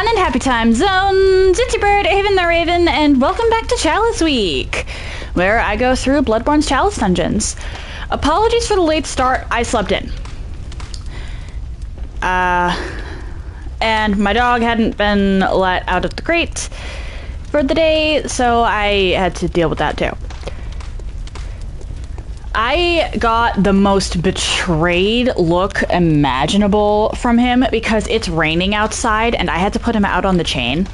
fun and happy time zones. It's your bird, Haven the Raven, and welcome back to Chalice Week, where I go through Bloodborne's Chalice dungeons. Apologies for the late start, I slept in. And my dog hadn't been let out of the crate for the day, so I had to deal with that too. I got the most betrayed look imaginable from him because it's raining outside and I had to put him out on the chain.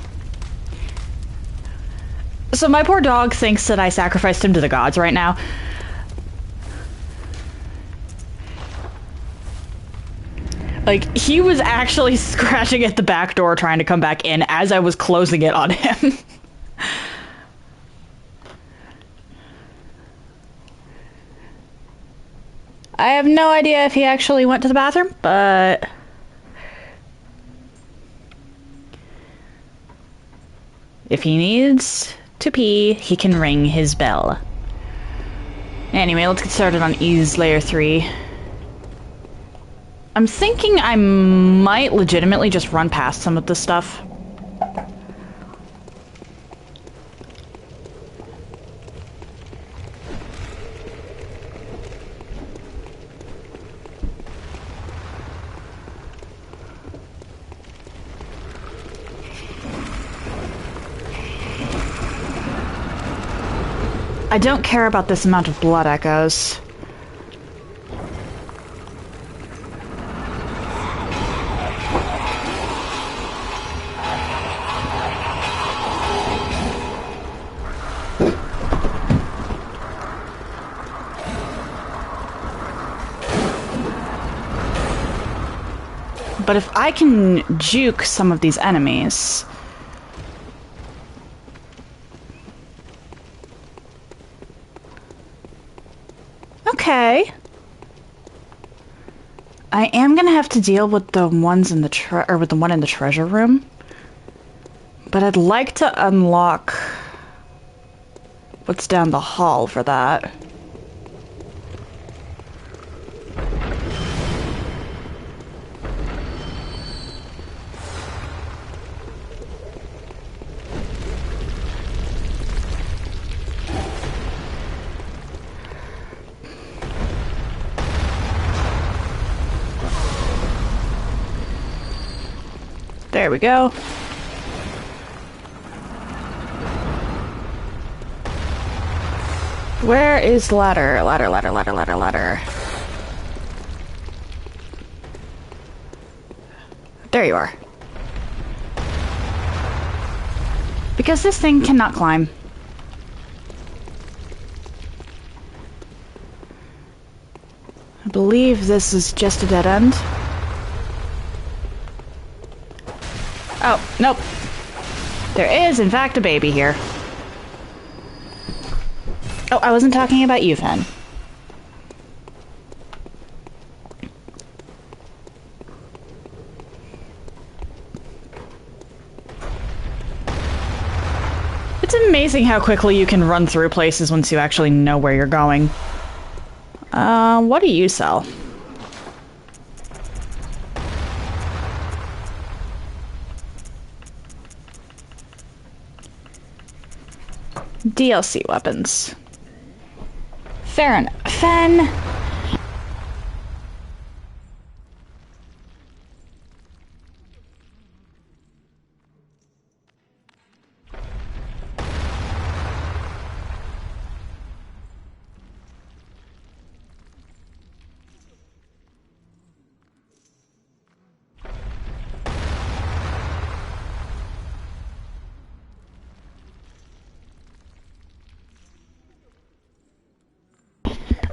So my poor dog thinks that I sacrificed him to the gods right now. Like, he was actually scratching at the back door trying to come back in as I was closing it on him. I have no idea if he actually went to the bathroom, but... if he needs to pee, he can ring his bell. Anyway, let's get started on Ease Layer 3. I'm thinking I might legitimately just run past some of this stuff. I don't care about this amount of blood echoes. But if I can juke some of these enemies... Okay. I am gonna have to deal with the ones in the with the one in the treasure room. But I'd like to unlock what's down the hall for that. There we go. Where is the ladder? Ladder. There you are. Because this thing cannot climb. I believe this is just a dead end. Oh, nope. There is, in fact, a baby here. Oh, I wasn't talking about you, Fen. It's amazing how quickly you can run through places once you actually know where you're going. What do you sell? DLC weapons. Fair enough. Fen.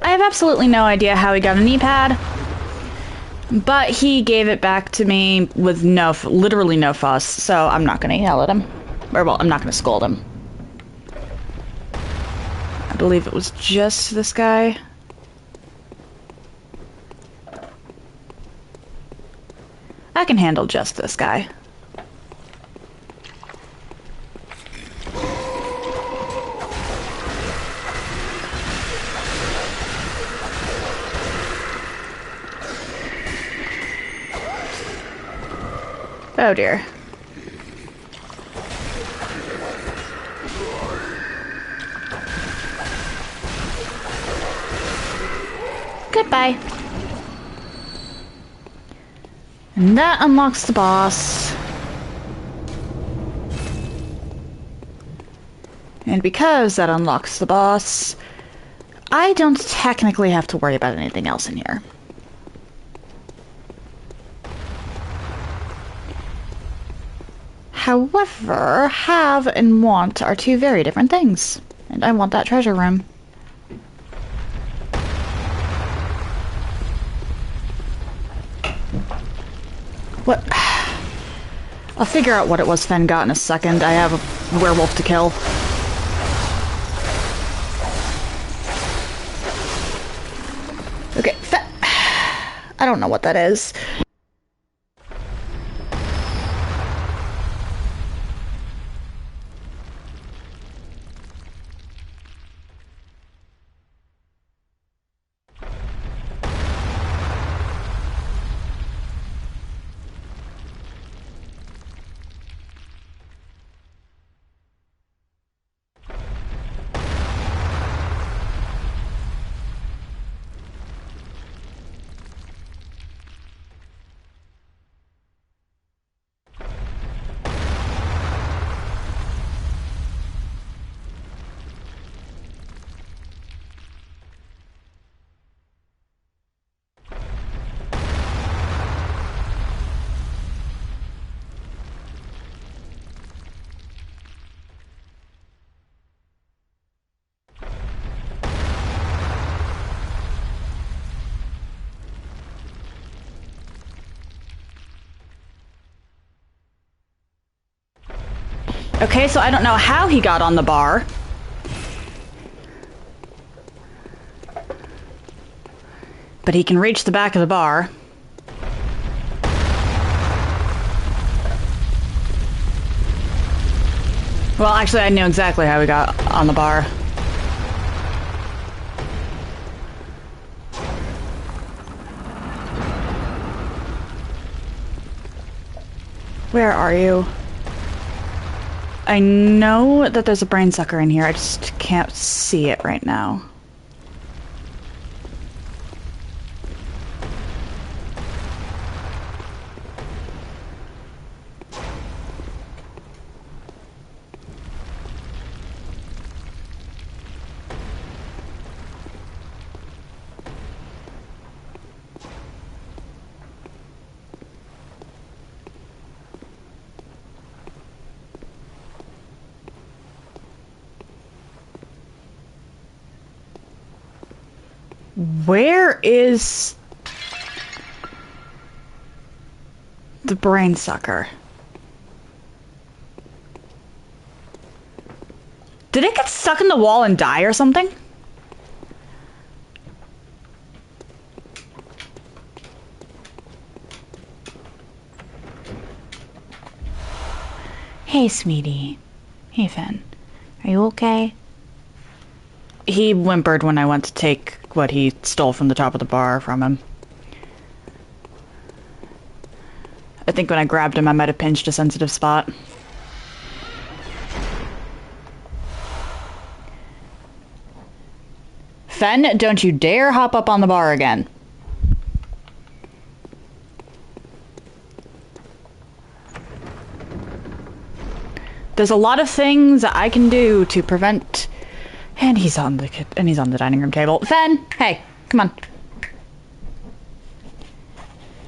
I have absolutely no idea how he got a knee pad, but he gave it back to me with literally no fuss, so I'm not gonna yell at him. Or, well, I'm not gonna scold him. I believe it was just this guy. I can handle just this guy. Oh dear. Goodbye. And that unlocks the boss. And because that unlocks the boss, I don't technically have to worry about anything else in here. However, have and want are two very different things. And I want that treasure room. What? I'll figure out what it was Fen got in a second. I have a werewolf to kill. Okay, I don't know what that is. Okay, so I don't know how he got on the bar. But he can reach the back of the bar. Well, actually, I knew exactly how he got on the bar. Where are you? I know that there's a brain sucker in here, I just can't see it right now. Where is the brain sucker? Did it get stuck in the wall and die or something? Hey, sweetie. Hey, Fen. Are you okay? He whimpered when I went to take what he stole from the top of the bar from him. I think when I grabbed him, I might have pinched a sensitive spot. Fen, don't you dare hop up on the bar again. There's a lot of things that I can do to prevent... And he's on the dining room table. Fen, hey, come on.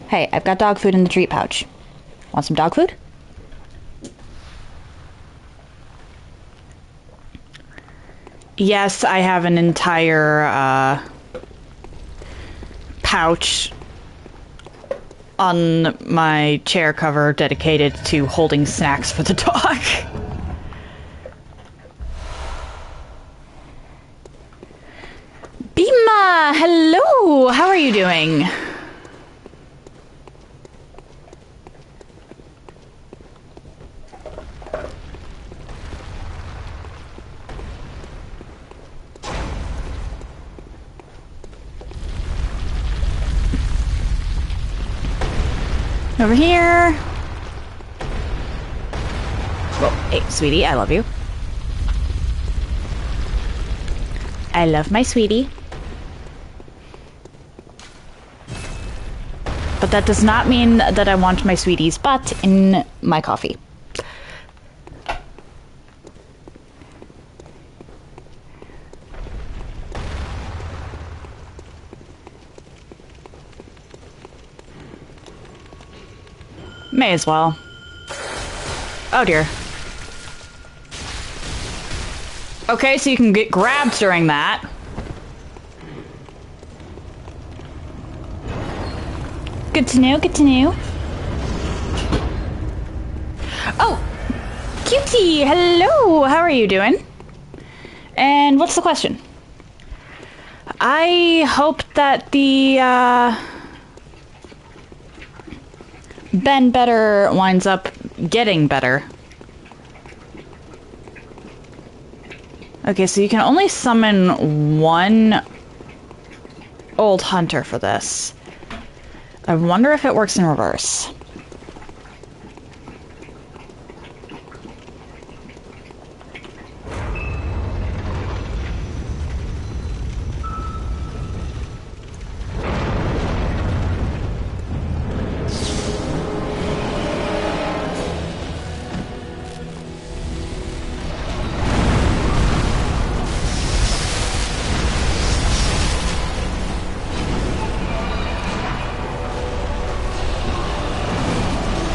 Hey, I've got dog food in the treat pouch. Want some dog food? Yes, I have an entire pouch on my chair cover dedicated to holding snacks for the dog. Bima, hello, how are you doing? Over here. Whoa, hey, sweetie, I love you. I love my sweetie. but that does not mean that I want my sweetie's butt in my coffee. May as well. Oh dear. Okay, so you can get grabbed during that. Good to know, good to know. Oh! Cutie! Hello! How are you doing? And what's the question? I hope that the, Ben Better winds up getting better. Okay, so you can only summon one old hunter for this. I wonder if it works in reverse.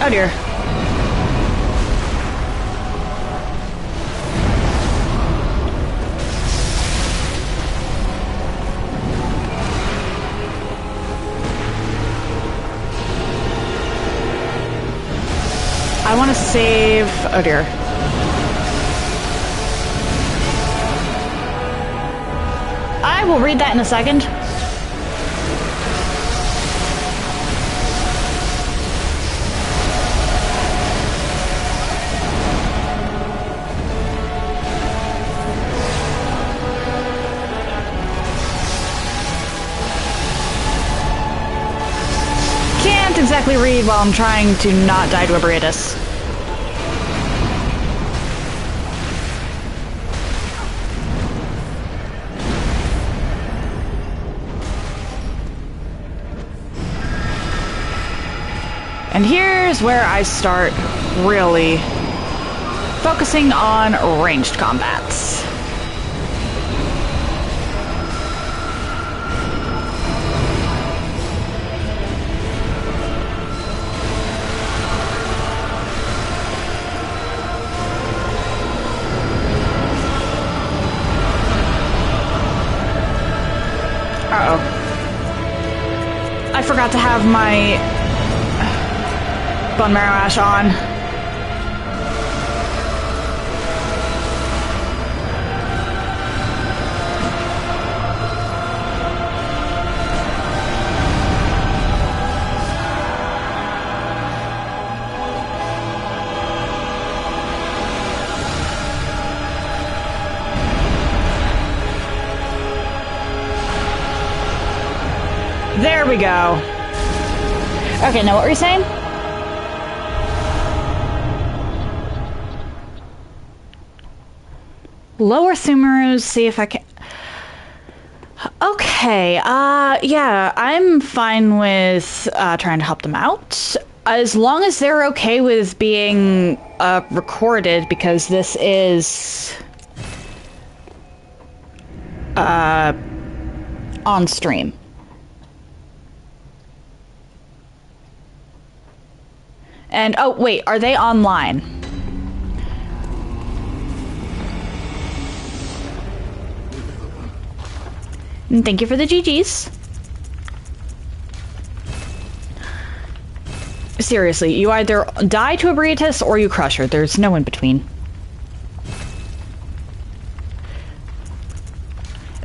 Oh dear. I want to save... Oh dear. I will read that in a second. Exactly read while I'm trying to not die to a Briatus. And here's where I start really focusing on ranged combats. Uh-oh. I forgot to have my Bone Marrow Ash on. There we go. Okay, now what were you saying? Lower Sumerus, see if I can... Okay, yeah, I'm fine with trying to help them out. As long as they're okay with being recorded, because this is on stream. And, oh, wait, are they online? And thank you for the GGs. Seriously, you either die to a Briatus or you crush her. There's no in between.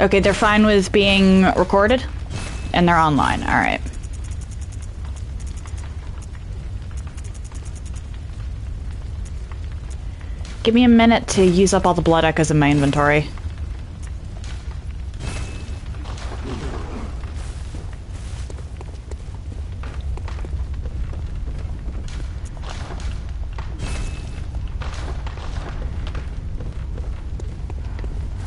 Okay, they're fine with being recorded? And they're online, alright. Give me a minute to use up all the blood echoes in my inventory.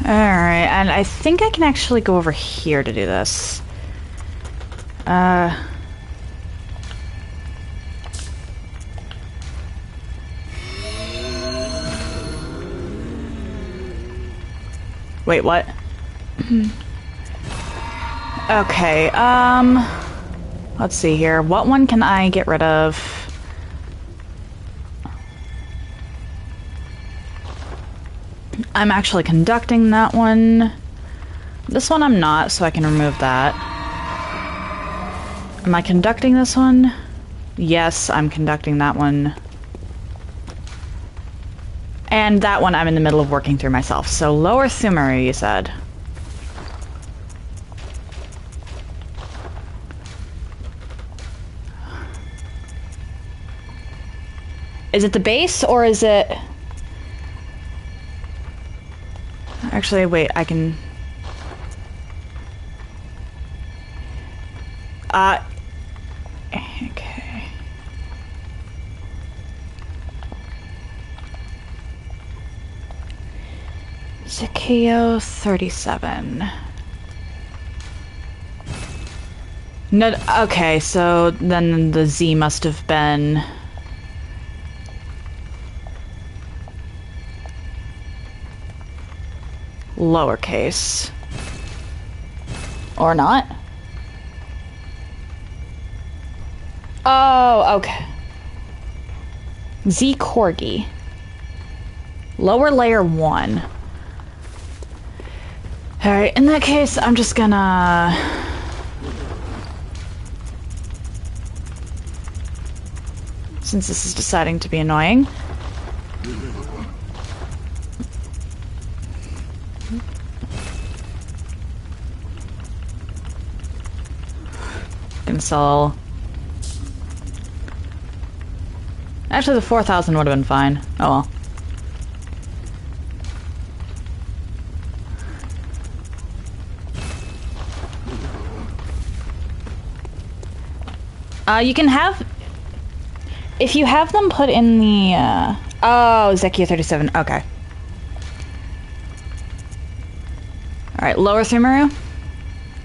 Alright, and I think I can actually go over here to do this. Wait, what? Okay, let's see here. What one can I get rid of? I'm actually conducting that one. This one I'm not, so I can remove that. Am I conducting this one? Yes, I'm conducting that one. And that one I'm in the middle of working through myself. So lower Sumeru, you said. Is it the base, or is it... Actually, wait, I can... Okay. Zakeo 37. No, okay, so then the Z must have been... lowercase. Or not? Oh, okay. Z Corgi. Lower layer 1. Alright, in that case, I'm just gonna... Since this is deciding to be annoying. Gonna sell... Actually, the 4,000 would have been fine. Oh well. You can have... If you have them put in the, Oh, Zekia 37. Okay. Alright, lower Sumeru.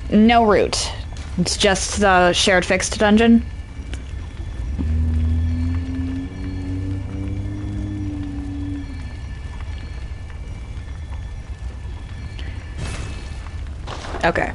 No route. It's just the shared fixed dungeon. Okay.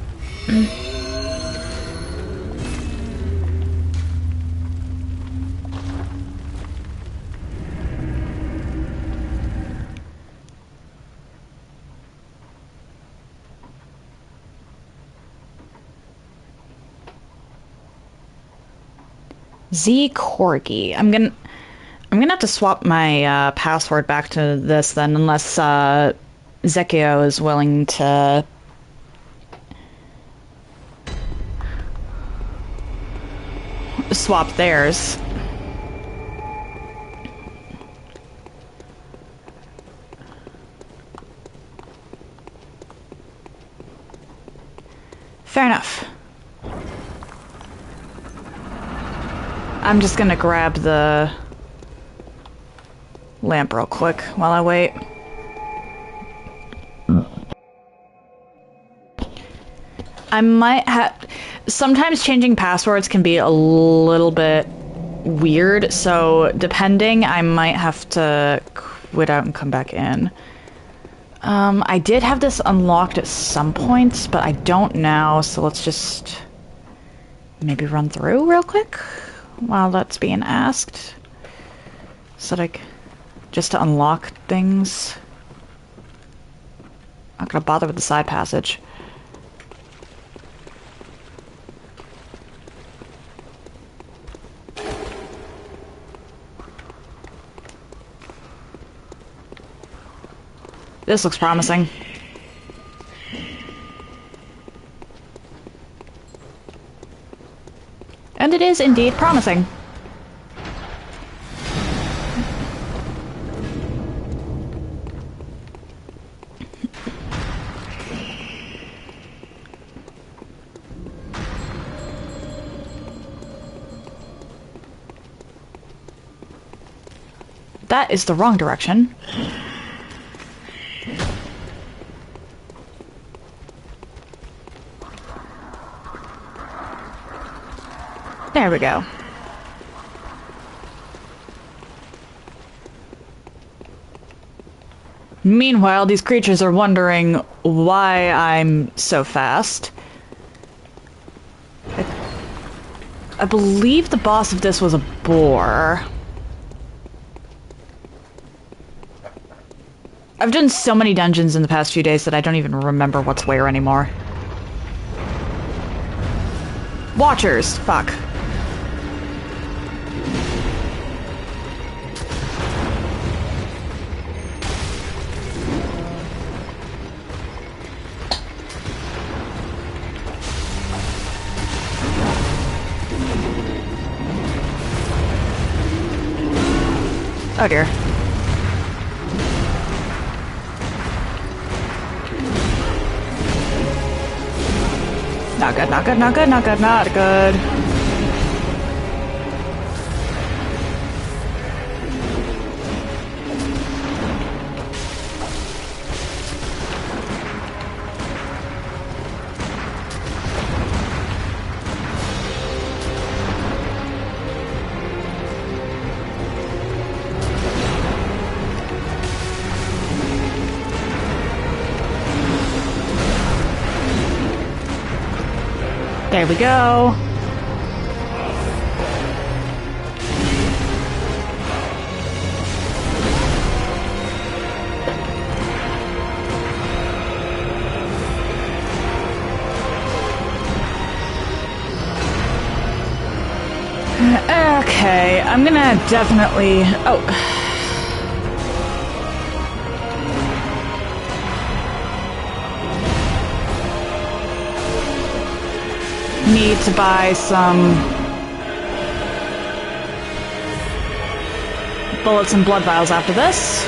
Z Corgi. I'm gonna have to swap my password back to this then, unless Zekio is willing to swap theirs. Fair enough. I'm just gonna grab the lamp real quick while I wait. I might have... Sometimes changing passwords can be a little bit weird, so depending, I might have to quit out and come back in. I did have this unlocked at some points, but I don't now, so let's just maybe run through real quick while that's being asked. So that just to unlock things. I'm not gonna bother with the side passage. This looks promising. And it is indeed promising. That is the wrong direction. There we go. Meanwhile, these creatures are wondering why I'm so fast. I believe the boss of this was a boar. I've done so many dungeons in the past few days that I don't even remember what's where anymore. Watchers! Fuck. Oh dear. Not good, not good, not good, not good, not good. There we go. Okay, I'm gonna definitely... Oh. Need to buy some bullets and blood vials after this.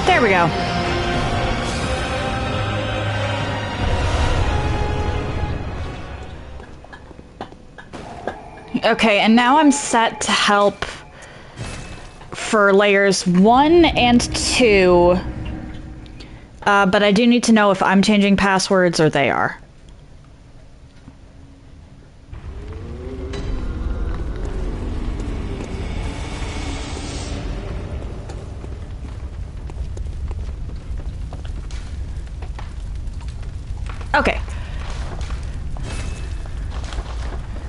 There we go. Okay, and now I'm set to help for layers 1 and 2. But I do need to know if I'm changing passwords or they are. Okay.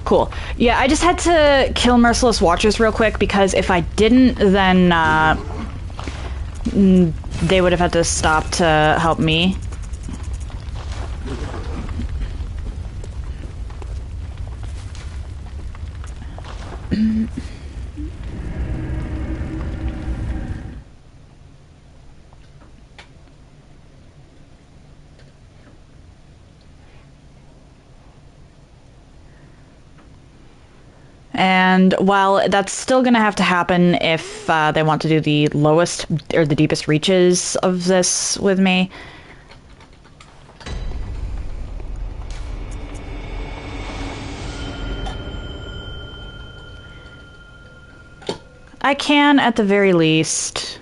Cool. Yeah, I just had to kill Merciless Watchers real quick because if I didn't, then they would have had to stop to help me. And while that's still going to have to happen if they want to do the lowest or the deepest reaches of this with me. I can, at the very least,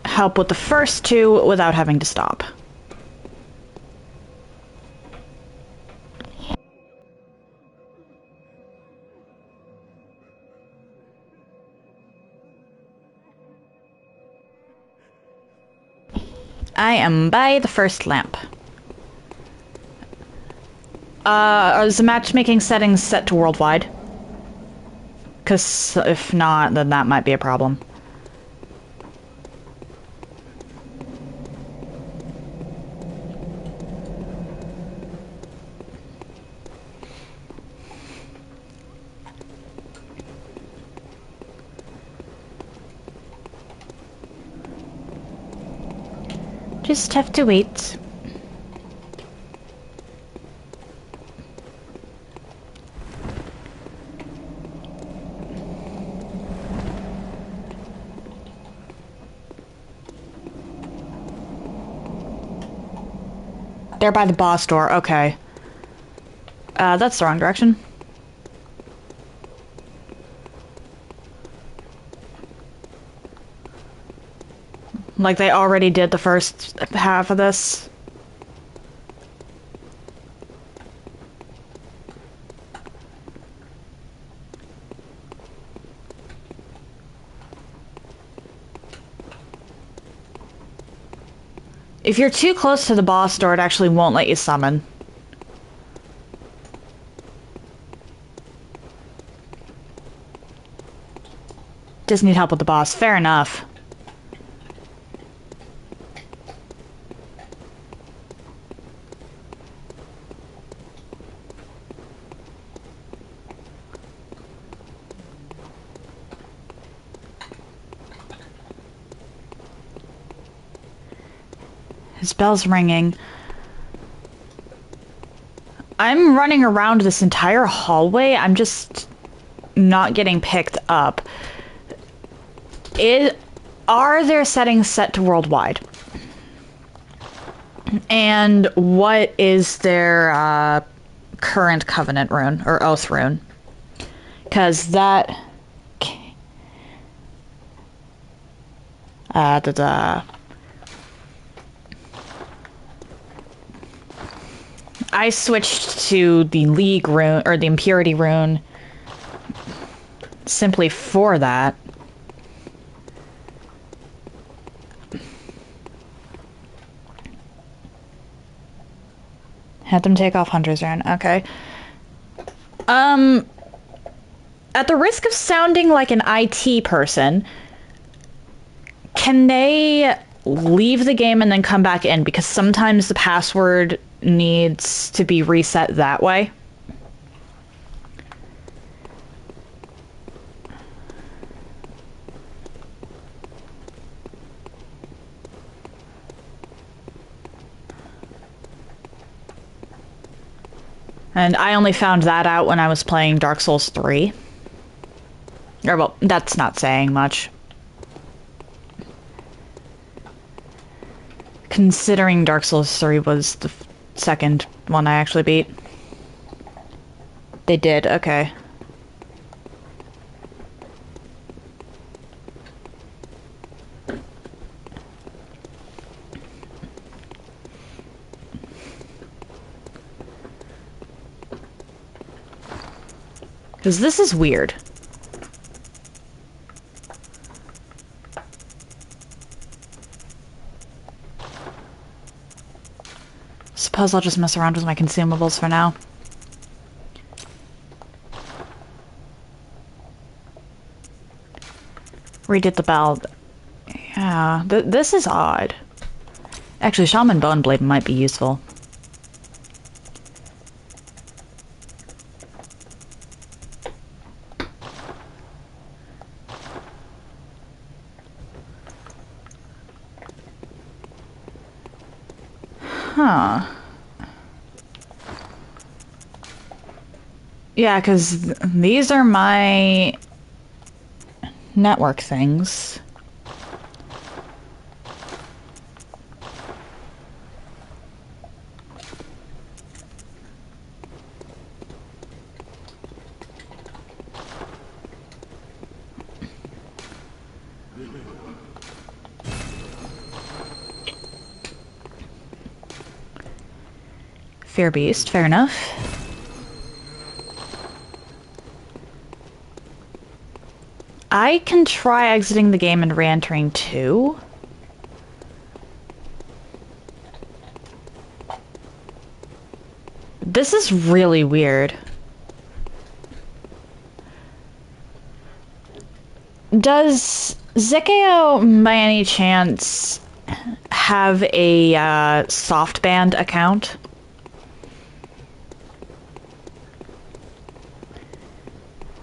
help with the first two without having to stop. I am by the first lamp. Is the matchmaking settings set to worldwide? Because if not, then that might be a problem. Just have to wait. They're by the boss door, okay. That's the wrong direction. Like they already did the first half of this. If you're too close to the boss door, it actually won't let you summon. Just need help with the boss. Fair enough. His bell's ringing. I'm running around this entire hallway. I'm just not getting picked up. Are their settings set to worldwide? And what is their current covenant rune or oath rune? Because that I switched to the League rune, or the Impurity rune, simply for that. Had them take off Hunter's rune. Okay. At the risk of sounding like an IT person, can they leave the game and then come back in? Because sometimes the password needs to be reset that way. And I only found that out when I was playing Dark Souls 3. Or, well, that's not saying much. Considering Dark Souls 3 was the second one I actually beat. They did, okay. Because this is weird. Suppose I'll just mess around with my consumables for now. Redid the bell. Yeah, this is odd. Actually, Shaman Bone Blade might be useful. Huh. Yeah, because these are my network things. Fear Beast, fair enough. I can try exiting the game and re-entering too. This is really weird. Does Zekeo, by any chance, have a SoftBand account?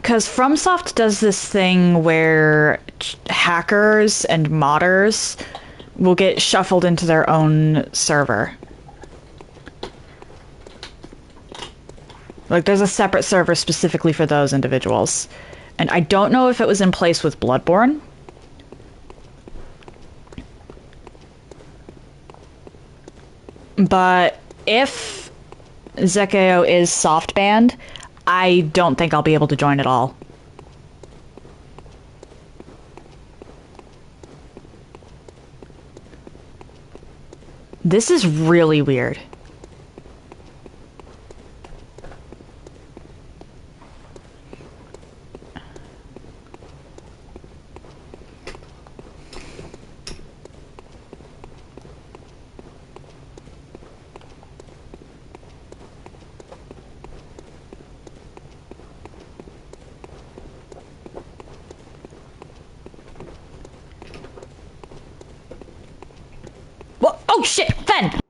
Because FromSoft does this thing where hackers and modders will get shuffled into their own server. Like, there's a separate server specifically for those individuals. And I don't know if it was in place with Bloodborne. But if Zekeo is SoftBanned, I don't think I'll be able to join at all. This is really weird. Oh shit, Fen!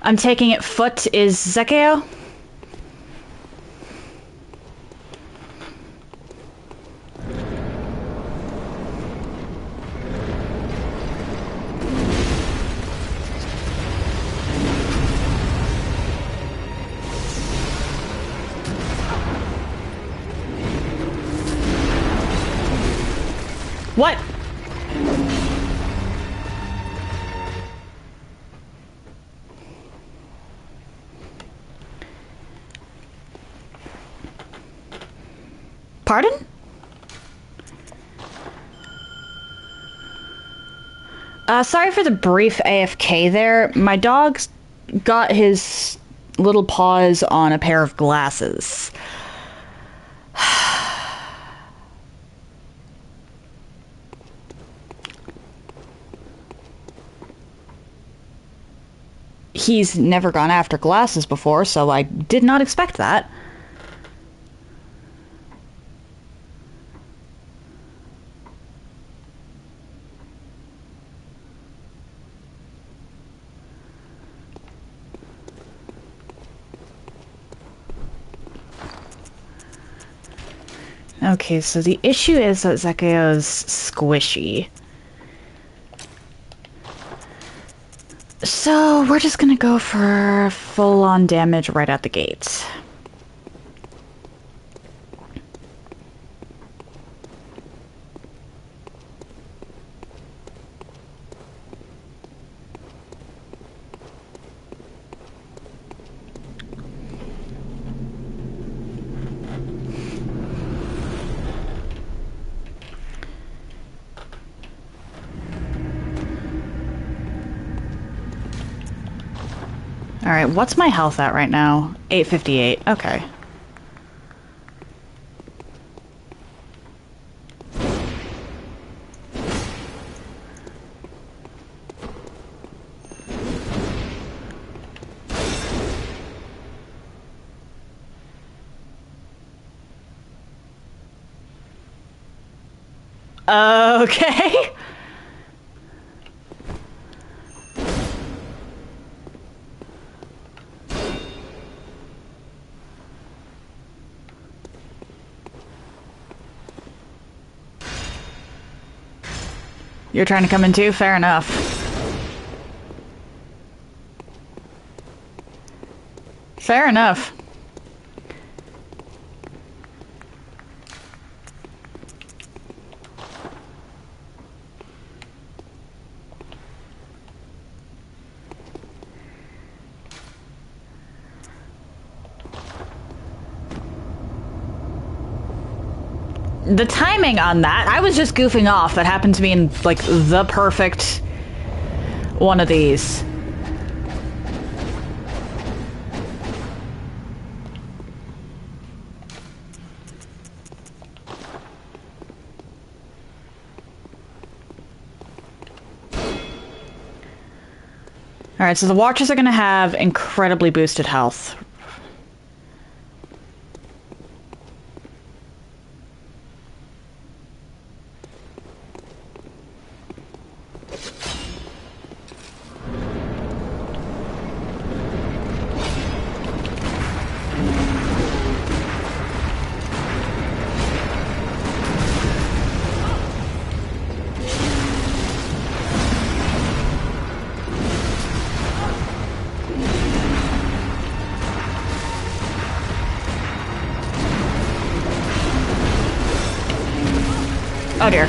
I'm taking it foot is Zekeo? What? Pardon? Sorry for the brief AFK there. My dog's got his little paws on a pair of glasses. He's never gone after glasses before, so I did not expect that. Okay, so the issue is that Zekeo's squishy. So we're just gonna go for full-on damage right out the gates. Alright, what's my health at right now? 858. Okay. Okay. You're trying to come in too? Fair enough. Fair enough. The timing on that, I was just goofing off. That happened to be in, like, the perfect one of these. Alright, so the Watchers are going to have incredibly boosted health. Oh dear.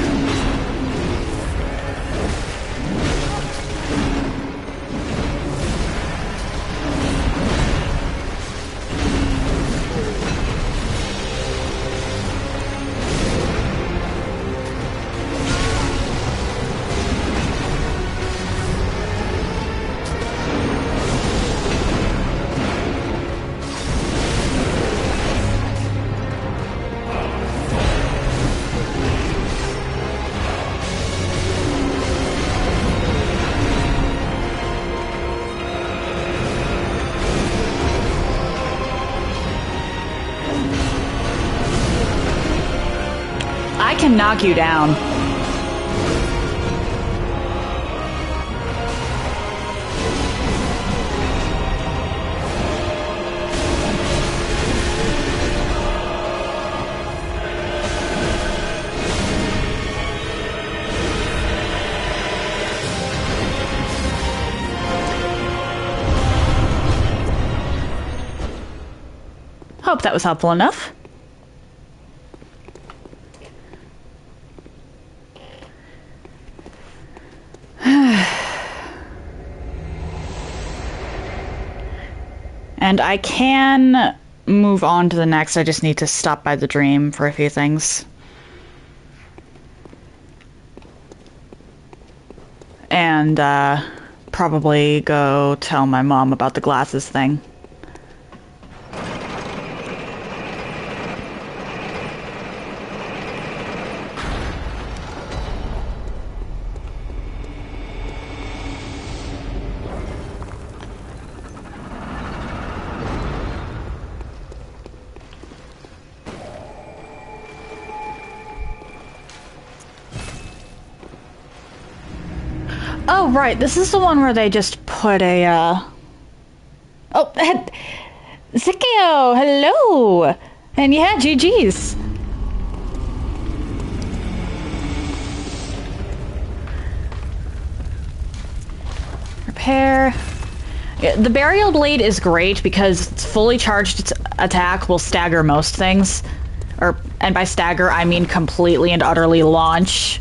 I can knock you down. Hope that was helpful enough. And I can move on to the next. I just need to stop by the dream for a few things. And probably go tell my mom about the glasses thing. Oh, right. This is the one where they just put a, Oh, Zikio! Hello! And yeah, GG's. Repair. Yeah, the Burial Blade is great because it's fully charged. Its attack will stagger most things. And by stagger, I mean completely and utterly launch.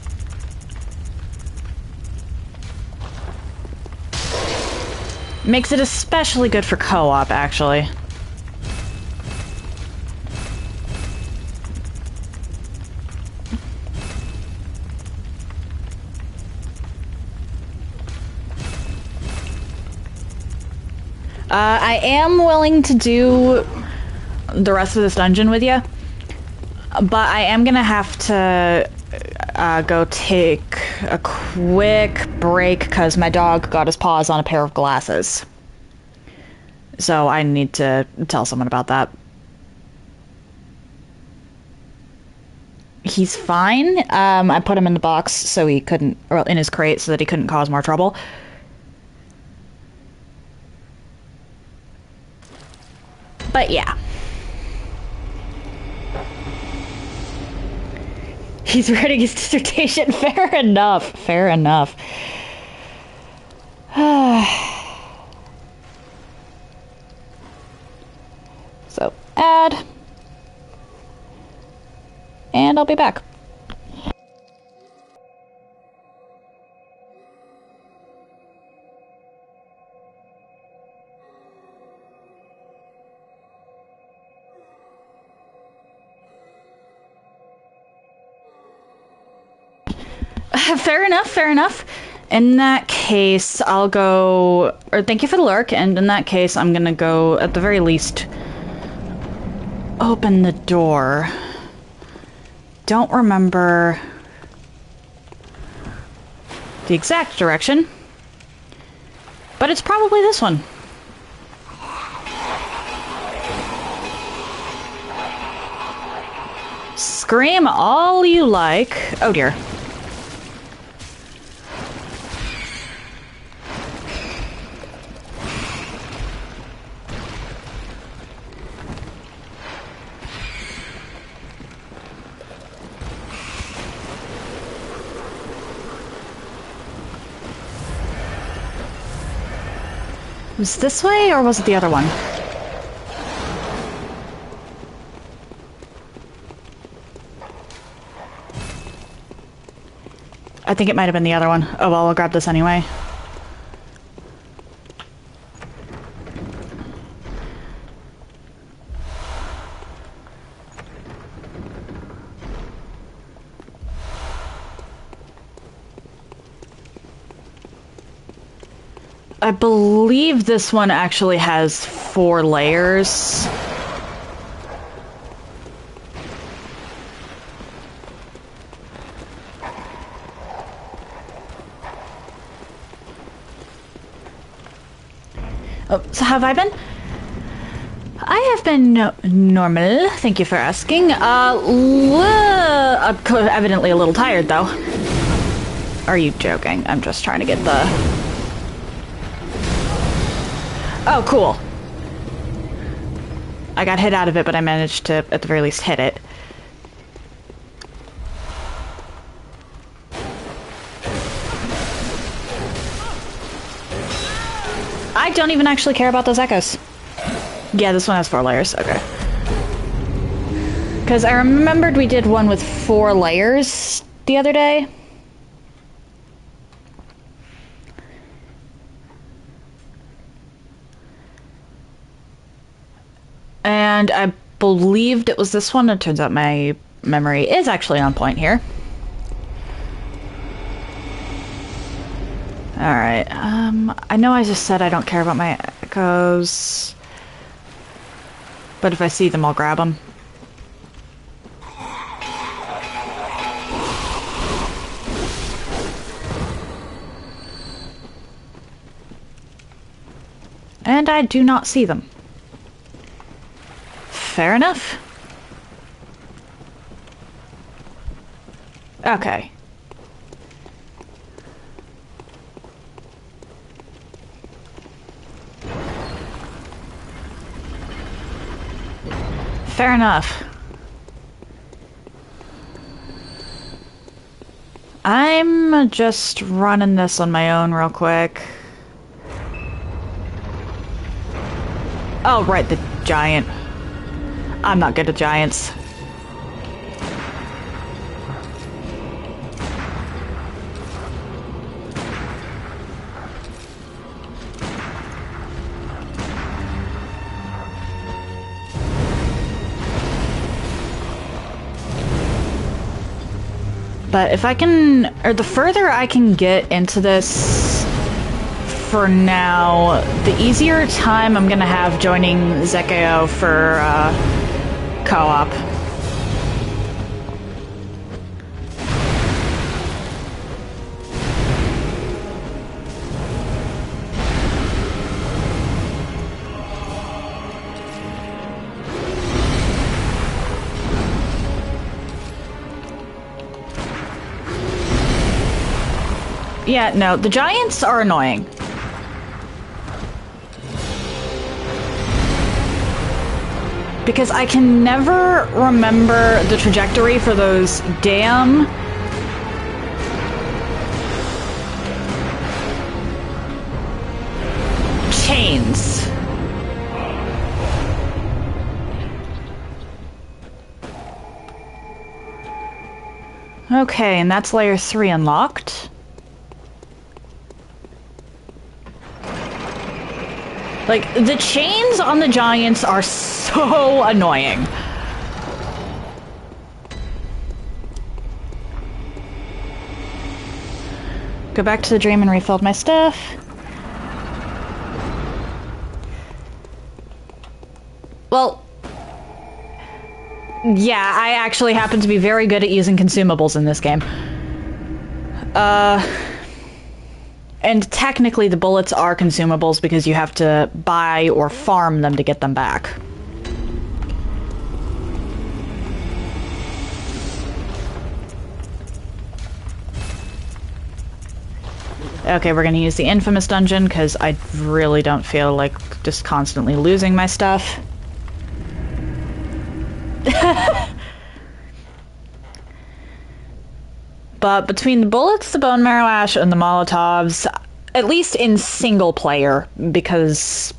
Makes it especially good for co-op, actually. I am willing to do the rest of this dungeon with you, but I am gonna have to go take a quick break because my dog got his paws on a pair of glasses. So I need to tell someone about that. He's fine. I put him in the box so he couldn't, or in his crate so that he couldn't cause more trouble. But yeah. He's writing his dissertation. Fair enough. Fair enough. So, add. And I'll be back. Fair enough, fair enough. In that case, I'll go... Or thank you for the lurk, and in that case, I'm gonna go, at the very least, open the door. Don't remember the exact direction, but it's probably this one. Scream all you like. Oh dear. Was it this way, or was it the other one? I think it might have been the other one. Oh well, I'll grab this anyway. I believe this one actually has 4 layers. Oh, so have I been? I have been normal. Thank you for asking. I'm evidently a little tired, though. Are you joking? I'm just trying to get the... Oh, cool. I got hit out of it, but I managed to, at the very least, hit it. I don't even actually care about those echoes. Yeah, this one has 4 layers. Okay. Because I remembered we did one with 4 layers the other day. And I believed it was this one. It turns out my memory is actually on point here. Alright, I know I just said I don't care about my echoes, but if I see them, I'll grab them. And I do not see them. Fair enough. Okay. Fair enough. I'm just running this on my own real quick. Oh, right, the giant. I'm not good at giants. But if I can, or the further I can get into this for now, the easier time I'm gonna have joining Zekio for co-op. Yeah, no, the giants are annoying. Because I can never remember the trajectory for those damn... chains. Okay, and that's layer 3 unlocked. Like, the chains on the giants are so annoying. Go back to the dream and refilled my stuff. Well, yeah, I actually happen to be very good at using consumables in this game. And technically the bullets are consumables because you have to buy or farm them to get them back. Okay, we're gonna use the infamous dungeon because I really don't feel like just constantly losing my stuff. But between the bullets, the bone marrow ash, and the Molotovs, at least in single player, because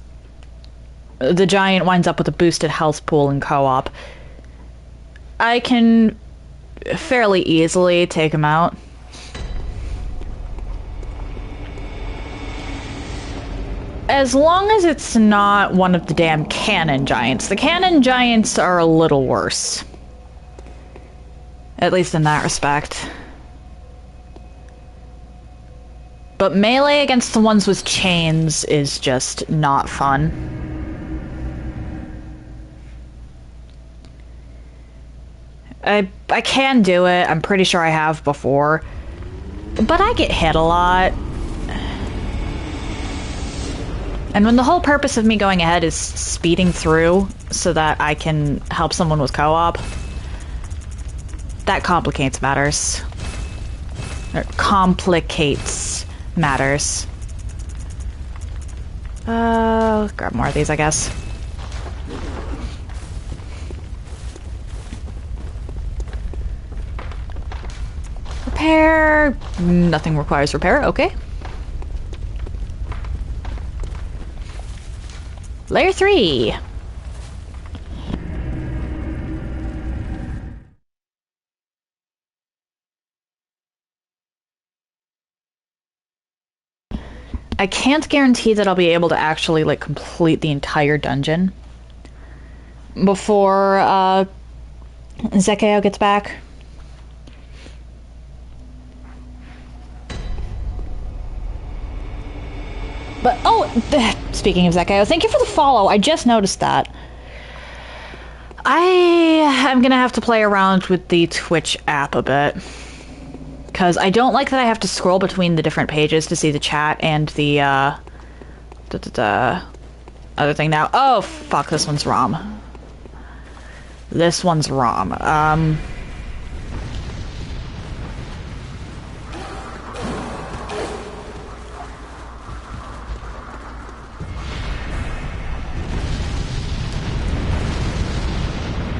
the giant winds up with a boosted health pool in co-op, I can fairly easily take him out. As long as it's not one of the damn cannon giants. The cannon giants are a little worse. At least in that respect. But melee against the ones with chains is just not fun. I can do it. I'm pretty sure I have before. But I get hit a lot. And when the whole purpose of me going ahead is speeding through so that I can help someone with co-op, that complicates matters. Or complicates matters. Grab more of these, I guess. Repair. Nothing requires repair. Okay. Layer 3. I can't guarantee that I'll be able to actually, like, complete the entire dungeon before, Zekeo gets back. But, oh, speaking of Zekeo, thank you for the follow. I just noticed that. I am gonna have to play around with the Twitch app a bit. Because I don't like that I have to scroll between the different pages to see the chat and the, other thing now. Oh, fuck, this one's ROM. This one's ROM.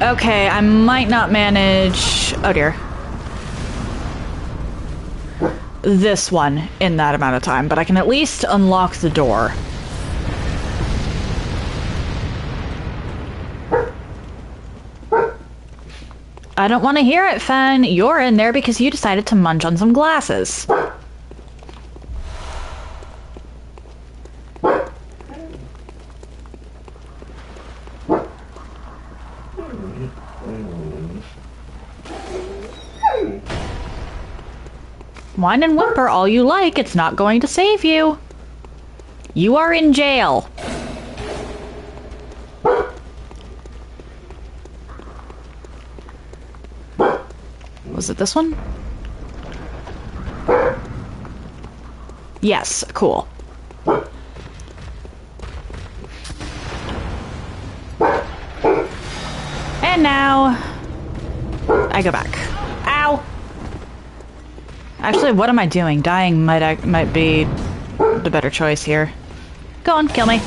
Okay, I might not manage... Oh dear. This one in that amount of time, but I can at least unlock the door. I don't want to hear it, Fen. You're in there because you decided to munch on some glasses. Whine and whimper all you like, it's not going to save you. You are in jail. Was it this one? Yes, cool. And now I go back. Ow! Actually, what am I doing? Dying might be the better choice here. Go on, kill me.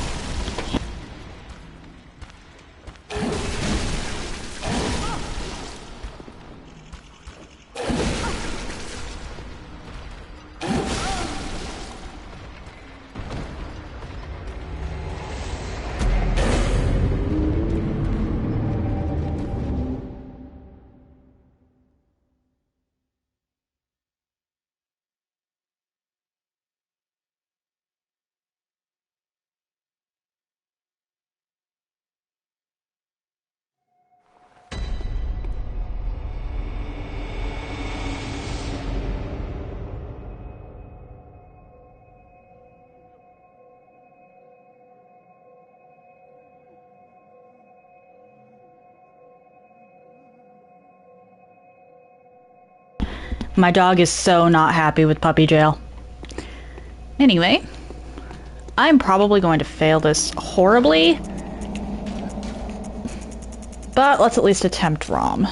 My dog is so not happy with puppy jail. Anyway, I'm probably going to fail this horribly, but let's at least attempt ROM.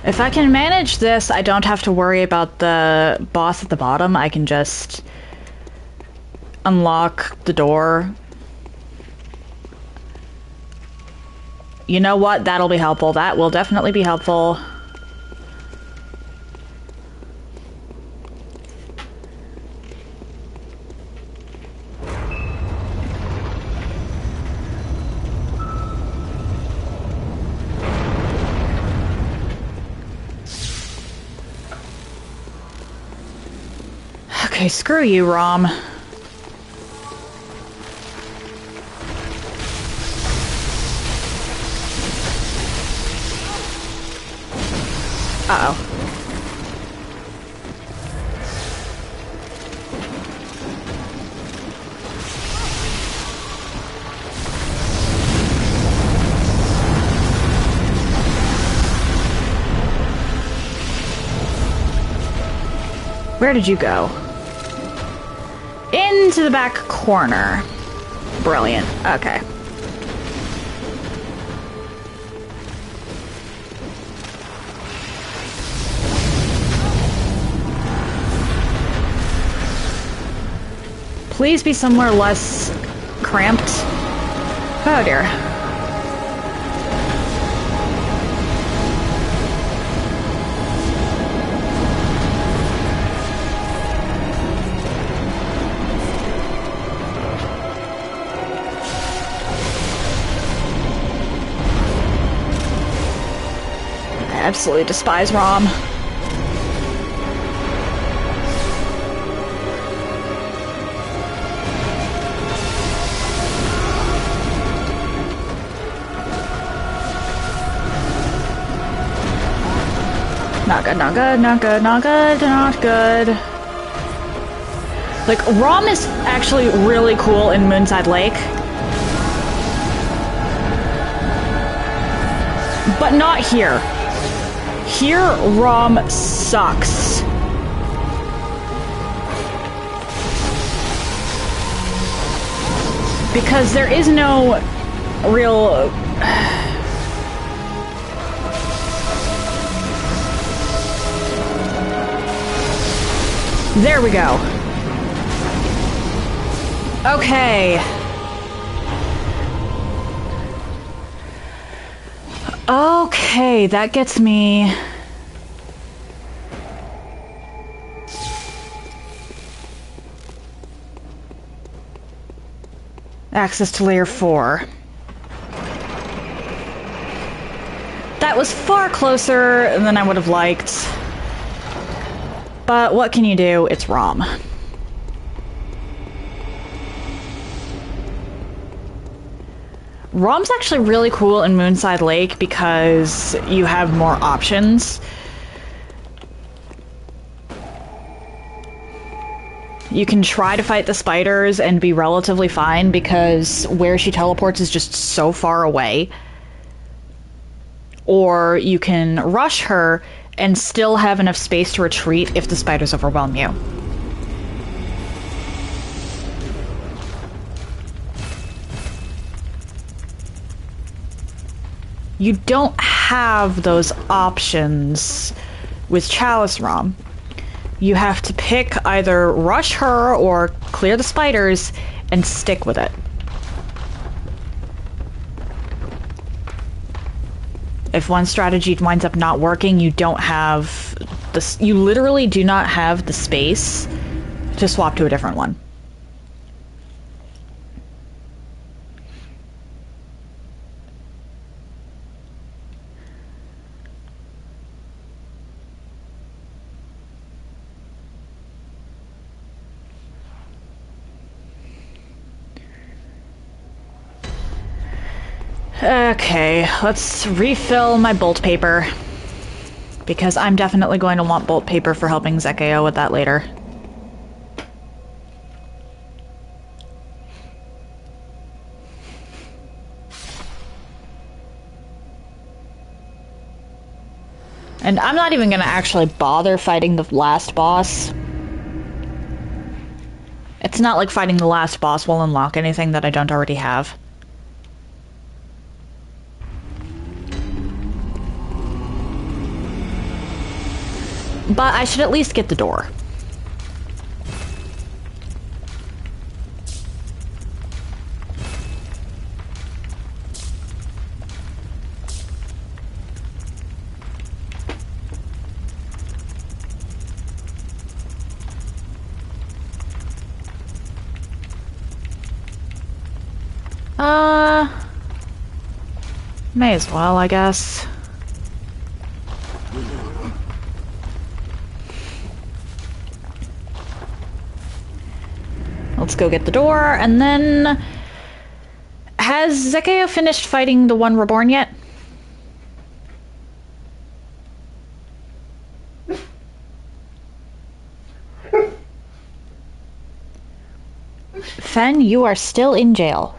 If I can manage this, I don't have to worry about the boss at the bottom. I can just unlock the door. You know what? That'll be helpful. That will definitely be helpful. Okay, screw you, Rom. Uh-oh. Where did you go? Into the back corner. Brilliant. Okay. Please be somewhere less cramped. Oh dear. I absolutely despise Rom. Not good, not good, not good, not good, not good. Like, Rom is actually really cool in Moonside Lake. But not here. Here, Rom sucks. Because there is no real... There we go. Okay. Okay, that gets me... access to layer 4. That was far closer than I would have liked. But what can you do? It's Rom. Rom's actually really cool in Moonside Lake because you have more options. You can try to fight the spiders and be relatively fine because where she teleports is just so far away. Or you can rush her and still have enough space to retreat if the spiders overwhelm you. You don't have those options with Chalice Rom. You have to pick either rush her or clear the spiders and stick with it. If one strategy winds up not working, you don't have this. You literally do not have the space to swap to a different one. Okay, let's refill my bolt paper. Because I'm definitely going to want bolt paper for helping Zekeo with that later. And I'm not even going to actually bother fighting the last boss. It's not like fighting the last boss will unlock anything that I don't already have. But I should at least get the door. May as well, I guess. Let's go get the door, and then... Has Zekeo finished fighting the one reborn yet? Fen, you are still in jail.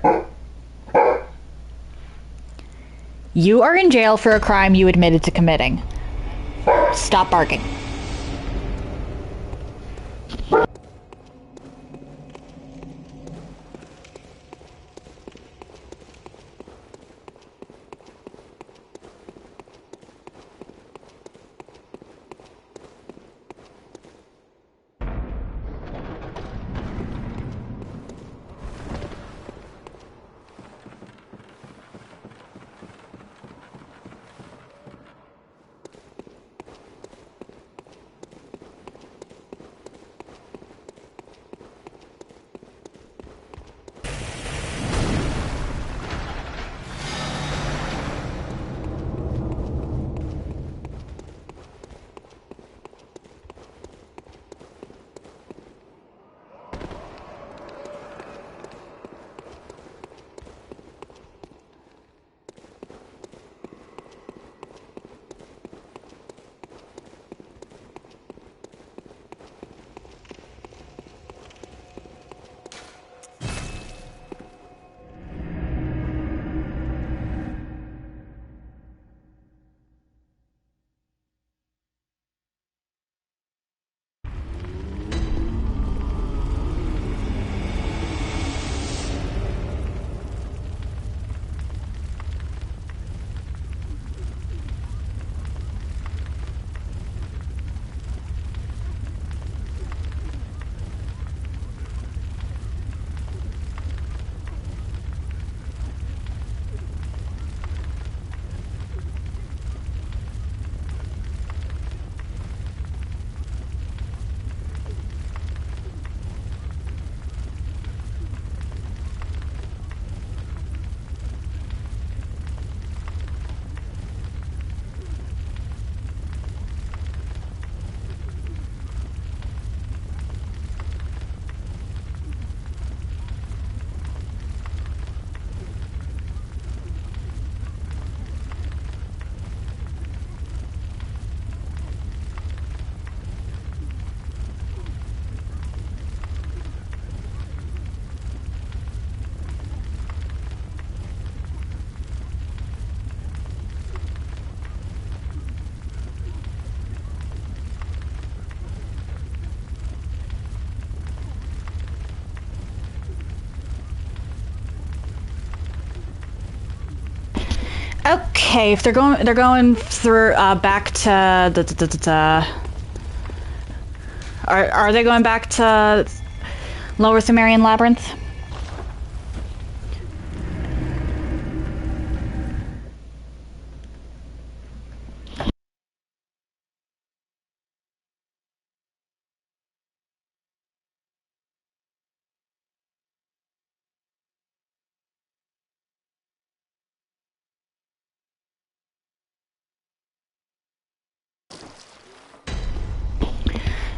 You are in jail for a crime you admitted to committing. Stop barking. Okay, if they're going through back to are they going back to Lower Sumerian Labyrinth?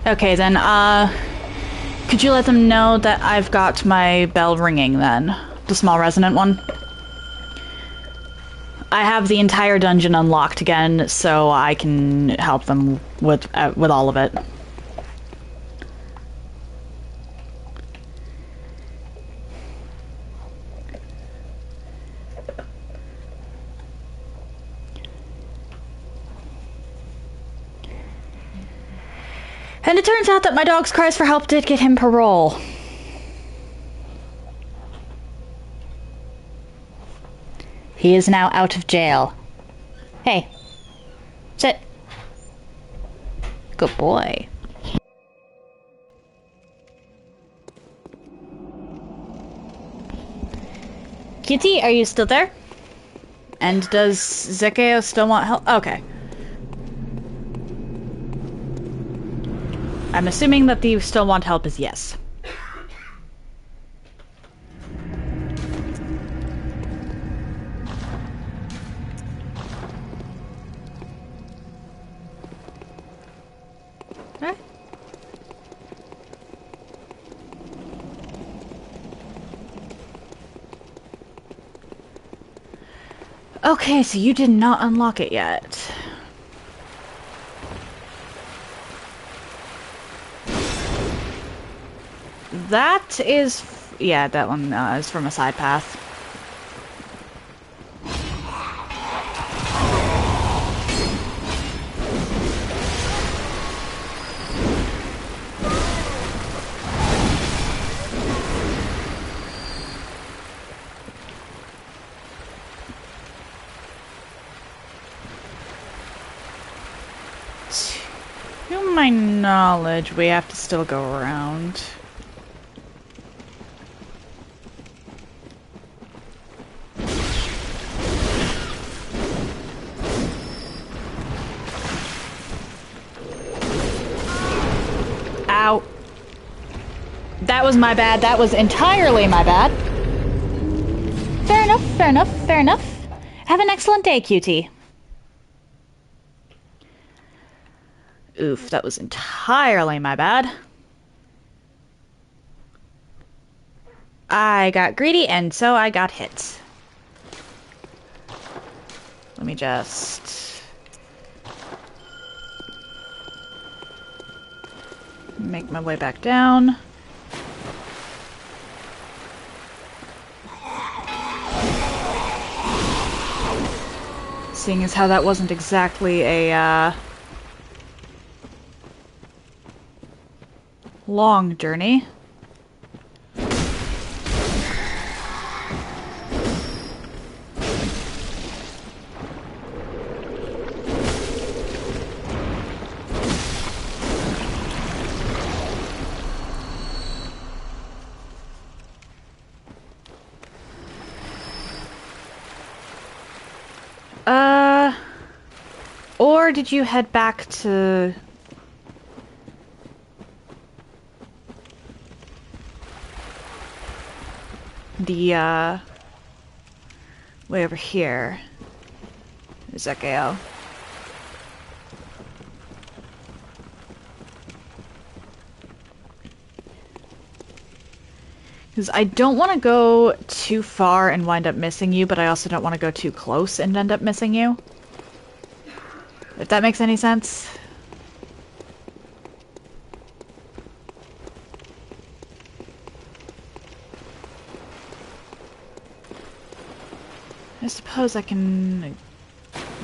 Okay, then, could you let them know that I've got my bell ringing, then? The small resonant one? I have the entire dungeon unlocked again, so I can help them with all of it. And it turns out that my dog's cries for help did get him parole. He is now out of jail. Hey. Sit. Good boy. Kitty, are you still there? And does Zekeo still want help? Okay. I'm assuming that the still want help is yes. Okay. Okay, so you did not unlock it yet. That is... yeah, that one is from a side path. To my knowledge, we have to still go around. Ow. That was my bad. That was entirely my bad. Fair enough, fair enough, fair enough. Have an excellent day, cutie. Oof, that was entirely my bad. I got greedy, and so I got hit. Let me just... make my way back down. Seeing as how that wasn't exactly a, long journey. Or did you head back to... the, way over here? Is Ekeo? Because I don't want to go too far and wind up missing you, but I also don't want to go too close and end up missing you. If that makes any sense. I suppose I can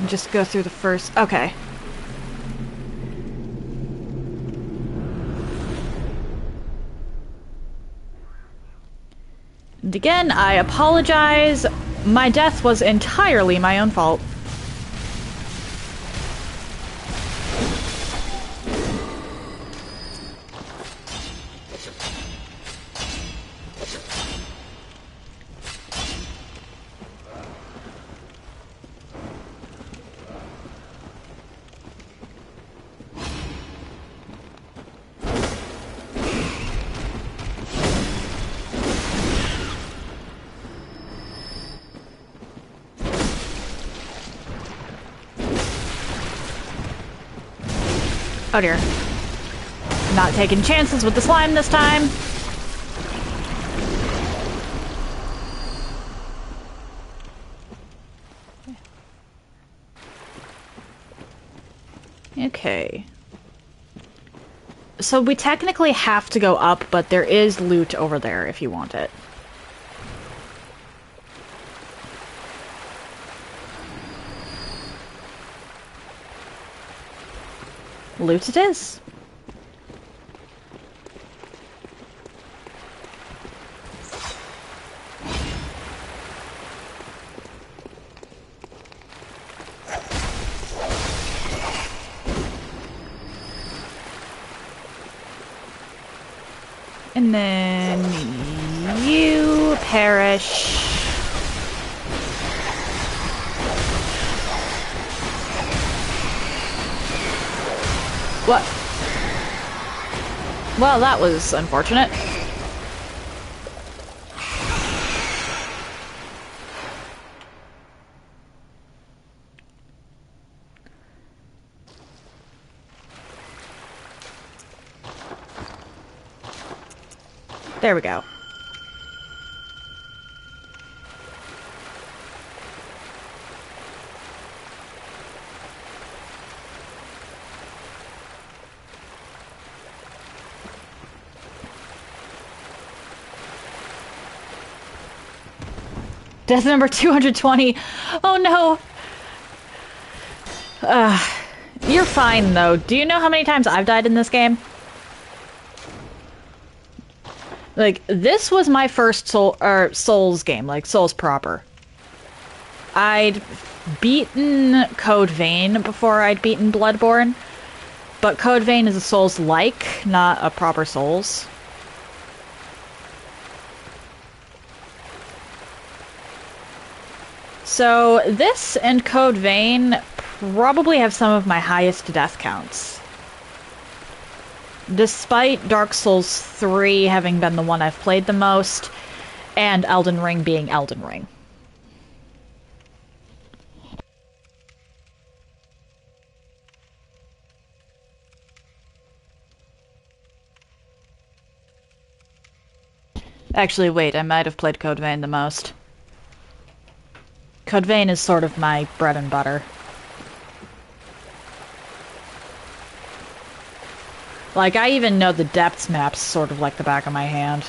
just go through the first... okay. And again, I apologize. My death was entirely my own fault. Oh dear. Not taking chances with the slime this time. Okay. So we technically have to go up, but there is loot over there if you want it. Loot it is. And then you perish. What? Well, that was unfortunate. There we go. Death number 220. Oh no. You're fine though. Do you know how many times I've died in this game? Like, this was my first Souls game, like Souls proper. I'd beaten Code Vein before I'd beaten Bloodborne, but Code Vein is a Souls-like, not a proper Souls. So this and Code Vein probably have some of my highest death counts. Despite Dark Souls 3 having been the one I've played the most, and Elden Ring being Elden Ring. Actually, wait, I might have played Code Vein the most. Code Vein is sort of my bread and butter. Like, I even know the depths maps sort of like the back of my hand.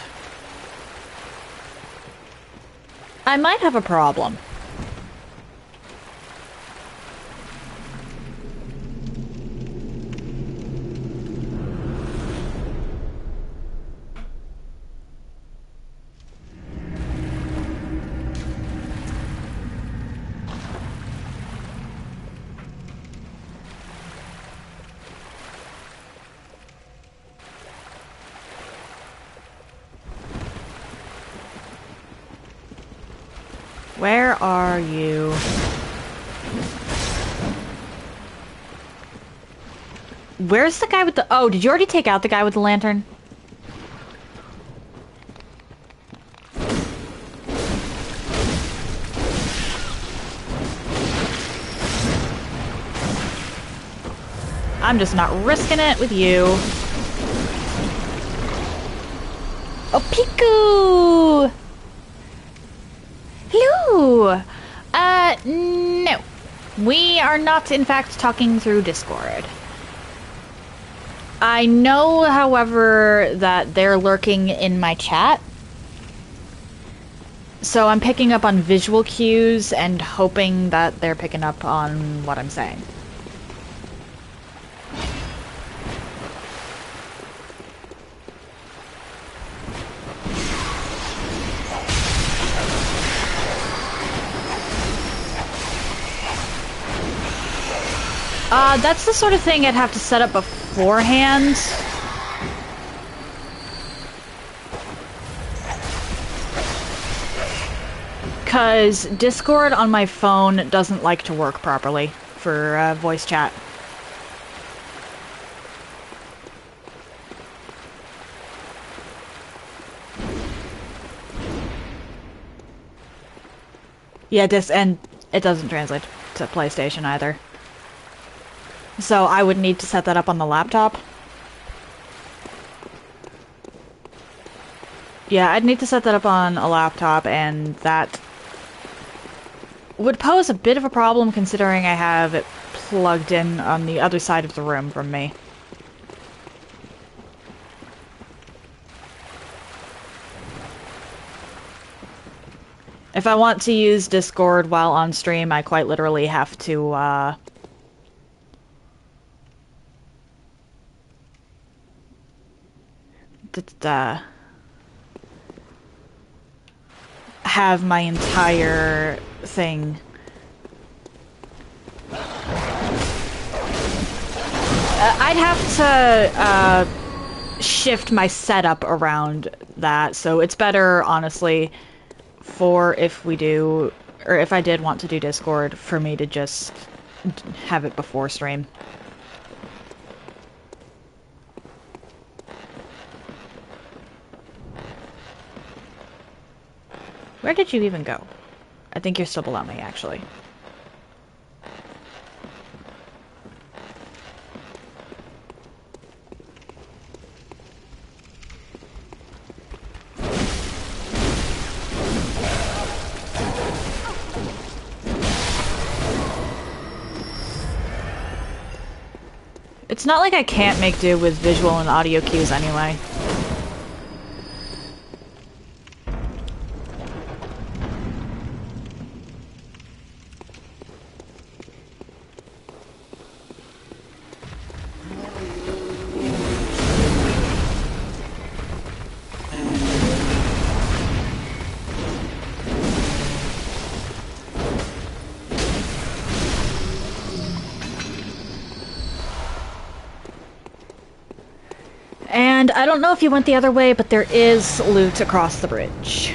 I might have a problem. Where are you? Where's the guy with the... Oh, did you already take out the guy with the lantern? I'm just not risking it with you. Oh, Piku! Hello! No. We are not, in fact, talking through Discord. I know, however, that they're lurking in my chat. So I'm picking up on visual cues and hoping that they're picking up on what I'm saying. That's the sort of thing I'd have to set up beforehand. Because Discord on my phone doesn't like to work properly for voice chat. Yeah, and it doesn't translate to PlayStation either. So I would need to set that up on the laptop. Yeah, I'd need to set that up on a laptop, and that would pose a bit of a problem considering I have it plugged in on the other side of the room from me. If I want to use Discord while on stream, I quite literally have to, have my entire thing. I'd have to shift my setup around that, so it's better, honestly, for if we do, or if I did want to do Discord, for me to just have it before stream. Where did you even go? I think you're still below me, actually. It's not like I can't make do with visual and audio cues anyway. And I don't know if you went the other way, but there is loot across the bridge.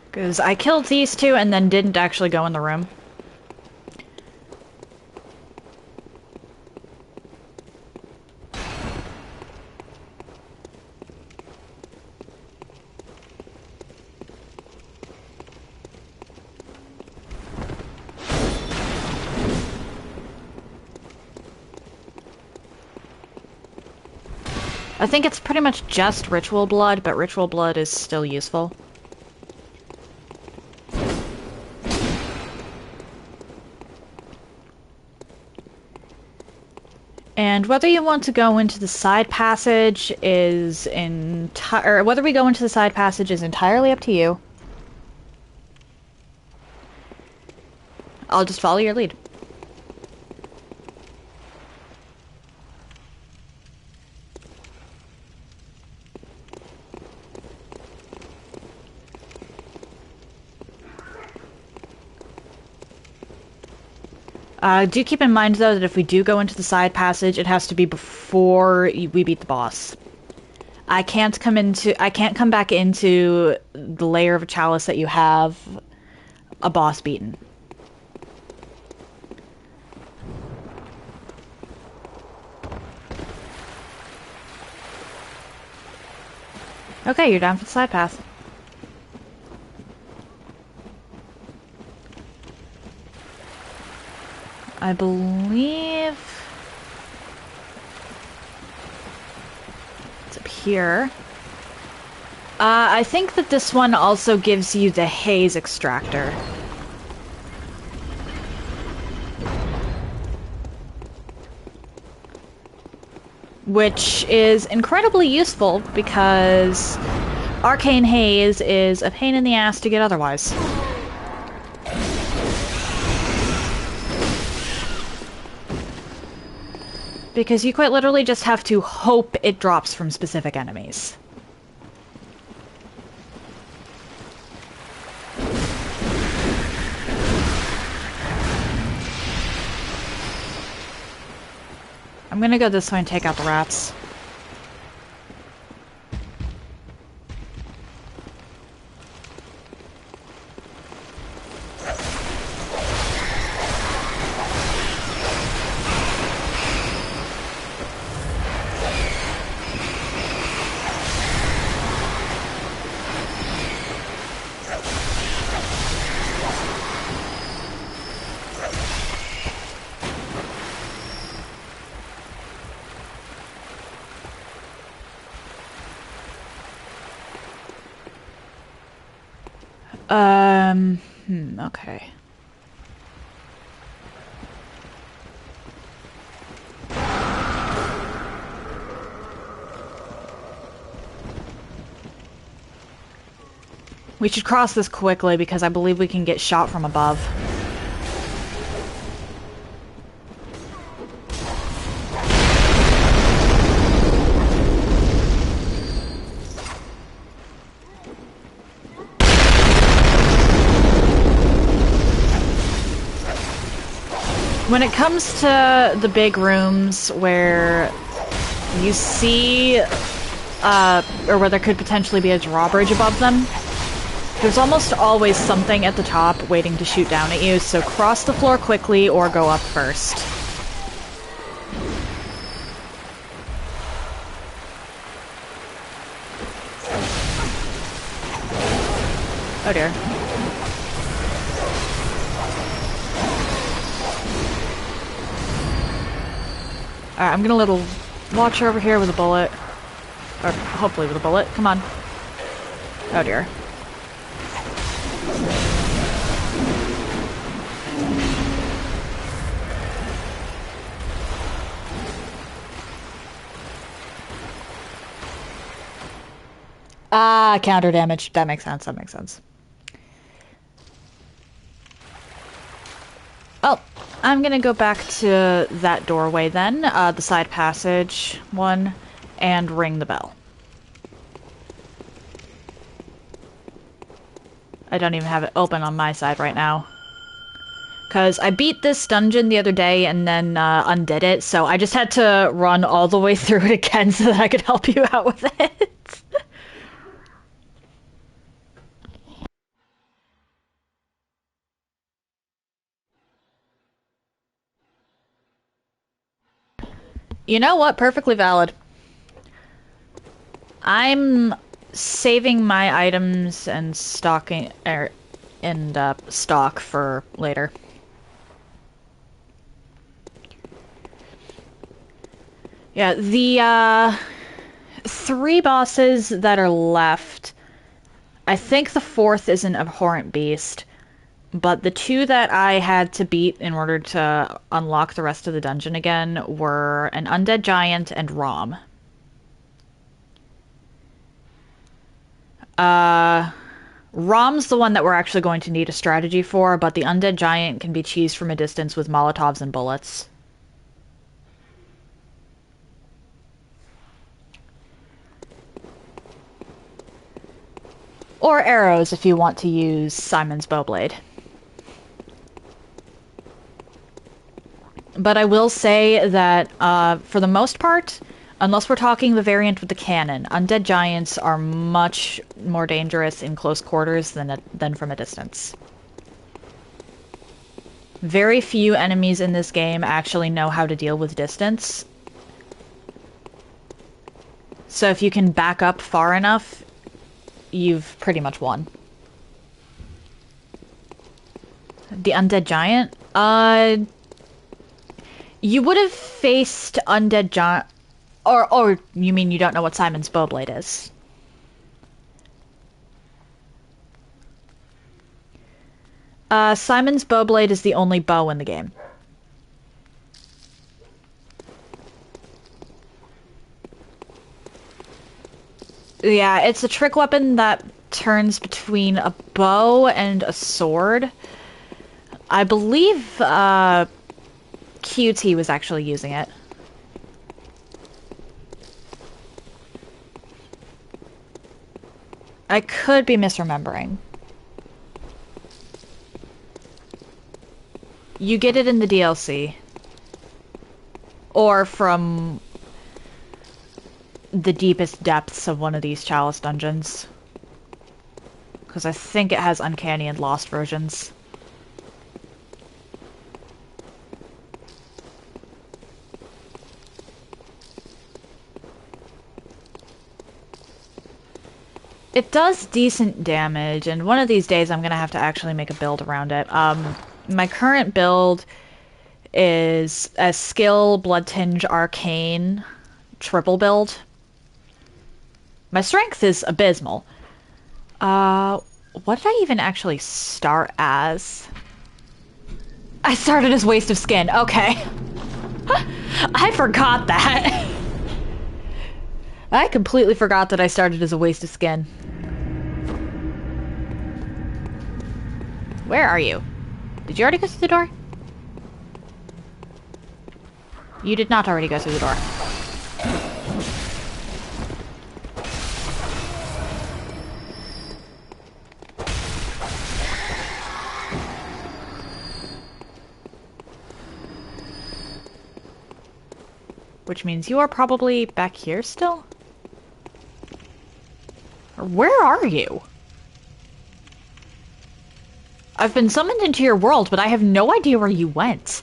Because I killed these two and then didn't actually go in the room. I think it's pretty much just ritual blood, but ritual blood is still useful. And whether you want to go into the side passage is whether we go into the side passage is entirely up to you. I'll just follow your lead. Do keep in mind, though, that if we do go into the side passage, it has to be before we beat the boss. I can't come back into the layer of a chalice that you have a boss beaten. Okay, you're down for the side path. I believe it's up here. I think that this one also gives you the haze extractor. Which is incredibly useful because arcane haze is a pain in the ass to get otherwise. Because you quite literally just have to hope it drops from specific enemies. I'm gonna go this way and take out the rats. Okay. We should cross this quickly because I believe we can get shot from above. When it comes to the big rooms where you see, or where there could potentially be a drawbridge above them, there's almost always something at the top waiting to shoot down at you, so cross the floor quickly or go up first. Oh dear. Alright, I'm gonna little watcher over here with a bullet. Or hopefully with a bullet. Come on. Oh dear. Ah, counter damage. That makes sense, that makes sense. Oh, I'm gonna go back to that doorway then, the side passage one, and ring the bell. I don't even have it open on my side right now. Because I beat this dungeon the other day and then undid it, so I just had to run all the way through it again so that I could help you out with it. You know what? Perfectly valid. I'm saving my items and stocking stock for later. Yeah, the 3 bosses that are left. I think the 4th is an abhorrent beast, but the 2 that I had to beat in order to unlock the rest of the dungeon again were an undead giant and Rom. Rom's the one that we're actually going to need a strategy for, but the undead giant can be cheesed from a distance with Molotovs and bullets. Or arrows if you want to use Simon's Bowblade. But I will say that, for the most part, unless we're talking the variant with the cannon, undead giants are much more dangerous in close quarters than from a distance. Very few enemies in this game actually know how to deal with distance. So if you can back up far enough, you've pretty much won. The undead giant? You would have faced undead giant... Or you mean you don't know what Simon's Bowblade is? Simon's Bowblade is the only bow in the game. Yeah, it's a trick weapon that turns between a bow and a sword. I believe, QT was actually using it. I could be misremembering. You get it in the DLC. Or from the deepest depths of one of these Chalice dungeons. Because I think it has Uncanny and Lost versions. It does decent damage, and one of these days I'm gonna have to actually make a build around it. My current build is a skill, blood tinge, arcane, triple build. My strength is abysmal. What did I even actually start as? I started as Waste of Skin, okay. I forgot that. I completely forgot that I started as a Waste of Skin. Where are you? Did you already go through the door? You did not already go through the door. Which means you are probably back here still? Or where are you? I've been summoned into your world, but I have no idea where you went.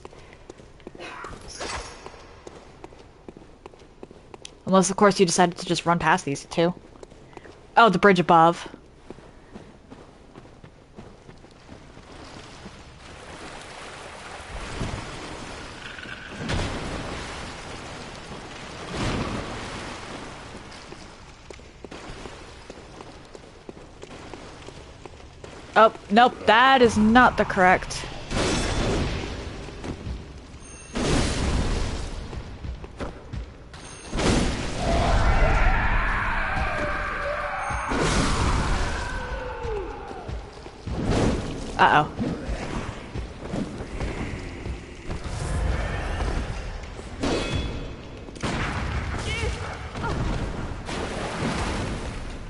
Unless, of course, you decided to just run past these two. Oh, the bridge above. Oh, nope, that is not the correct. Uh-oh.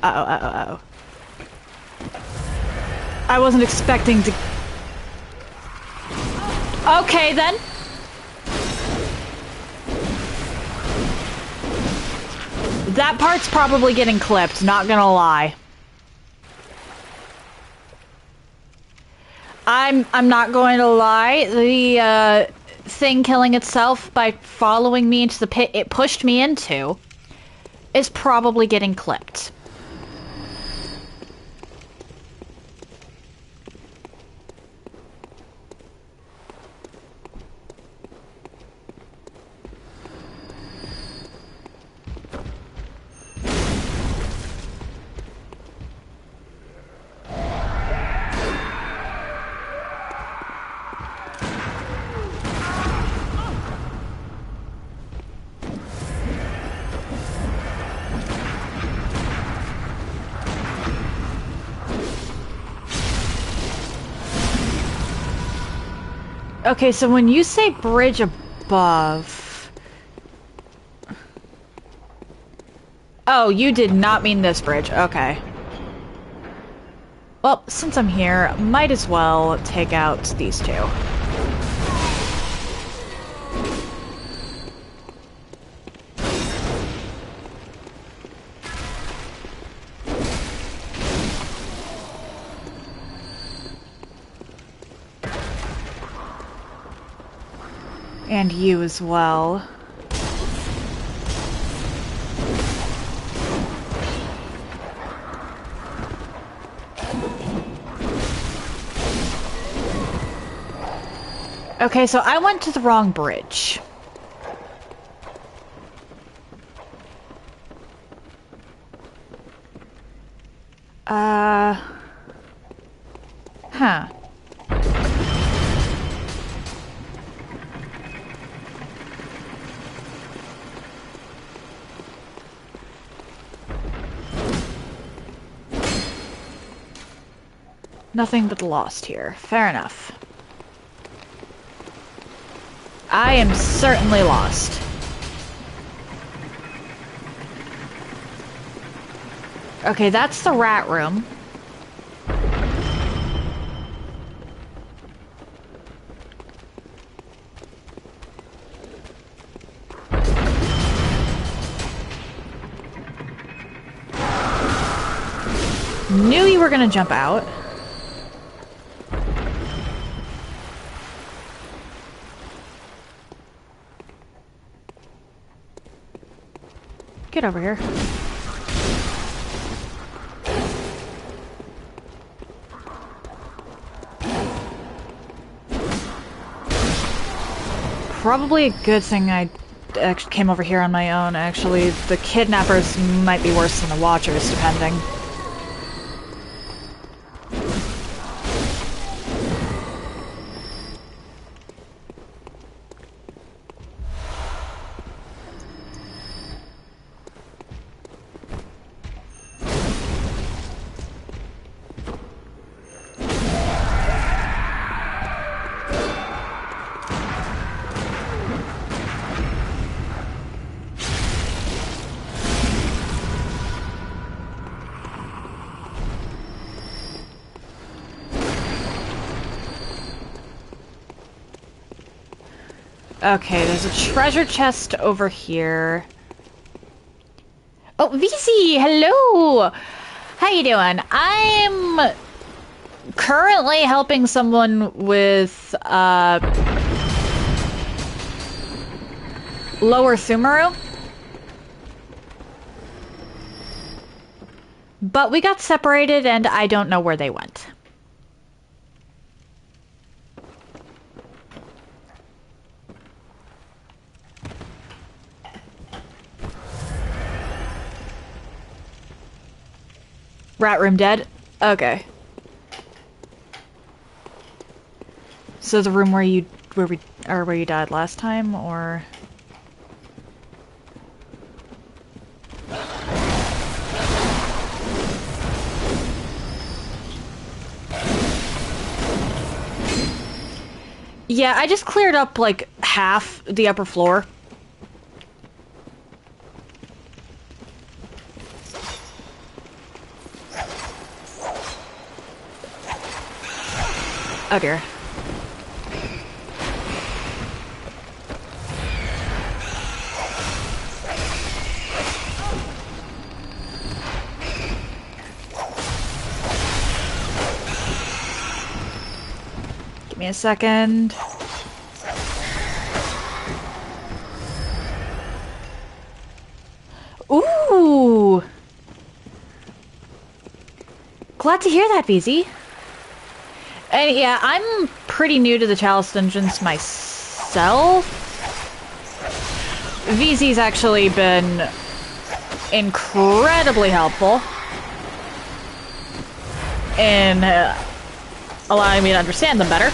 Uh-oh, uh-oh, uh-oh. I wasn't expecting to... Okay, then. That part's probably getting clipped, not gonna lie. I'm not going to lie. The thing killing itself by following me into the pit it pushed me into is probably getting clipped. Okay, so when you say bridge above... Oh, you did not mean this bridge. Okay. Well, since I'm here, might as well take out these two. And you as well. Okay, so I went to the wrong bridge. Huh. Nothing but lost here. Fair enough. I am certainly lost. Okay, that's the rat room. Knew you were gonna jump out. Get over here. Probably a good thing I actually came over here on my own, actually. The kidnappers might be worse than the watchers, depending. Okay, there's a treasure chest over here. Oh, VC, hello! How you doing? I'm currently helping someone with, Lower Sumeru. But we got separated and I don't know where they went. Rat room dead? Okay. So the room where you died last time, or? Yeah, I just cleared up like half the upper floor. Oh dear. Give me a second. Ooh! Glad to hear that, VZ. And yeah, I'm pretty new to the Chalice dungeons myself. VZ's actually been incredibly helpful in allowing me to understand them better.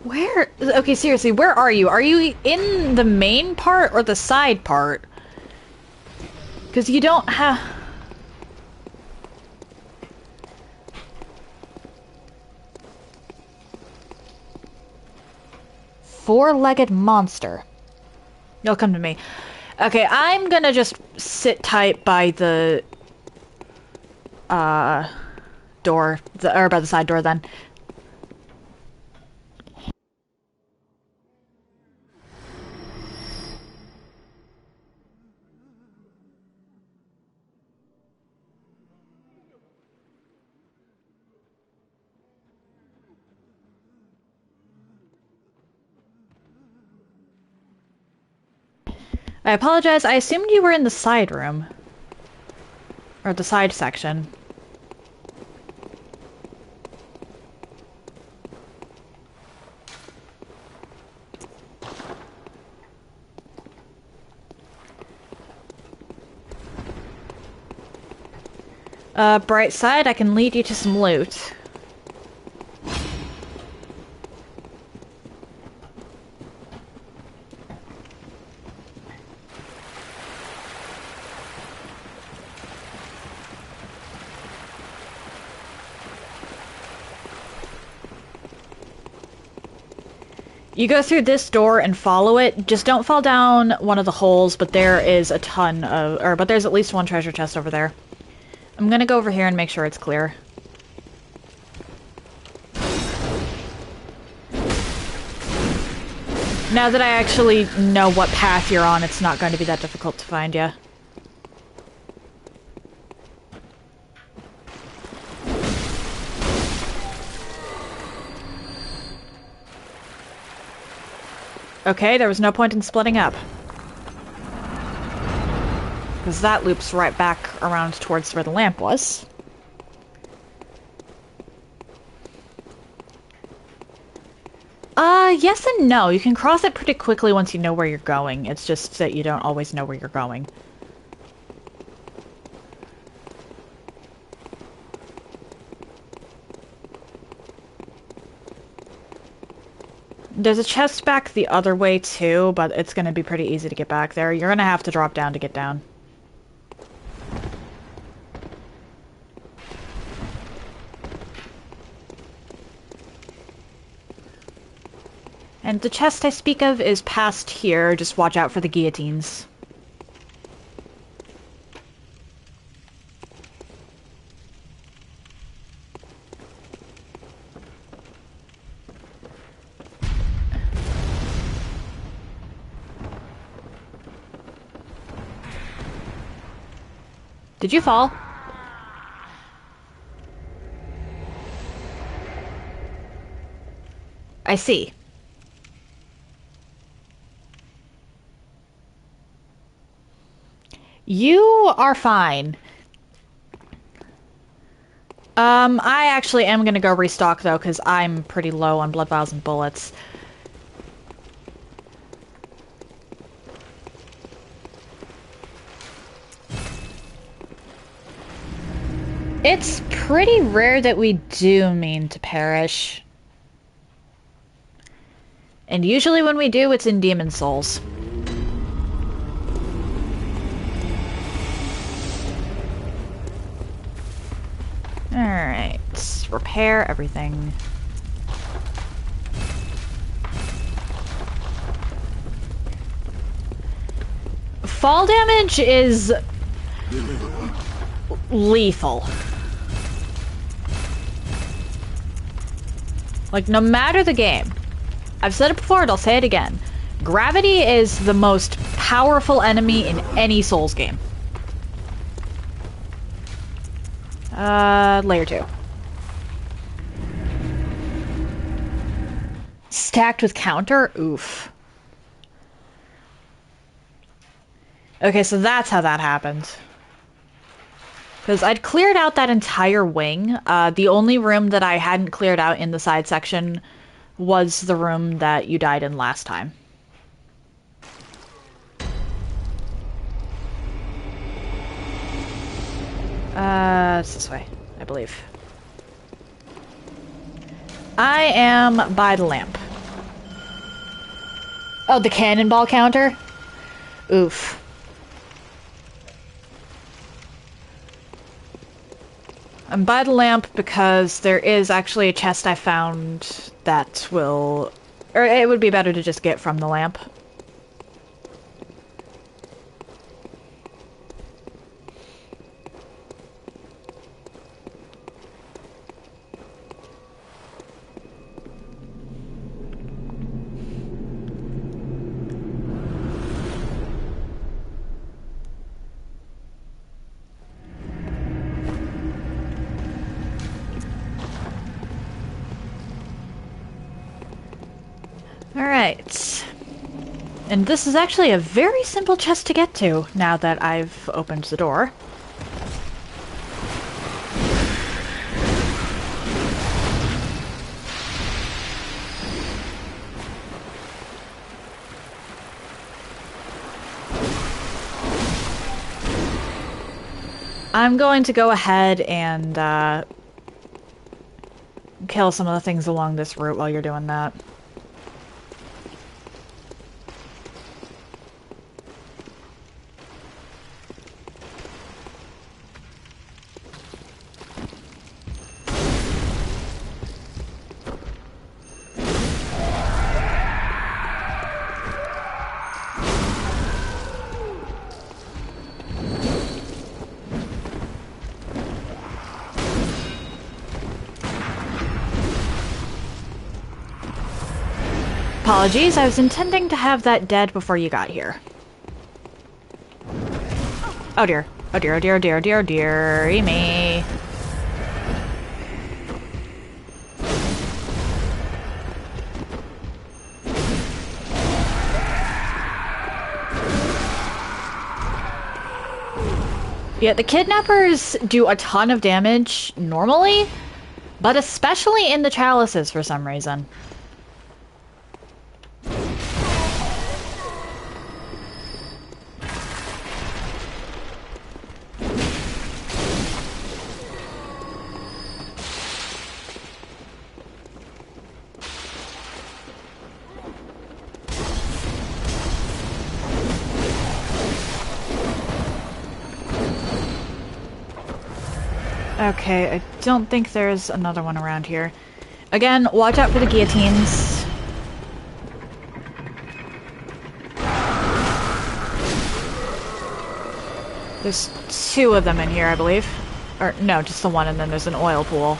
Where? Okay, seriously, where are you? Are you in the main part or the side part? Because you don't have... Four-legged monster. You'll come to me. Okay, I'm gonna just sit tight by the... door. Or by the side door, then. I apologize, I assumed you were in the side room. Or the side section. Bright side, I can lead you to some loot. You go through this door and follow it. Just don't fall down one of the holes, but there is a ton of... but there's at least one treasure chest over there. I'm gonna go over here and make sure it's clear. Now that I actually know what path you're on, it's not going to be that difficult to find you. Okay, there was no point in splitting up. Because that loops right back around towards where the lamp was. Yes and no. You can cross it pretty quickly once you know where you're going. It's just that you don't always know where you're going. There's a chest back the other way too, but it's going to be pretty easy to get back there. You're going to have to drop down to get down. And the chest I speak of is past here. Just watch out for the guillotines. Did you fall? I see. You are fine. I actually am gonna go restock though, because I'm pretty low on blood vials and bullets. It's pretty rare that we do mean to perish. And usually when we do, it's in demon souls. Alright. Repair everything. Fall damage is lethal. Like, no matter the game. I've said it before and I'll say it again. Gravity is the most powerful enemy in any Souls game. Layer 2. Stacked with counter? Oof. Okay, so that's how that happened. Because I'd cleared out that entire wing. The only room that I hadn't cleared out in the side section was the room that you died in last time. It's this way, I believe. I am by the lamp. Oh, the cannonball counter? Oof. I'm by the lamp because there is actually a chest I found that will... Or it would be better to just get from the lamp. Alright. And this is actually a very simple chest to get to, now that I've opened the door. I'm going to go ahead and, kill some of the things along this route while you're doing that. Apologies, I was intending to have that dead before you got here. Oh dear. Oh dear, oh dear, oh dear, oh dear, oh dear, me. Yeah, the kidnappers do a ton of damage normally, but especially in the chalices for some reason. Okay, I don't think there's another one around here. Again, watch out for the guillotines. There's two of them in here, I believe. Or, no, just the one, and then there's an oil pool.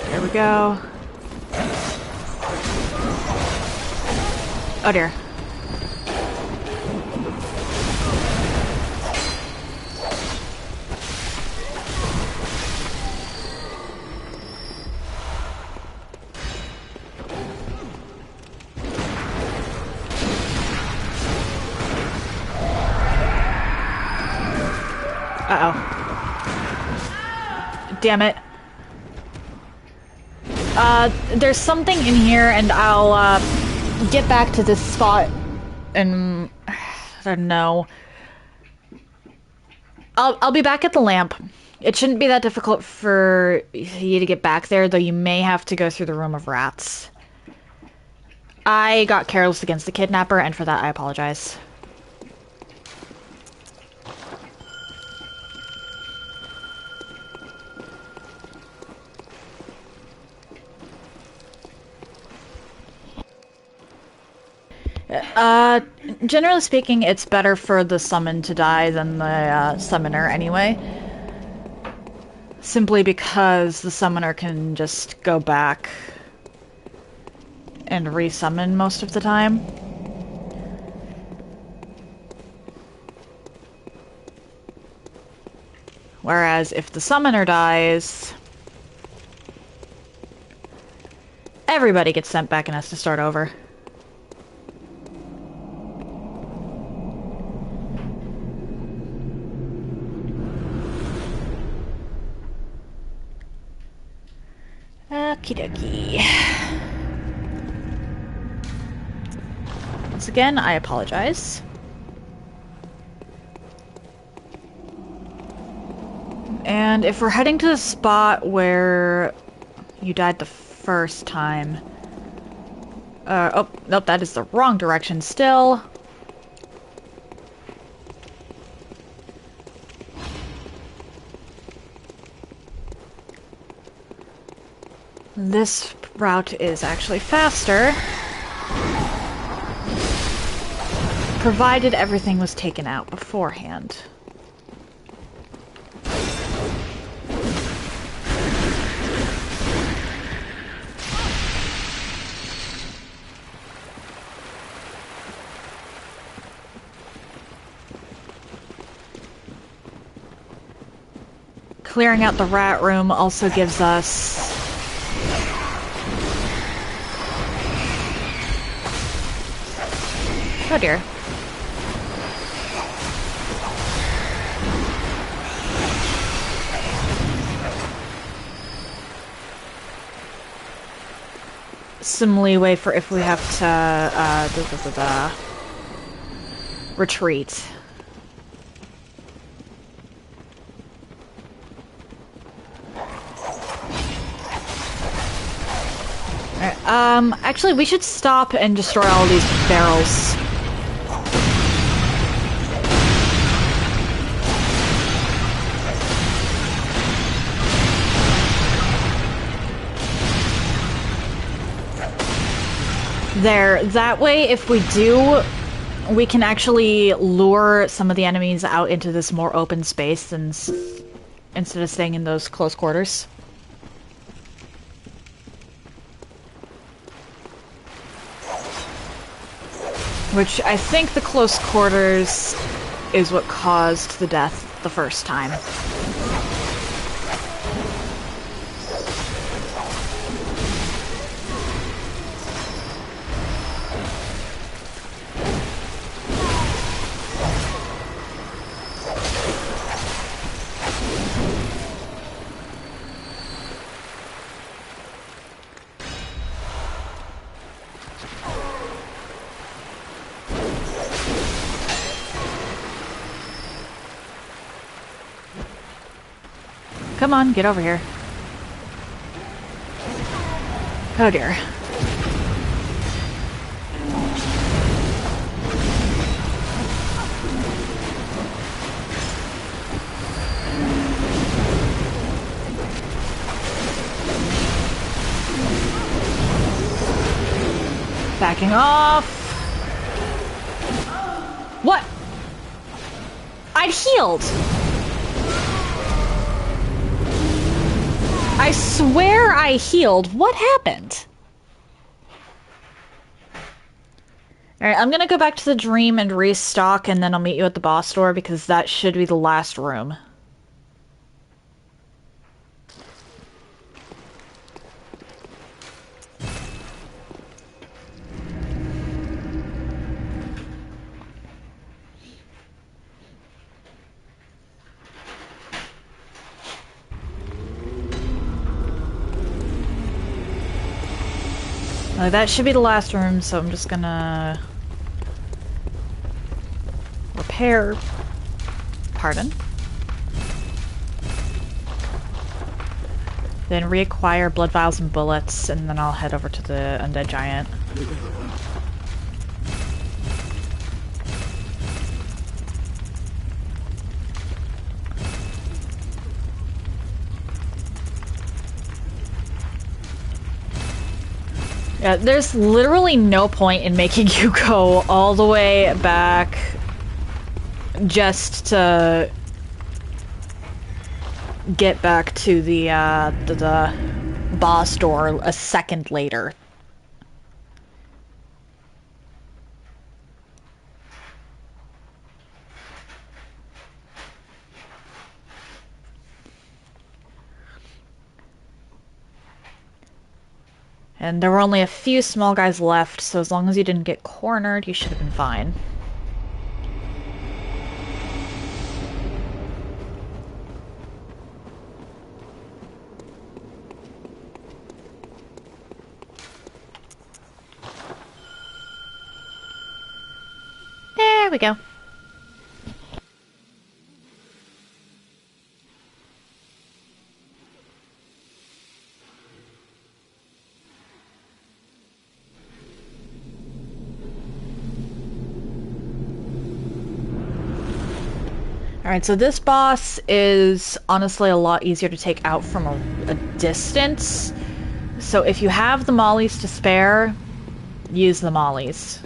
There we go. Oh dear. Uh-oh. Damn it. There's something in here, and I'll, get back to this spot, and... I don't know. I'll be back at the lamp. It shouldn't be that difficult for you to get back there, though you may have to go through the room of rats. I got careless against the kidnapper, and for that I apologize. Generally speaking, it's better for the summon to die than the summoner anyway. Simply because the summoner can just go back and resummon most of the time. Whereas if the summoner dies, everybody gets sent back and has to start over. Okie dokie. Once again, I apologize. And if we're heading to the spot where you died the first time... oh, nope, that is the wrong direction still. This route is actually faster, provided everything was taken out beforehand. Clearing out the rat room also gives us oh dear. Some leeway for if we have to retreat. Alright, actually we should stop and destroy all these barrels. There. That way, if we do, we can actually lure some of the enemies out into this more open space instead of staying in those close quarters. Which I think the close quarters is what caused the death the first time. Come on, get over here. Oh dear. Backing off. What? I'd healed. I swear I healed. What happened? Alright, I'm gonna go back to the dream and restock, and then I'll meet you at the boss door, because that should be the last room. That should be the last room, so I'm just gonna repair. Pardon. Then reacquire blood vials and bullets, and then I'll head over to the undead giant. Yeah, there's literally no point in making you go all the way back just to get back to the boss door a second later. And there were only a few small guys left, so as long as you didn't get cornered, you should have been fine. There we go. Alright, so this boss is honestly a lot easier to take out from a distance. So if you have the mollies to spare, use the mollies.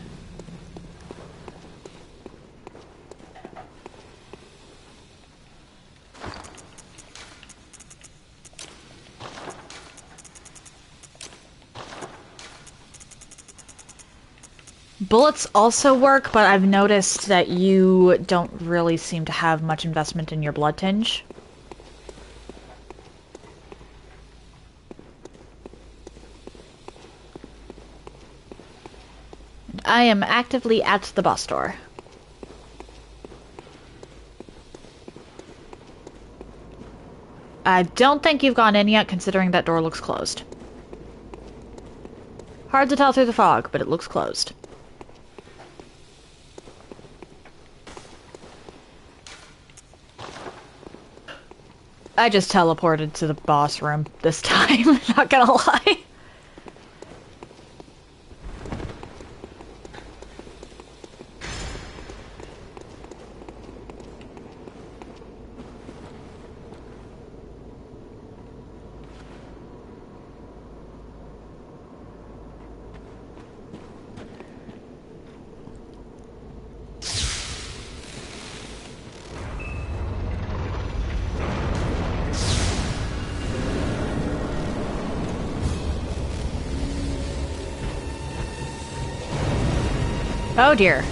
Bullets also work, but I've noticed that you don't really seem to have much investment in your blood tinge. I am actively at the boss door. I don't think you've gone in yet, considering that door looks closed. Hard to tell through the fog, but it looks closed. I just teleported to the boss room this time, not gonna lie. Oh dear.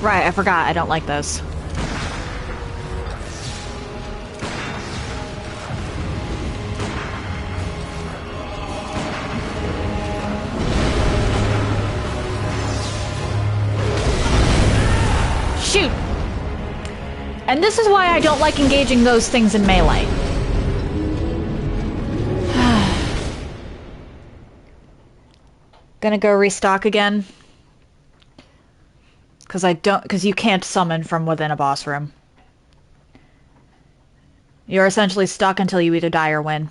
Right, I forgot. I don't like those. Shoot! And this is why I don't like engaging those things in melee. Gonna go restock again. Because you can't summon from within a boss room. You're essentially stuck until you either die or win.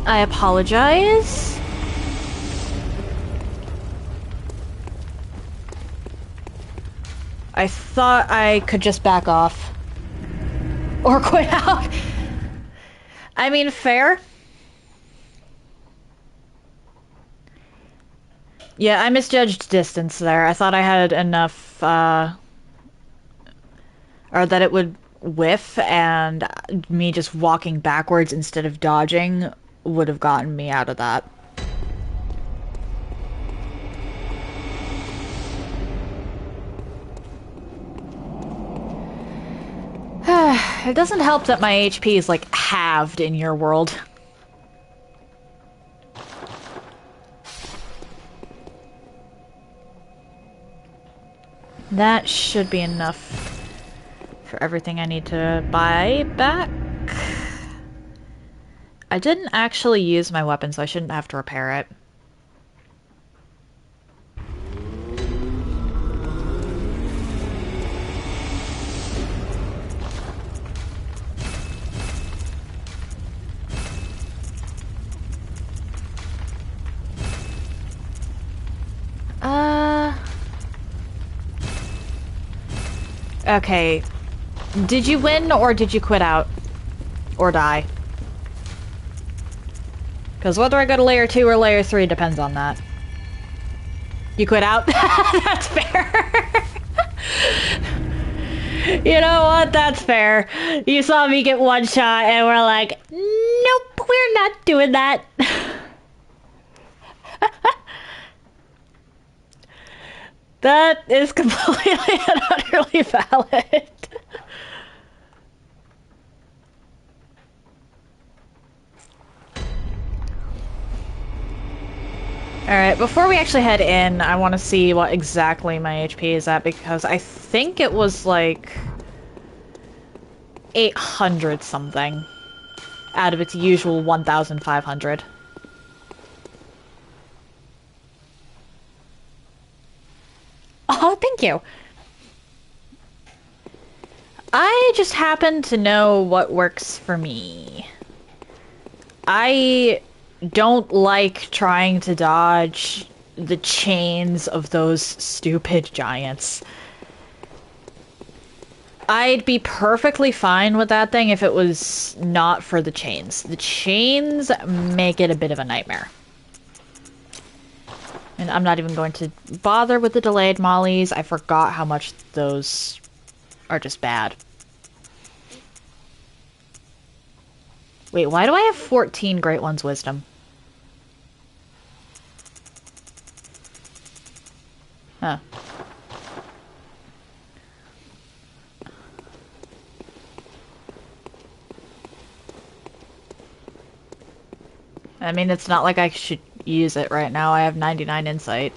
I apologize. I thought I could just back off. Or quit out. I mean, fair. Yeah, I misjudged distance there. I thought I had enough, or that it would whiff, and me just walking backwards instead of dodging would have gotten me out of that. It doesn't help that my HP is like halved in your world. That should be enough for everything I need to buy back. I didn't actually use my weapon, so I shouldn't have to repair it. Okay. Did you win, or did you quit out? Or die? Because whether I go to layer 2 or layer 3 depends on that. You quit out? That's fair. You know what? That's fair. You saw me get one shot and we're like, nope, we're not doing that. That is completely and utterly valid. Alright, before we actually head in, I want to see what exactly my HP is at, because I think it was like 800 something out of its usual 1,500. Oh, thank you. I just happen to know what works for me. I don't like trying to dodge the chains of those stupid giants. I'd be perfectly fine with that thing if it was not for the chains. The chains make it a bit of a nightmare. And I'm not even going to bother with the delayed mollies. I forgot how much those are just bad. Wait, why do I have 14 Great One's Wisdom? Huh. I mean, it's not like I should use it right now. I have 99 insight.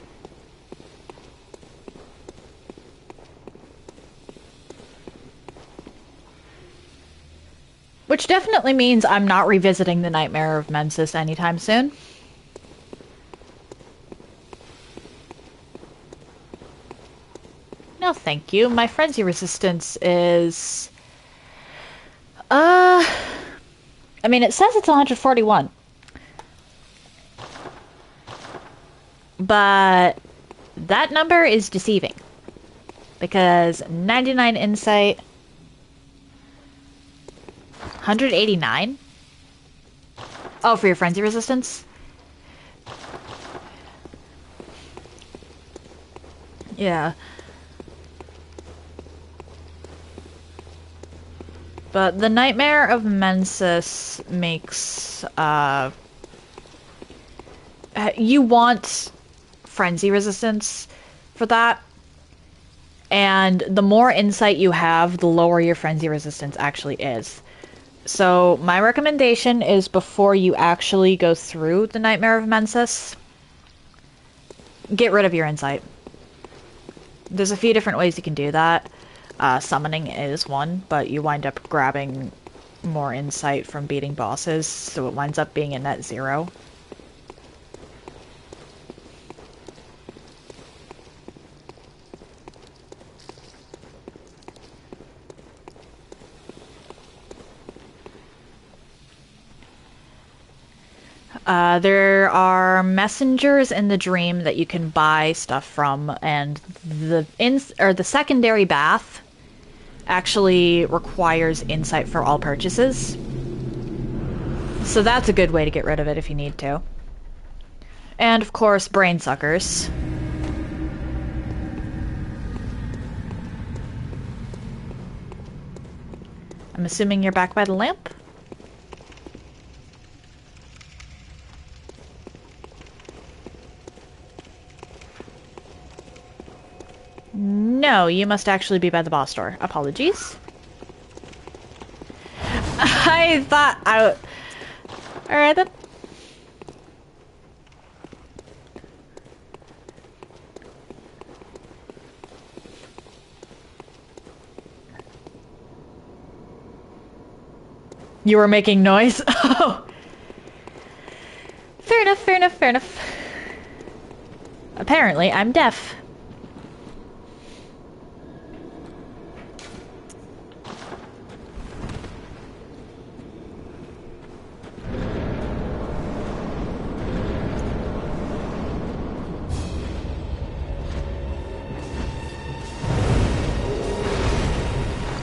Which definitely means I'm not revisiting the Nightmare of Mensis anytime soon. No, thank you. My frenzy resistance is... I mean, it says it's 141. But that number is deceiving. Because 99 insight... 189? Oh, for your frenzy resistance? Yeah. But the Nightmare of Mensis makes, you want frenzy resistance for that. And the more insight you have, the lower your frenzy resistance actually is. So my recommendation is before you actually go through the Nightmare of Mensis, get rid of your insight. There's a few different ways you can do that. Summoning is one, but you wind up grabbing more insight from beating bosses, so it winds up being a net 0. There are messengers in the dream that you can buy stuff from, and the secondary bath actually requires insight for all purchases. So that's a good way to get rid of it if you need to. And of course, brain suckers. I'm assuming you're back by the lamp? no, you must actually be by the boss door. Apologies. I thought I... Alright then. You were making noise? Oh. Fair enough, fair enough, fair enough. Apparently, I'm deaf.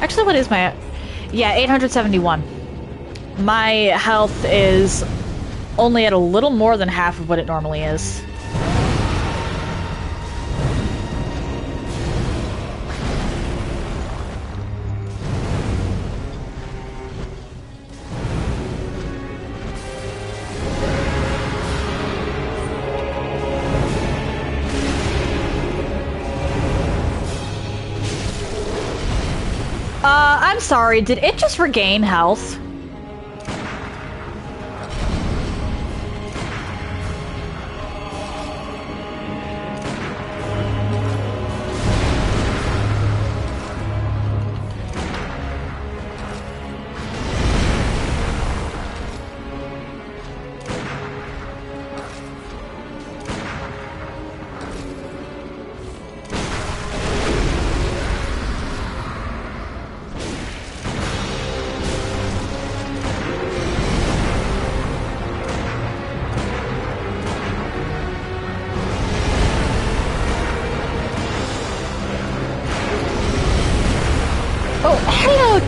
Actually, what is my... Yeah, 871. My health is only at a little more than half of what it normally is. I'm sorry, did it just regain health?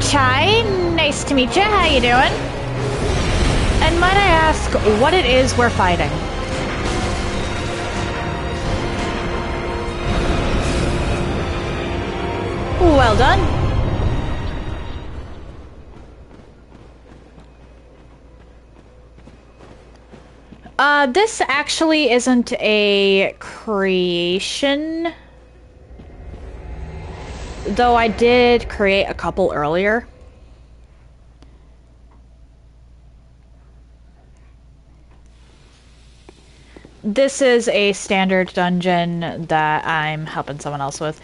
Chai, nice to meet you. How you doing? And might I ask what it is we're fighting? Well done. This actually isn't a creation. Though I did create a couple earlier. This is a standard dungeon that I'm helping someone else with.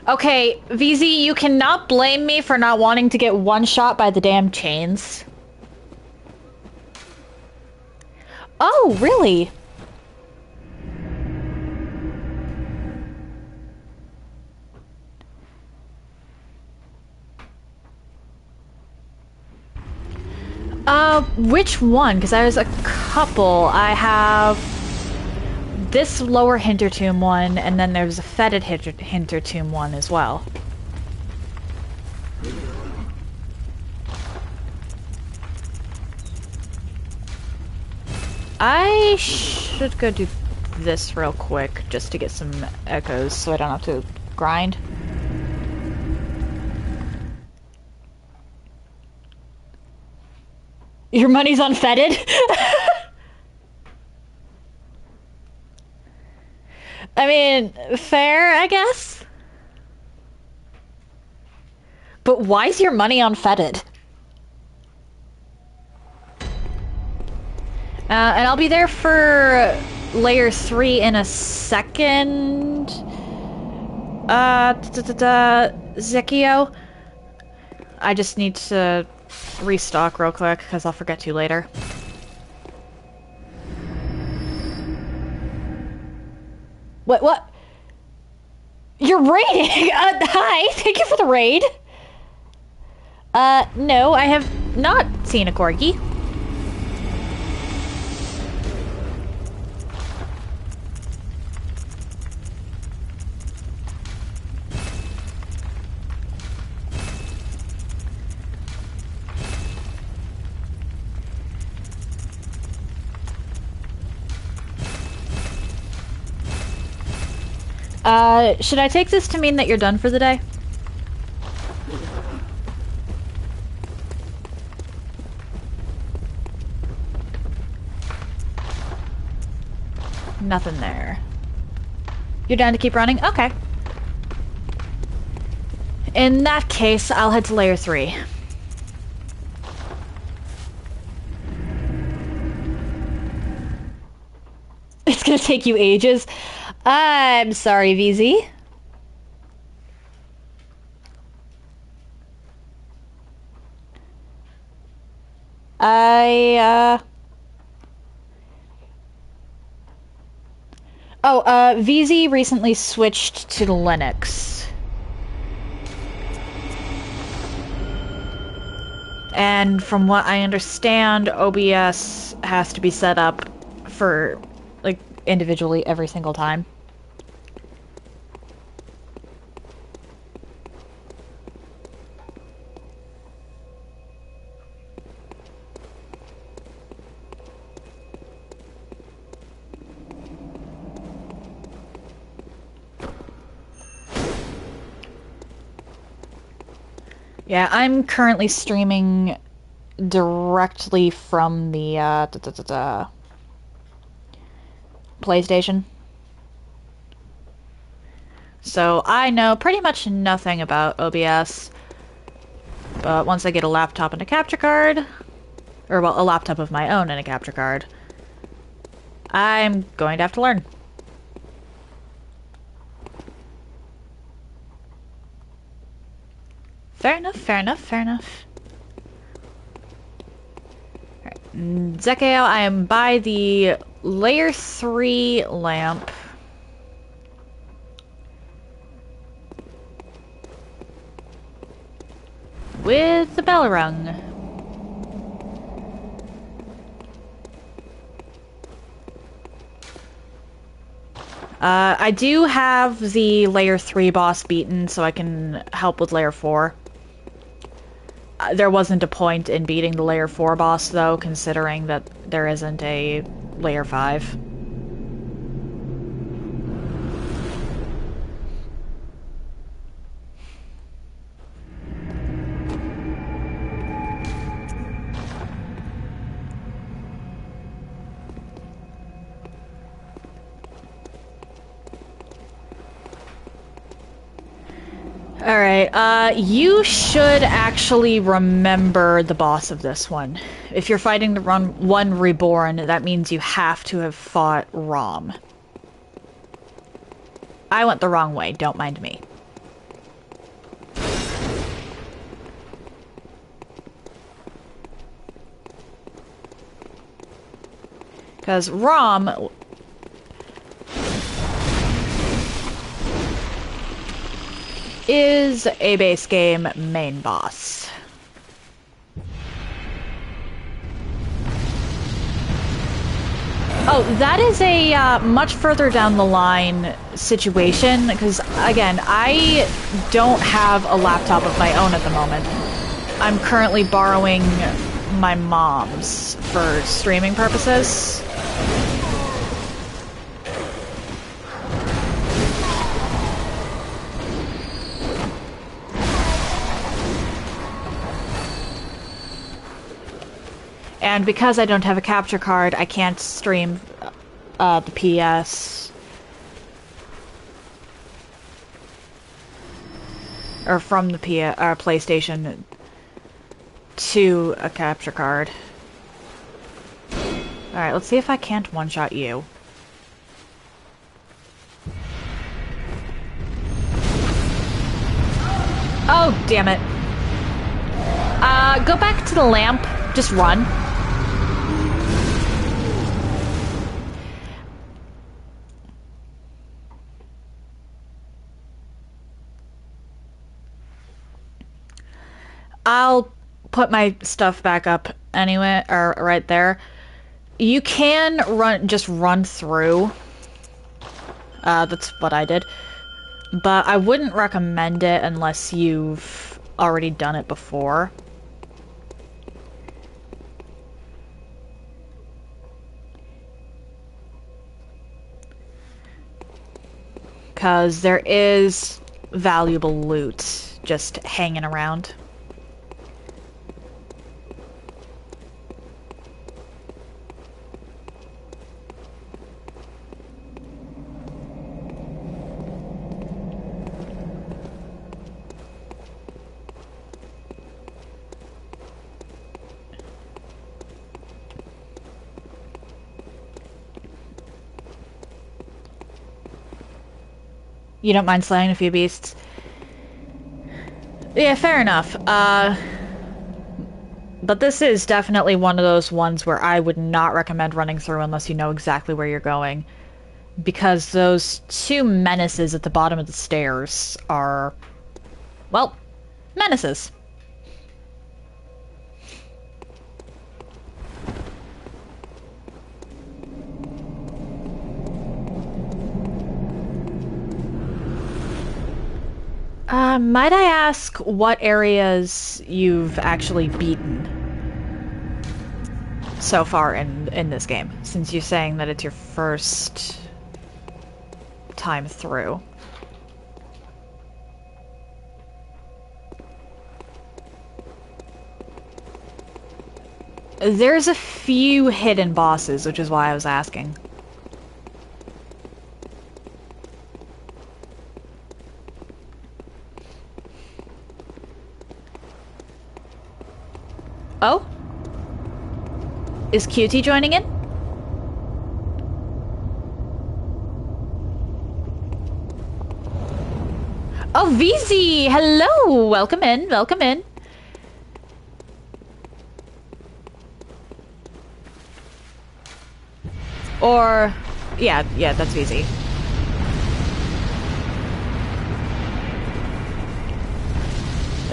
Okay, VZ, you cannot blame me for not wanting to get one shot by the damn chains. Oh, really? Which one? Because there's a couple. I have this lower Hintertomb one, and then there's a fetid Hintertomb one as well. I should go do this real quick, just to get some echoes, so I don't have to grind. Your money's on fetid? I mean, fair, I guess. But why is your money on fetid? And I'll be there for layer 3 in a second. Zekio. I just need to restock real quick, because I'll forget to later. What? You're raiding! Hi! Thank you for the raid! No, I have not seen a corgi. Should I take this to mean that you're done for the day? Nothing there. You're down to keep running? Okay. In that case, I'll head to layer 3. It's gonna take you ages. I'm sorry, VZ. VZ recently switched to Linux. And from what I understand, OBS has to be set up for, like, individually every single time. Yeah, I'm currently streaming directly from the PlayStation. So I know pretty much nothing about OBS. But once I get a laptop and a capture card, or well, a laptop of my own and a capture card, I'm going to have to learn. Fair enough, fair enough, fair enough. Alright, Zekeo, I am by the layer 3 lamp. With the bell rung. I do have the layer 3 boss beaten, so I can help with layer 4. There wasn't a point in beating the layer 4 boss, though, considering that there isn't a layer 5. Alright, you should actually remember the boss of this one. If you're fighting the one reborn, that means you have to have fought Rom. I went the wrong way, don't mind me. Because Rom is a base game main boss. Oh, that is a much further down the line situation, because, again, I don't have a laptop of my own at the moment. I'm currently borrowing my mom's for streaming purposes. And because I don't have a capture card, I can't stream the PS. Or from the PlayStation to a capture card. Alright, let's see if I can't one-shot you. Oh, damn it. Go back to the lamp. Just run. I'll put my stuff back up anyway, or right there. You can just run through. That's what I did. But I wouldn't recommend it unless you've already done it before. Because there is valuable loot just hanging around. You don't mind slaying a few beasts? Yeah, fair enough. But this is definitely one of those ones where I would not recommend running through unless you know exactly where you're going. Because those two menaces at the bottom of the stairs are, well, menaces. Might I ask what areas you've actually beaten so far in this game, since you're saying that it's your first time through? There's a few hidden bosses, which is why I was asking. Oh? Is QT joining in? Oh, VZ! Hello! Welcome in, welcome in. Or... yeah, that's VZ.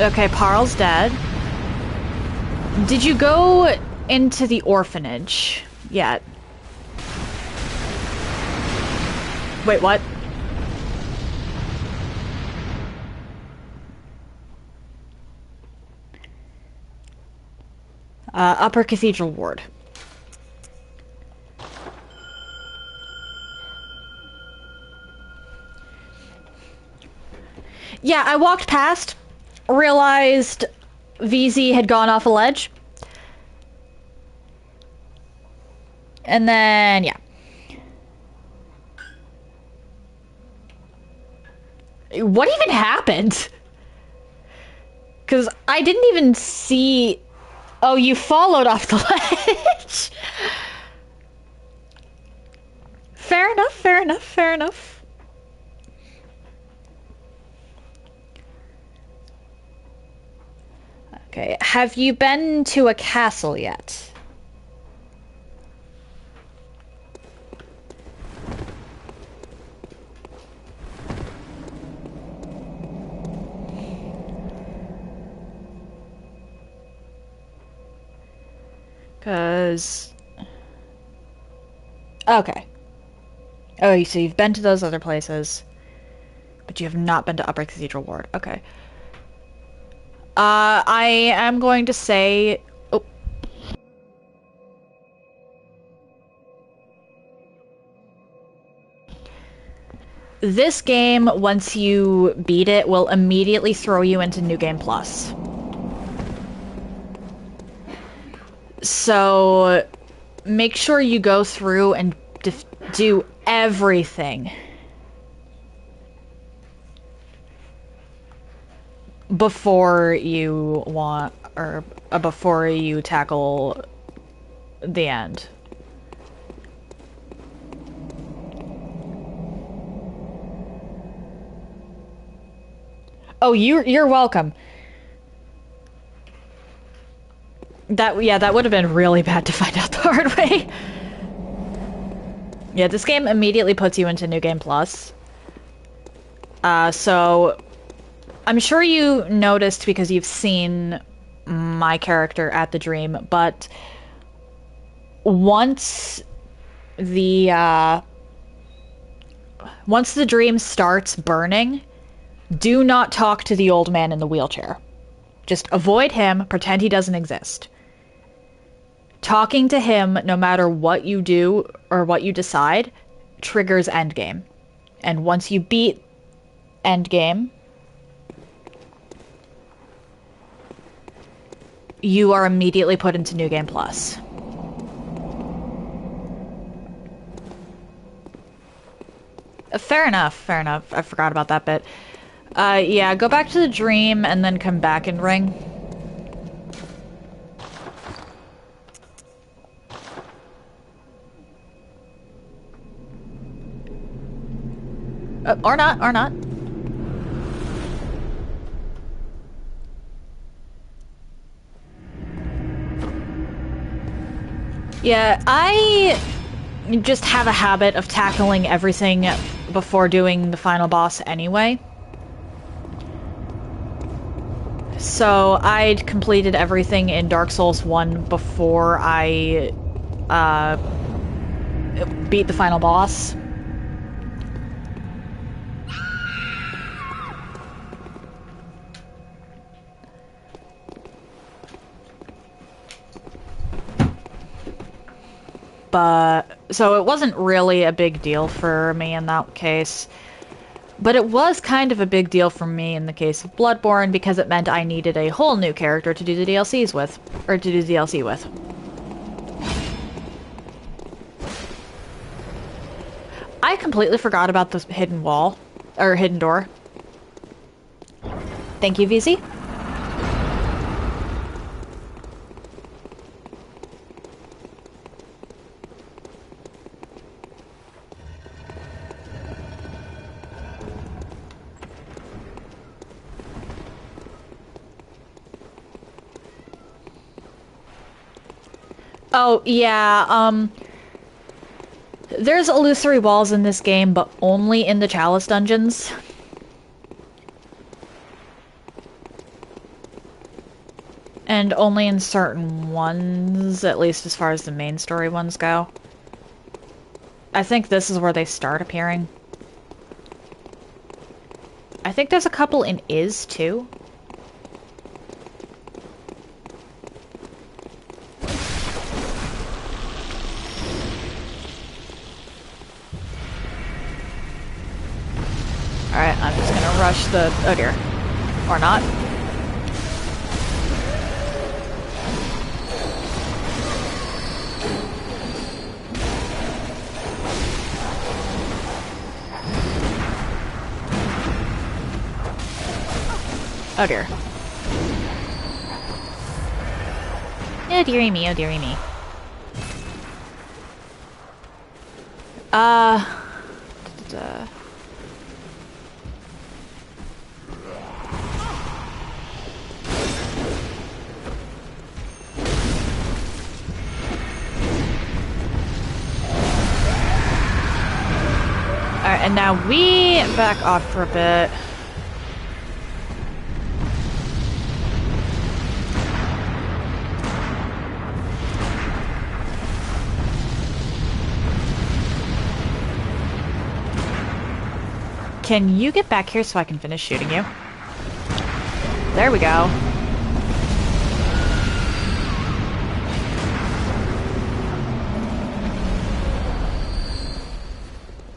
Okay, Parl's dead. Did you go into the orphanage yet? Wait, what? Upper Cathedral Ward. Yeah, I walked past, realized VZ had gone off a ledge. And then, yeah. What even happened? Because I didn't even see... Oh, you followed off the ledge. Fair enough, fair enough, fair enough. Okay, have you been to a castle yet? Because... okay. Oh, so you've been to those other places, but you have not been to Upper Cathedral Ward. Okay. I am going to say... oh. This game, once you beat it, will immediately throw you into New Game Plus. So, make sure you go through and do everything before you want, or before you tackle the end. Oh, you're welcome. That would have been really bad to find out the hard way. Yeah, this game immediately puts you into New Game Plus. So I'm sure you noticed because you've seen my character at the dream, but once the dream starts burning, do not talk to the old man in the wheelchair. Just avoid him, pretend he doesn't exist. Talking to him, no matter what you do or what you decide, triggers endgame. And once you beat endgame, you are immediately put into New Game Plus. Fair enough, fair enough. I forgot about that bit. Yeah, go back to the dream and then come back and ring. Or not, or not. Yeah, I just have a habit of tackling everything before doing the final boss anyway. So I'd completed everything in Dark Souls 1 before I beat the final boss. But so it wasn't really a big deal for me in that case. But it was kind of a big deal for me in the case of Bloodborne because it meant I needed a whole new character to do the DLCs with, or to do the DLC with. I completely forgot about the hidden wall, or hidden door. Thank you, VZ. Oh, yeah, there's illusory walls in this game, but only in the Chalice dungeons. And only in certain ones, at least as far as the main story ones go. I think this is where they start appearing. I think there's a couple in Is, too. Alright, I'm just gonna rush the... oh dear. Or not. Oh dear. Oh dearie me, oh dearie me. Alright, and now we back off for a bit. Can you get back here so I can finish shooting you? There we go.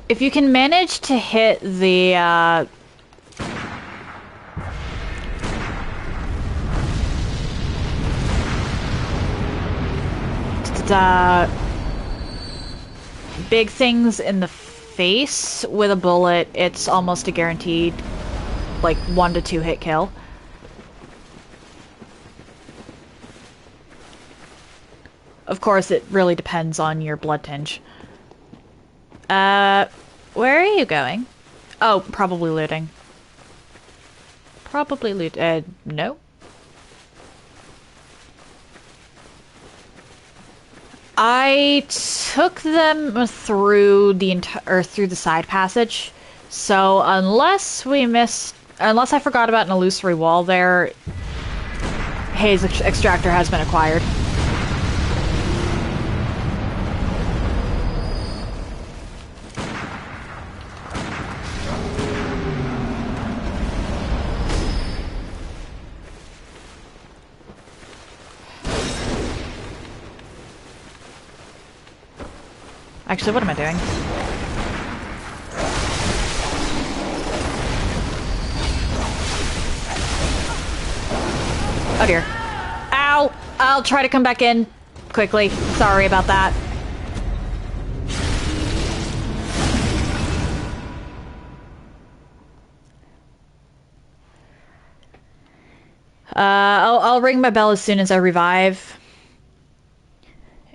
If you can manage to hit the, big things in the face with a bullet, it's almost a guaranteed, like, 1 to 2 hit kill. Of course, it really depends on your blood tinge. Where are you going? Oh, probably looting. Probably loot- no? I took them through the through the side passage, so unless I forgot about an illusory wall there, Haze Extractor has been acquired. Actually, what am I doing? Oh dear. Ow! I'll try to come back in quickly. Sorry about that. I'll ring my bell as soon as I revive.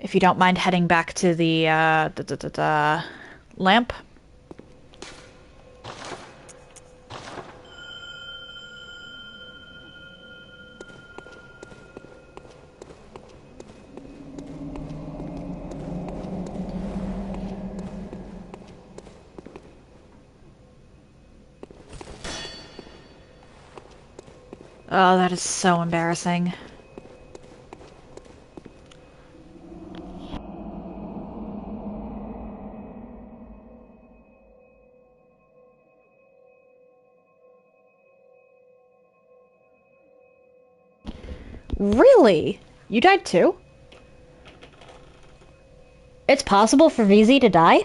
If you don't mind heading back to the, lamp. Oh, that is so embarrassing. Really? You died too? It's possible for VZ to die?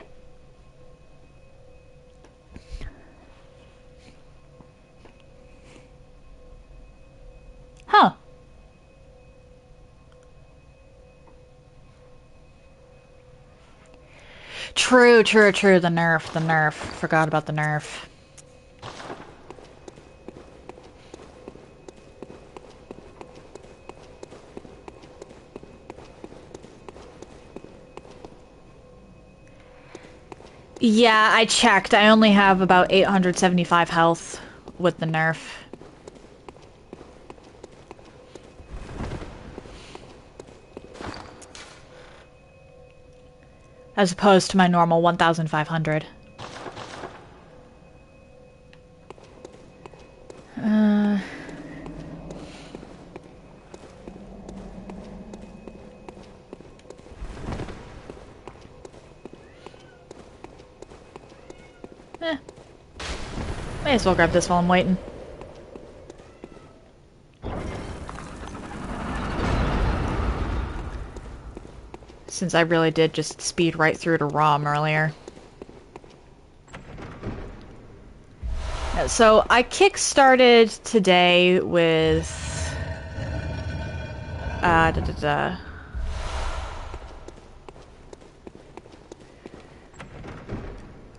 Huh. True, true, true. The nerf, the nerf. Forgot about the nerf. Yeah, I checked. I only have about 875 health with the nerf. As opposed to my normal 1,500. Uh... May as well grab this while I'm waiting. Since I really did just speed right through to ROM earlier. So I kick-started today with...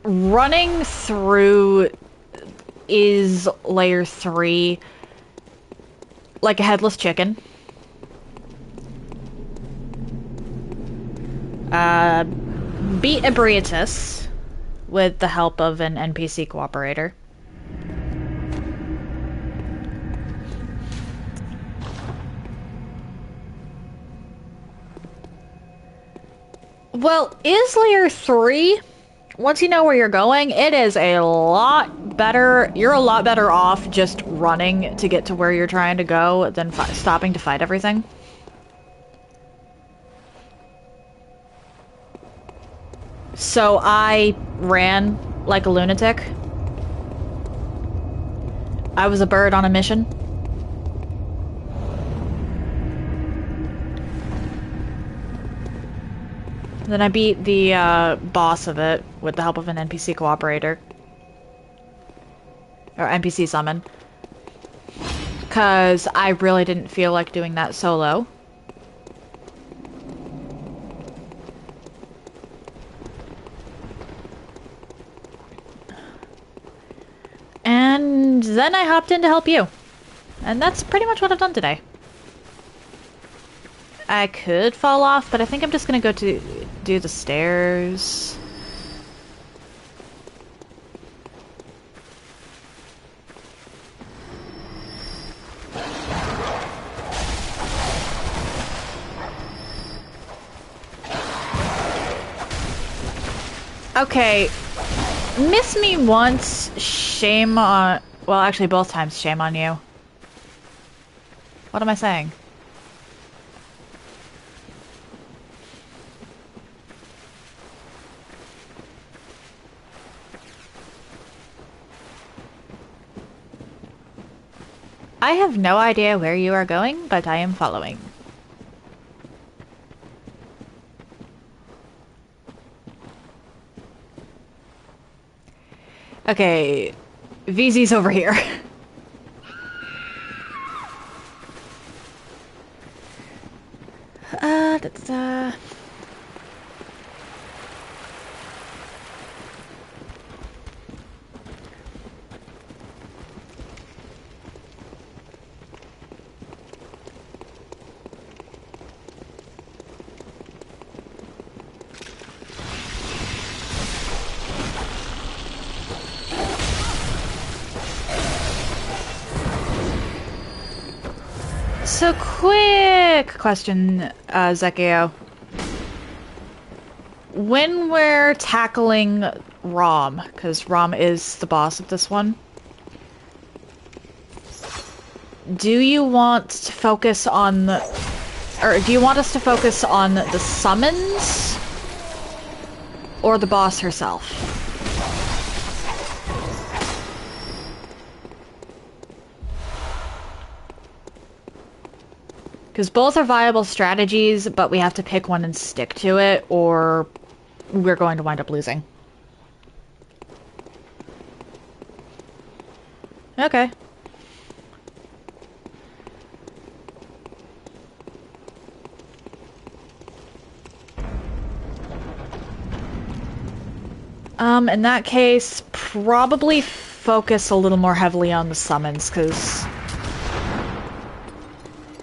Running through is layer 3 like a headless chicken. Beat Ebrietus with the help of an NPC cooperator. Well, is layer 3... Once you know where you're going, it is a lot better. You're a lot better off just running to get to where you're trying to go than stopping to fight everything. So I ran like a lunatic. I was a bird on a mission. Then I beat the boss of it with the help of an NPC cooperator. Or NPC summon. Because I really didn't feel like doing that solo. And then I hopped in to help you. And that's pretty much what I've done today. I could fall off, but I think I'm just gonna go to do the stairs. Okay, miss me once, shame on... Well, actually both times, shame on you. What am I saying? I have no idea where you are going, but I am following. Okay, VZ's over here. Da-da-da. So quick question, Zekio. When we're tackling Rom, because Rom is the boss of this one, Do you want to focus on the... Or do you want us to focus on the summons? Or the boss herself? Because both are viable strategies, but we have to pick one and stick to it, or we're going to wind up losing. Okay. In that case, probably focus a little more heavily on the summons, because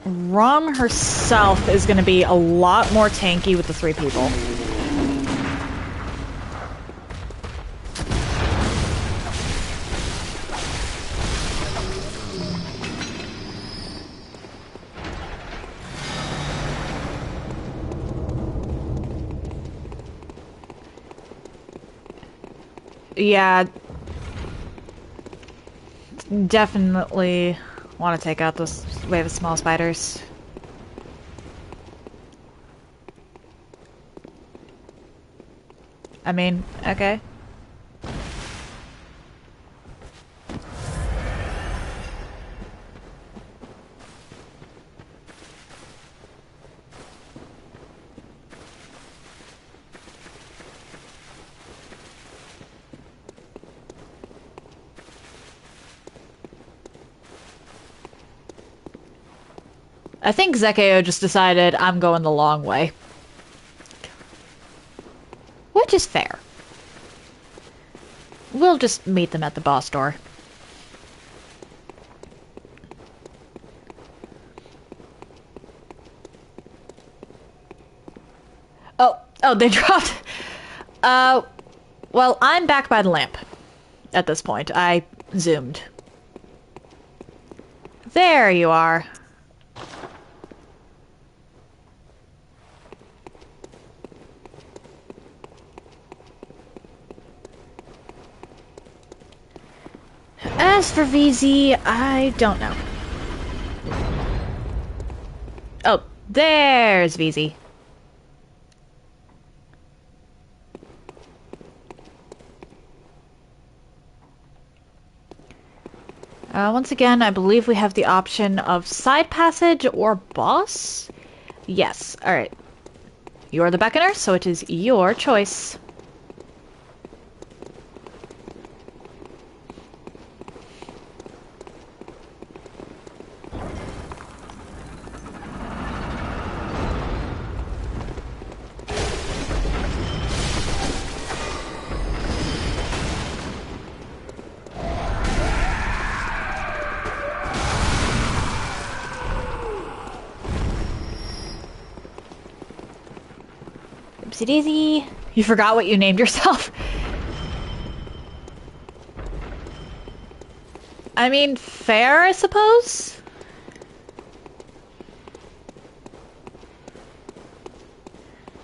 Rom herself is going to be a lot more tanky with the 3 people. Yeah, definitely want to take out this wave of small spiders. I mean, okay. I think Zekeo just decided I'm going the long way. Which is fair. We'll just meet them at the boss door. Oh, they dropped... well, I'm back by the lamp. At this point, I zoomed. There you are. As for VZ, I don't know. Oh, there's VZ. Once again, I believe we have the option of side passage or boss? Yes, alright. You're the beckoner, so it is your choice. Oopsie daisy. You forgot what you named yourself. I mean, fair, I suppose?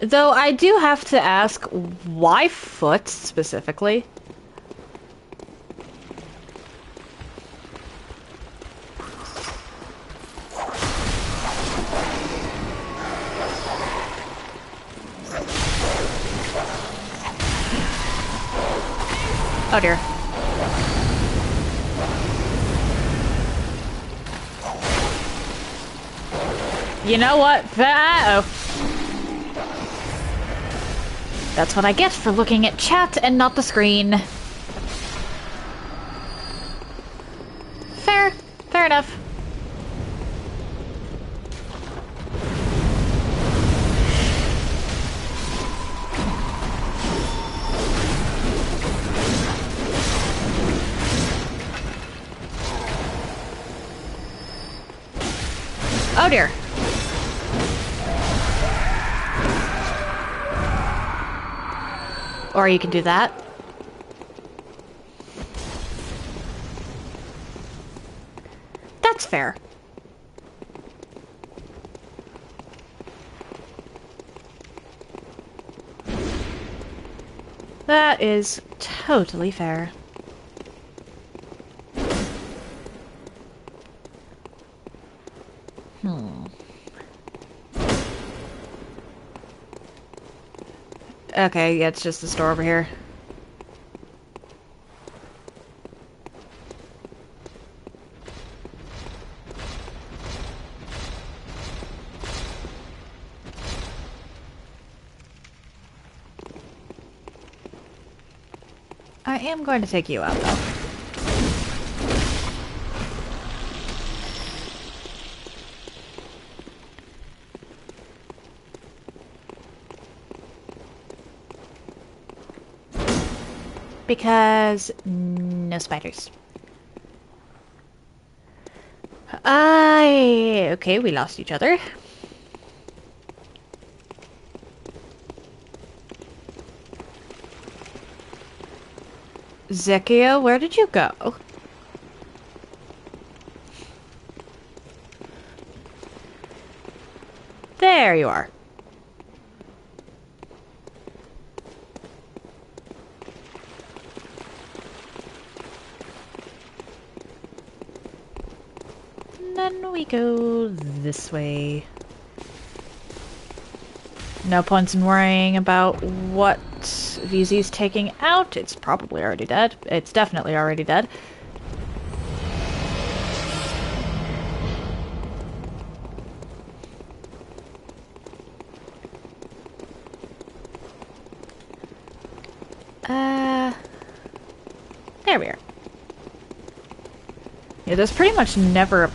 Though I do have to ask, why foot specifically? Oh dear. You know what? Uh-oh. That's what I get for looking at chat and not the screen. Fair. Fair enough. Oh dear. Or you can do that. That's fair. That is totally fair. Okay, yeah, it's just the store over here. I am going to take you out, though. Because no spiders. Okay, we lost each other. Zekia, where did you go? There you are. And then we go this way. No points in worrying about what VZ's taking out. It's probably already dead. It's definitely already dead. There we are. Yeah, there's pretty much never a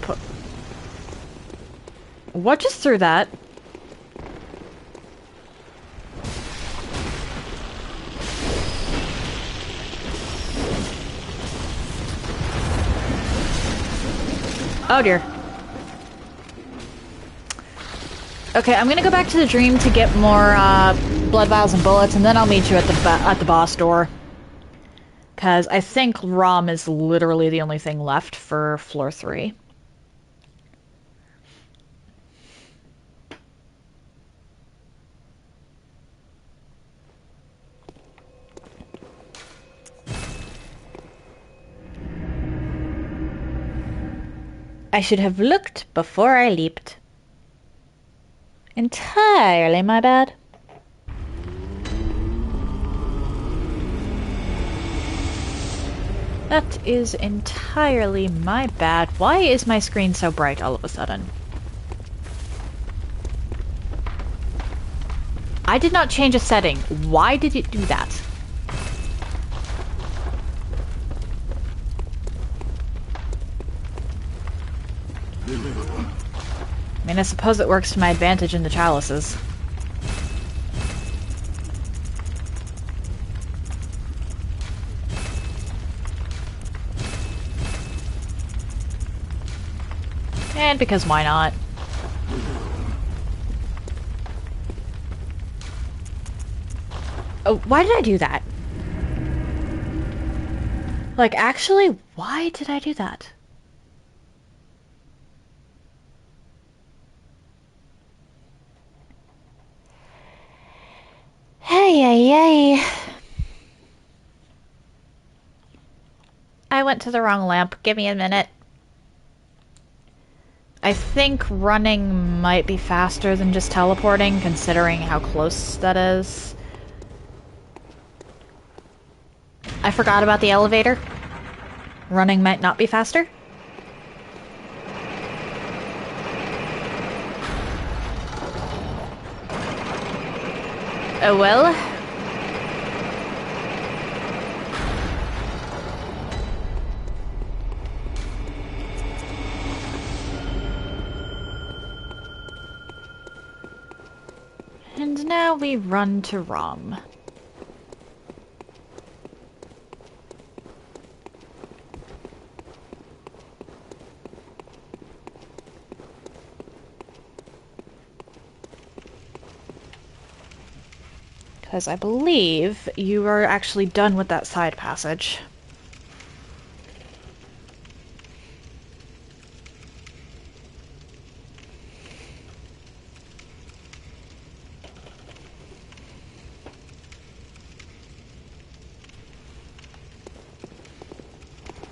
What just threw that? Oh dear. Okay, I'm gonna go back to the dream to get more blood vials and bullets, and then I'll meet you at the boss door. Because I think ROM is literally the only thing left for floor 3. I should have looked before I leaped. Entirely my bad. That is entirely my bad. Why is my screen so bright all of a sudden? I did not change a setting. Why did it do that? I mean, I suppose it works to my advantage in the chalices. And because why not? Oh, why did I do that? Like, actually, why did I do that? Hey, hey, hey. I went to the wrong lamp. Give me a minute. I think running might be faster than just teleporting, considering how close that is. I forgot about the elevator. Running might not be faster. Oh well. And now we run to ROM. Because I believe you are actually done with that side passage.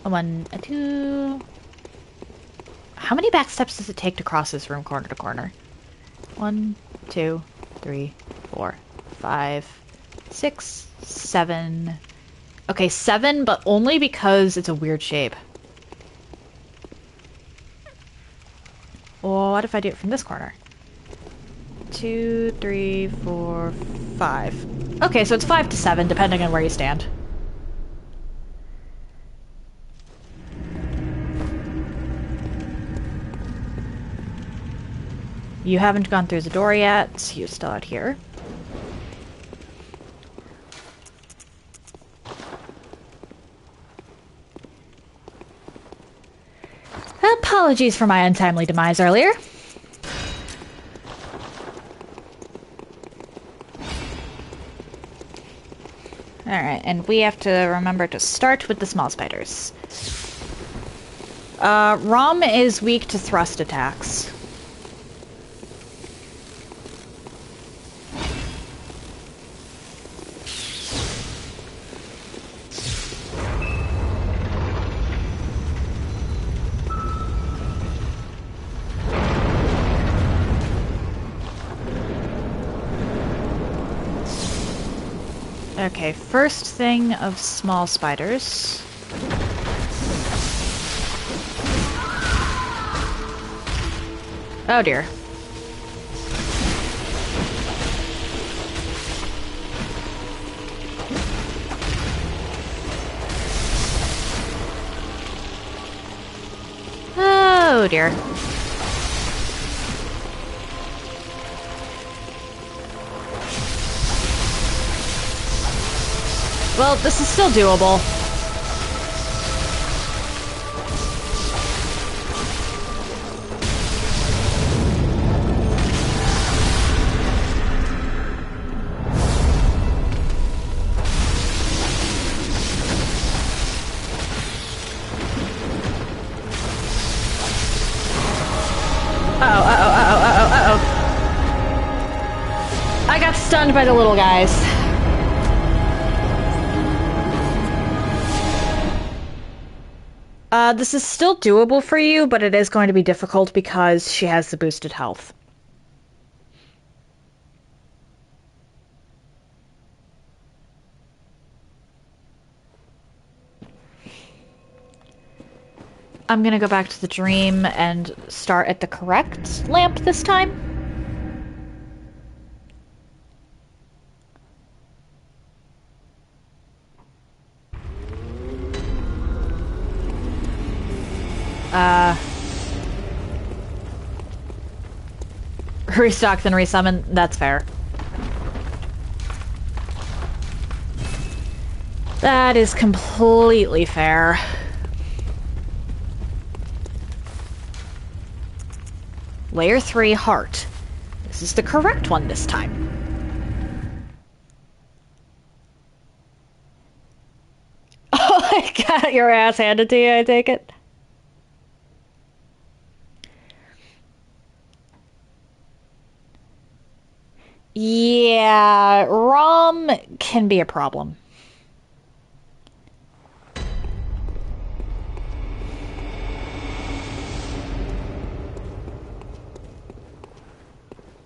A 1, a 2... How many back steps does it take to cross this room corner to corner? 1, 2, 3, 4, 5, 6, 7. Okay, 7, but only because it's a weird shape. Well, what if I do it from this corner? 2, 3, 4, 5. Okay, so it's 5 to 7, depending on where you stand. You haven't gone through the door yet, so you're still out here. Apologies for my untimely demise earlier. Alright, and we have to remember to start with the small spiders. Rom is weak to thrust attacks. Okay, first thing of small spiders. Oh dear. Oh dear. Well, this is still doable. Uh-oh. I got stunned by the little guys. This is still doable for you, but it is going to be difficult because she has the boosted health. I'm gonna go back to the dream and start at the correct lamp this time. Restock then resummon, that's fair. That is completely fair. Layer 3 heart. This is the correct one this time. Oh, I got your ass handed to you, I take it. Yeah, ROM can be a problem.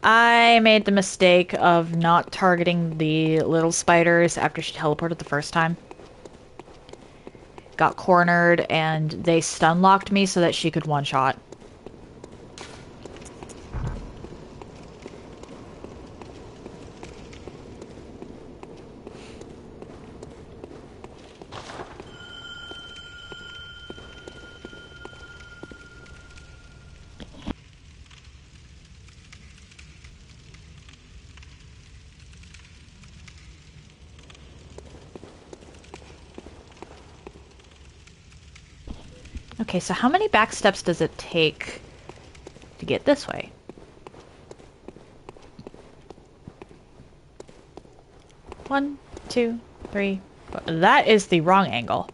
I made the mistake of not targeting the little spiders after she teleported the first time. Got cornered, and they stun locked me so that she could one-shot. Okay, so how many back steps does it take to get this way? One, two, three, four. That is the wrong angle.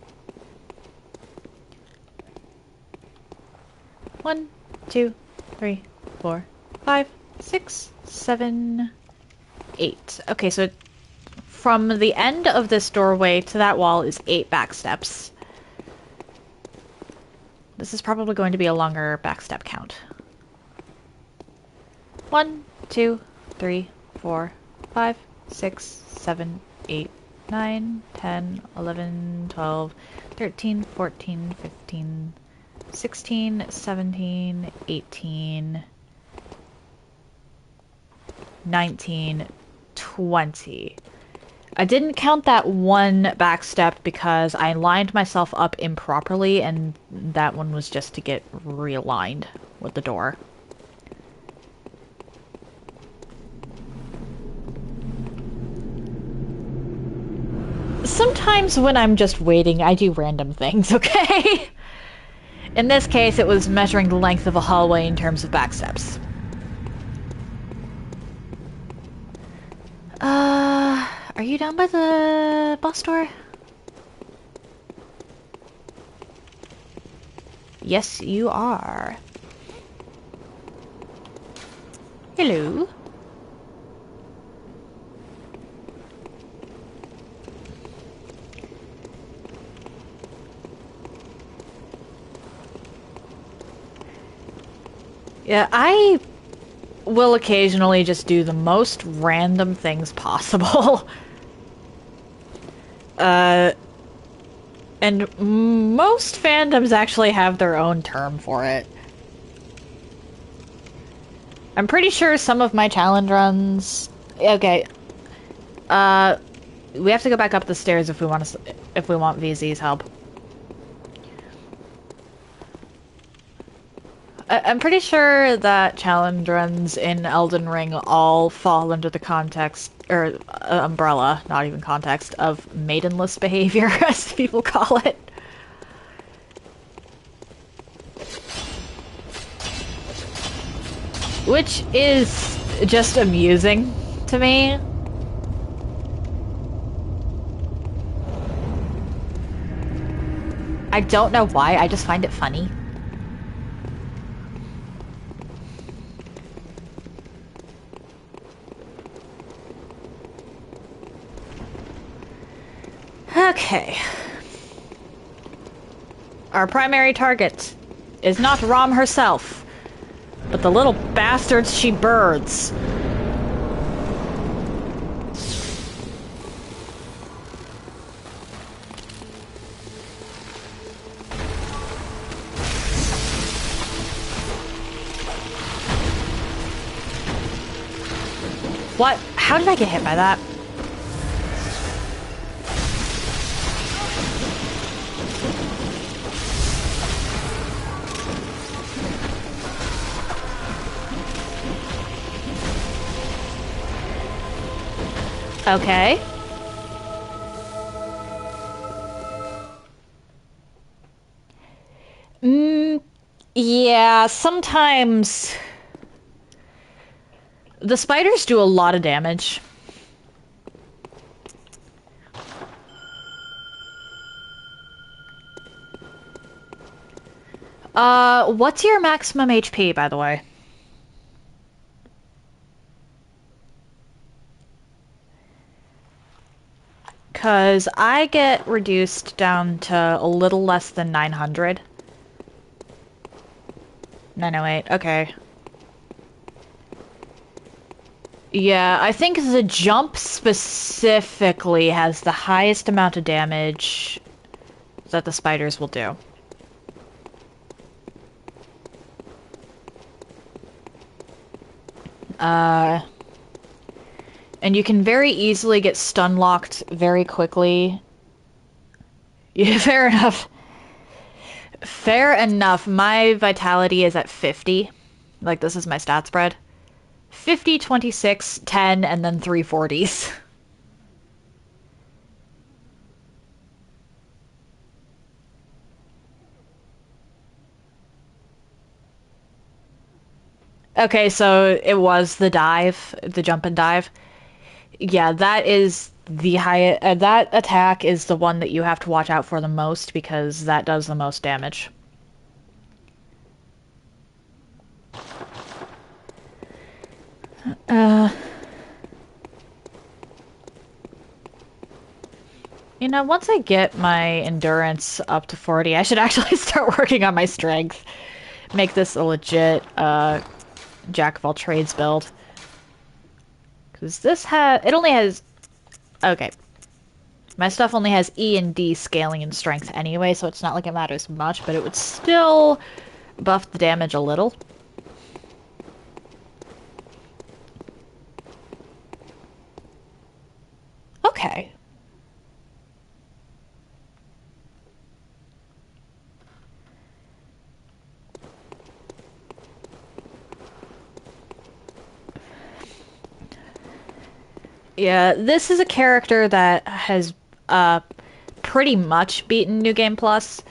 1, 2, 3, 4, 5, 6, 7, 8. Okay, so from the end of this doorway to that wall is 8 back steps. This is probably going to be a longer backstep count. 1, 2, 3, 4, 5, 6, 7, 8, 9, 10, 11, 12, 13, 14, 15, 16, 17, 18, 19, 20. I didn't count that one back step because I lined myself up improperly, and that one was just to get realigned with the door. Sometimes when I'm just waiting, I do random things, okay? In this case, it was measuring the length of a hallway in terms of back steps. Are you down by the bus store? Yes, you are. Hello. Yeah, I will occasionally just do the most random things possible. And most fandoms actually have their own term for it. I'm pretty sure some of my challenge runs... Okay. We have to go back up the stairs if we want VZ's help. I'm pretty sure that challenge runs in Elden Ring all fall under the context, or umbrella, not even context, of maidenless behavior, as people call it. Which is just amusing to me. I don't know why, I just find it funny. Okay. Our primary target is not Rom herself, but the little bastards she birds. What? How did I get hit by that? Okay. Yeah, sometimes the spiders do a lot of damage. What's your maximum HP, by the way? Because I get reduced down to a little less than 900. 908, okay. Yeah, I think the jump specifically has the highest amount of damage that the spiders will do. And you can very easily get stun locked very quickly. Yeah, fair enough. Fair enough. My vitality is at 50. Like, this is my stat spread. 50, 26, 10, and then 3 40s. Okay, so it was the dive, the jump and dive. Yeah, that is the high. That attack is the one that you have to watch out for the most because that does the most damage. You know, once I get my endurance up to 40, I should actually start working on my strength. Make this a legit, jack of all trades build. Because this it only has... Okay. My stuff only has E and D scaling and strength anyway, so it's not like it matters much, but it would still buff the damage a little. Okay. Yeah, this is a character that has pretty much beaten New Game Plus.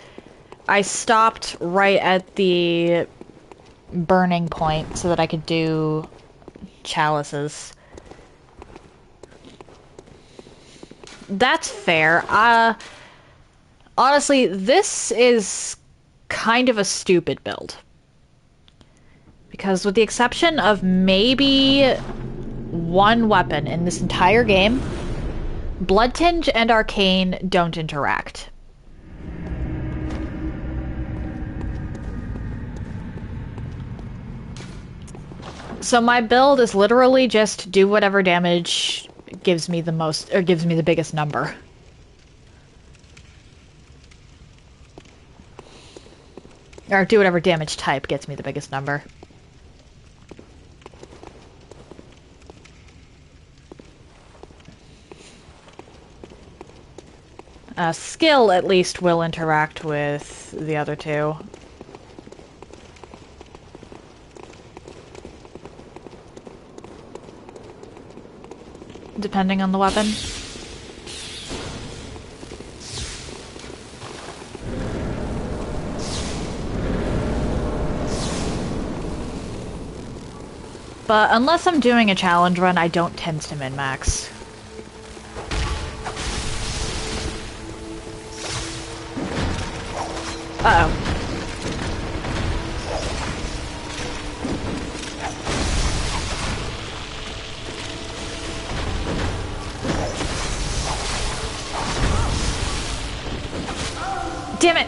I stopped right at the burning point so that I could do chalices. That's fair. Honestly, this is kind of a stupid build. Because with the exception of maybe one weapon in this entire game, Blood Tinge and Arcane don't interact. So my build is literally just do whatever damage gives me the most, or gives me the biggest number. Or do whatever damage type gets me the biggest number. Skill, at least, will interact with the other two. Depending on the weapon. But unless I'm doing a challenge run, I don't tend to min-max. Uh-oh. Damn it!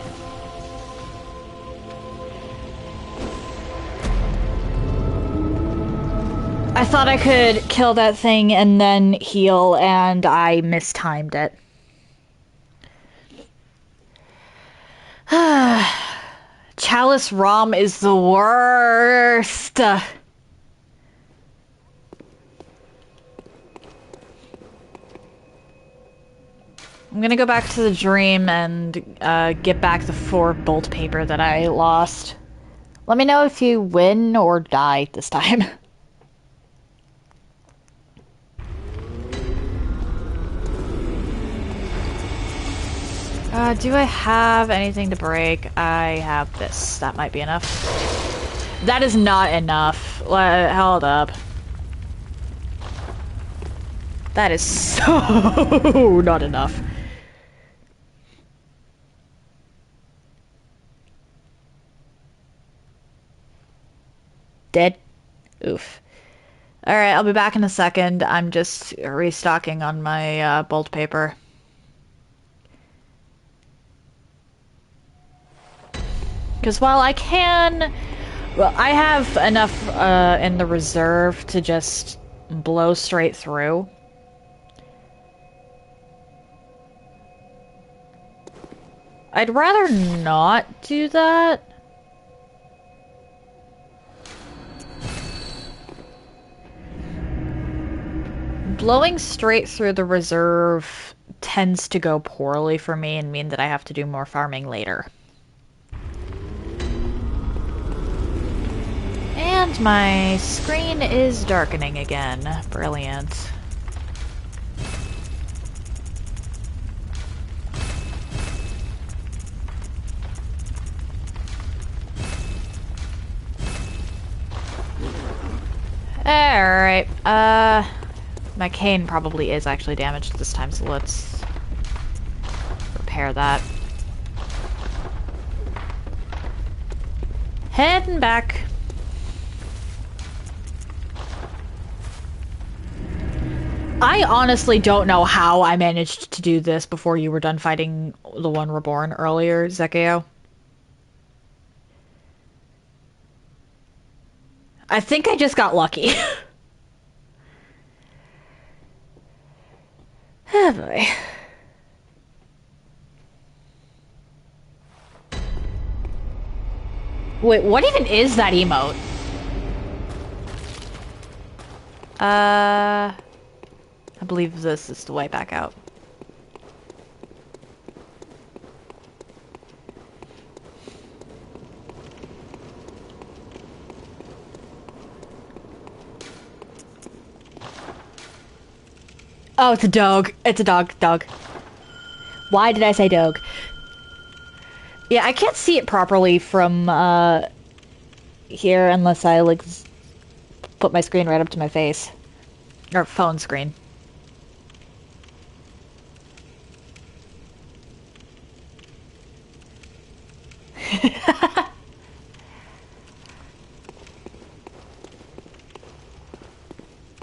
I thought I could kill that thing and then heal, and I mistimed it. Chalice ROM is the worst. I'm gonna go back to the dream and get back the 4 bolt paper that I lost. Let me know if you win or die this time. Do I have anything to break? I have this. That might be enough. That is not enough. Hold up. That is so not enough. Dead? Oof. Alright, I'll be back in a second. I'm just restocking on my bolt paper. Because while I can... Well, I have enough in the reserve to just blow straight through. I'd rather not do that. Blowing straight through the reserve tends to go poorly for me and mean that I have to do more farming later. And my screen is darkening again. Brilliant. Alright, my cane probably is actually damaged this time, so let's repair that. Heading back. I honestly don't know how I managed to do this before you were done fighting the one reborn earlier, Zekio. I think I just got lucky. Oh boy. Wait, what even is that emote? I believe this is the way back out. Oh, it's a dog. It's a dog. Dog. Why did I say dog? Yeah, I can't see it properly from, here unless I, like, put my screen right up to my face. Or phone screen.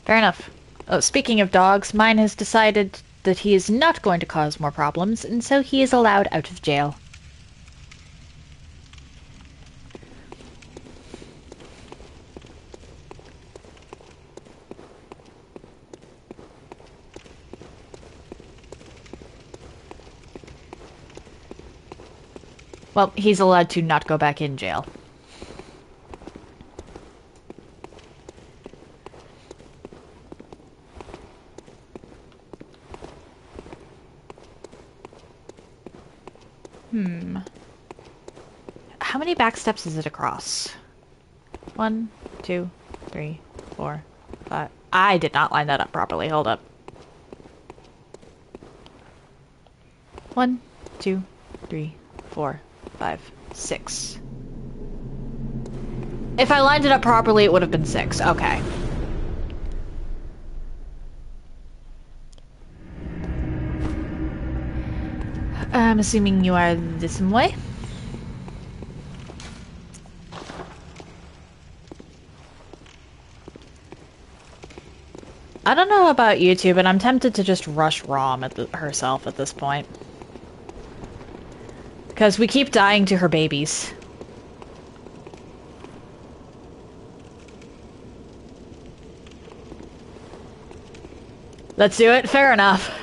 Fair enough. Oh, speaking of dogs, mine has decided that he is not going to cause more problems, and so he is allowed out of jail. Well, he's allowed to not go back in jail. How many back steps is it across? 1, 2, 3, 4, 5. I did not line that up properly. Hold up. 1, 2, 3, 4, 5, 6. If I lined it up properly, it would have been 6. Okay. I'm assuming you are this way? I don't know about you two, but I'm tempted to just rush Rom at herself at this point. Because we keep dying to her babies. Let's do it. Fair enough.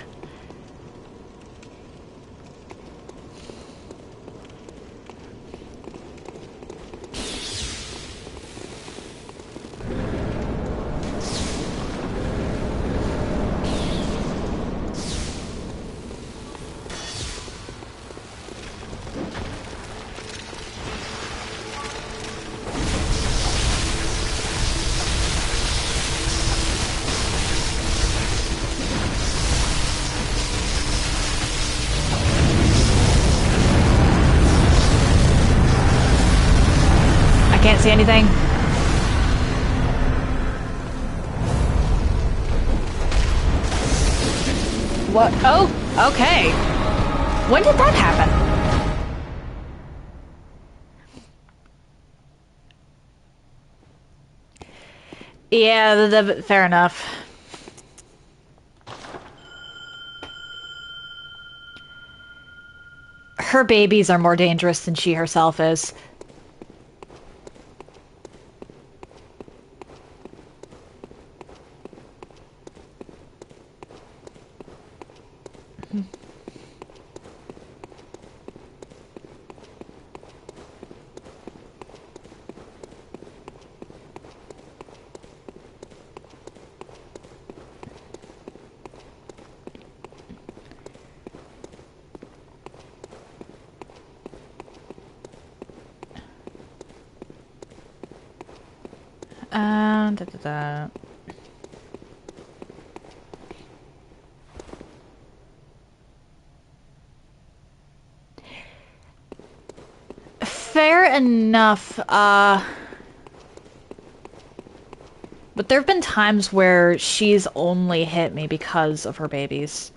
Can't see anything. What? Oh, okay. When did that happen? Yeah, fair enough. Her babies are more dangerous than she herself is. Da, da, da. Fair enough, but there have been times where she's only hit me because of her babies.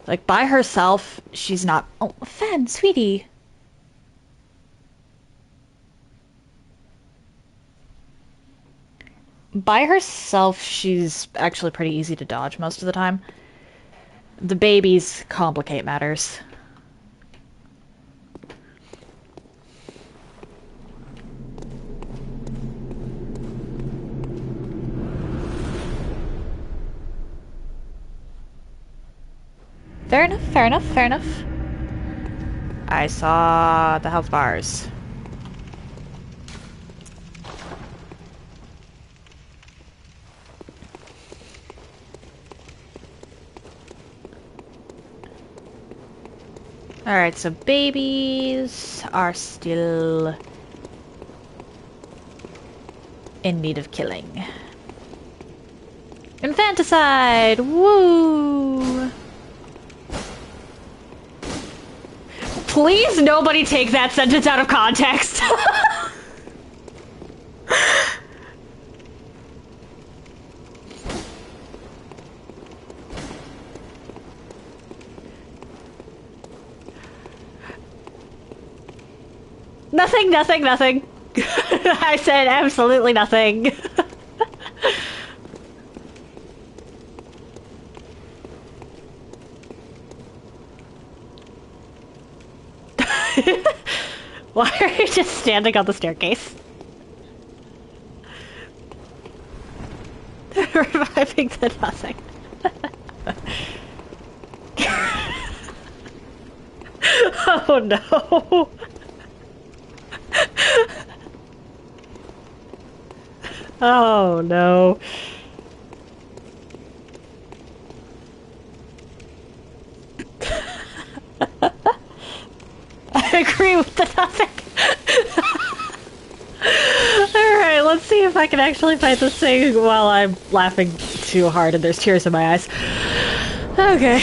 Like, by herself, she's not— Oh, Fen, sweetie! By herself, she's actually pretty easy to dodge most of the time. The babies complicate matters. Fair enough, fair enough, fair enough. I saw the health bars. Alright, so babies are still in need of killing. Infanticide! Woo! Please nobody take that sentence out of context. Nothing, nothing, nothing. I said absolutely nothing. Why are you just standing on the staircase? Reviving the nothing. Oh no. Oh no. I agree with the nothing. Alright, let's see if I can actually fight this thing while I'm laughing too hard and there's tears in my eyes. Okay.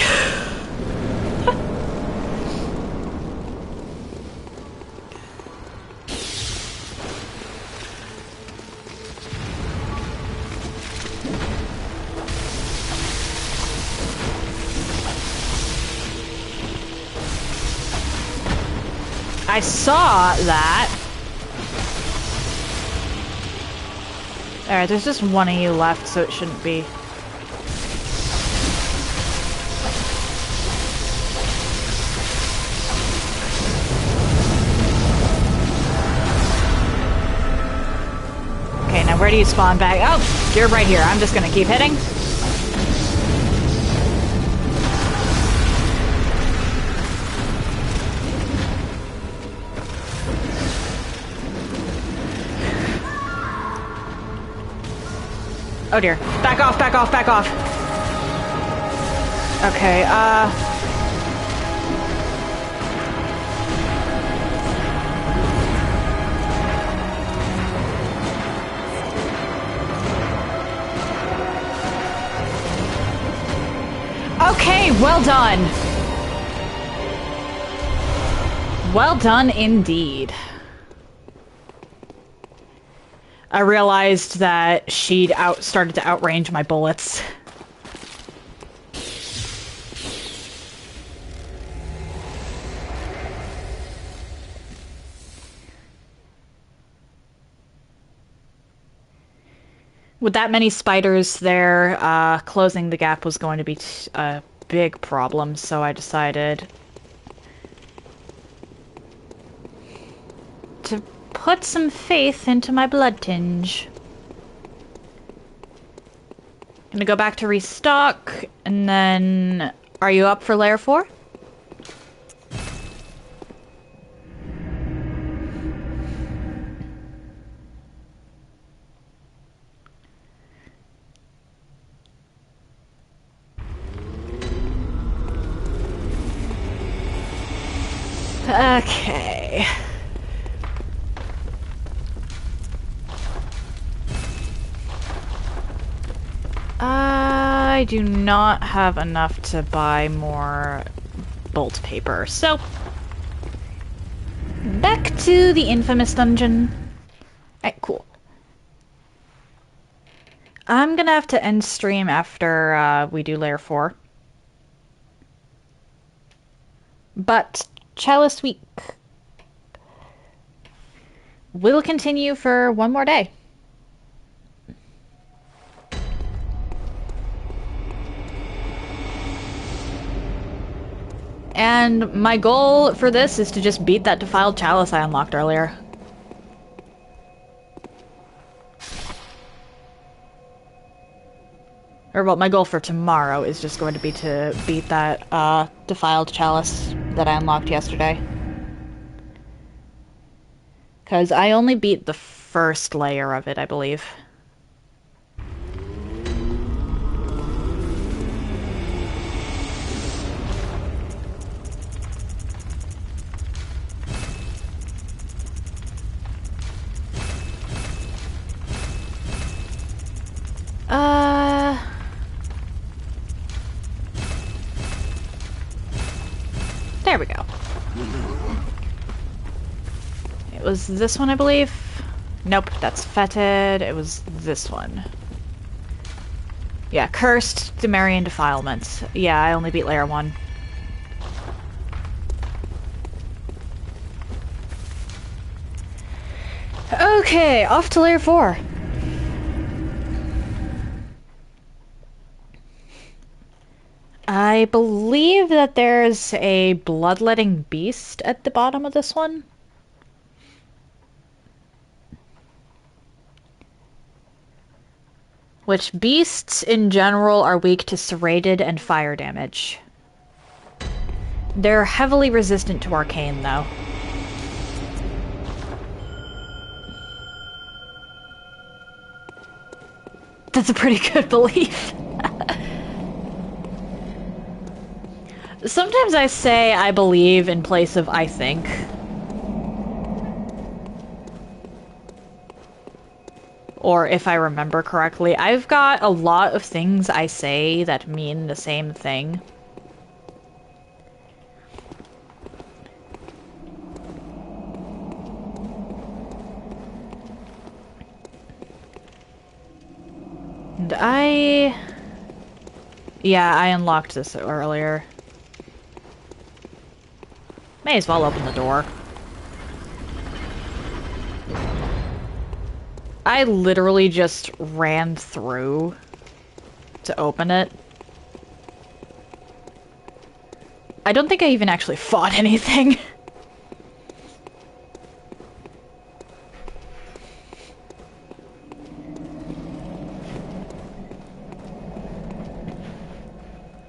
I saw that. Alright, there's just one of you left, so it shouldn't be. Okay, now where do you spawn back? Oh, you're right here. I'm just gonna keep hitting. Oh dear. Back off, back off, back off. Okay, okay, well done. Well done indeed. I realized that she'd started to outrange my bullets. With that many spiders there, closing the gap was going to be a big problem, so I decided to put some faith into my blood tinge. Gonna go back to restock, and then... Are you up for layer 4? Okay. I do not have enough to buy more bolt paper, so back to the infamous dungeon. Alright, cool. I'm gonna have to end stream after we do layer 4. But Chalice week will continue for one more day. And my goal for this is to just beat that defiled chalice I unlocked earlier. Or, well, my goal for tomorrow is just going to be to beat that defiled chalice that I unlocked yesterday. Because I only beat the first layer of it, I believe. There we go. It was this one, I believe. Nope, that's fetid. It was this one. Yeah, cursed, Demarian defilement. Yeah, I only beat layer 1. Okay, off to layer 4. I believe that there's a bloodletting beast at the bottom of this one. Which beasts in general are weak to serrated and fire damage. They're heavily resistant to arcane, though. That's a pretty good belief. Sometimes I say I believe in place of I think. Or if I remember correctly. I've got a lot of things I say that mean the same thing. And yeah, I unlocked this earlier. May as well open the door. I literally just ran through to open it. I don't think I even actually fought anything.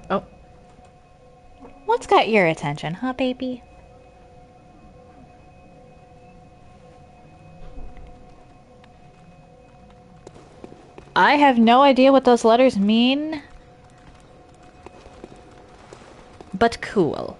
Oh. What's got your attention, huh, baby? I have no idea what those letters mean, but cool.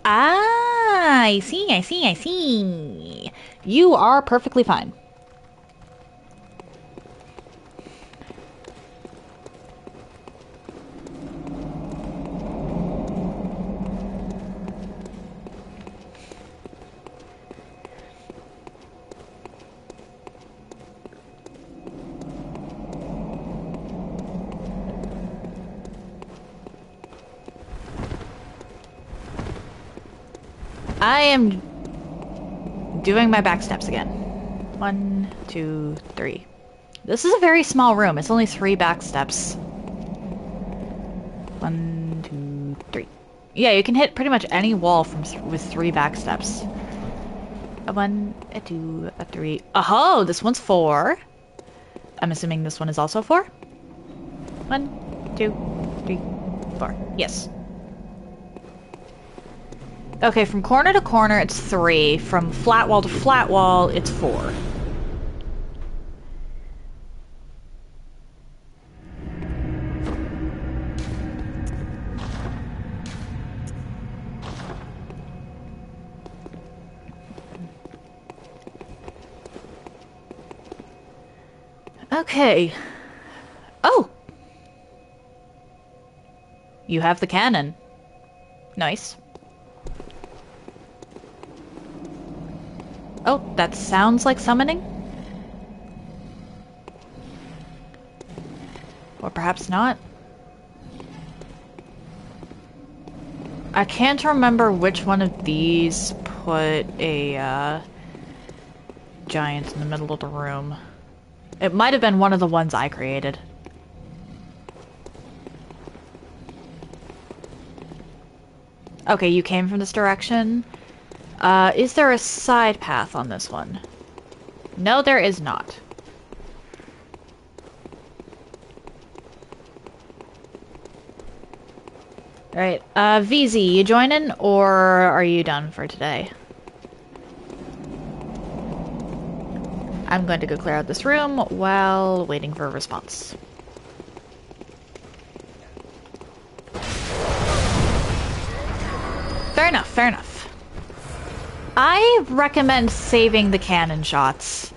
Ah, I see, I see, I see. You are perfectly fine. I am doing my back steps again. 1, 2, 3. This is a very small room. It's only 3 back steps. 1, 2, 3. Yeah, you can hit pretty much any wall with 3 back steps. 1, 2, 3. Oh, this one's 4. I'm assuming this one is also 4. 1, 2, 3, 4. Yes. Okay, from corner to corner, it's 3. From flat wall to flat wall, it's 4. Okay. Oh! You have the cannon. Nice. Oh, that sounds like summoning? Or perhaps not. I can't remember which one of these put a giant in the middle of the room. It might have been one of the ones I created. Okay, you came from this direction. Is there a side path on this one? No, there is not. Alright, VZ, you joining, or are you done for today? I'm going to go clear out this room while waiting for a response. Fair enough, fair enough. I recommend saving the cannon shots,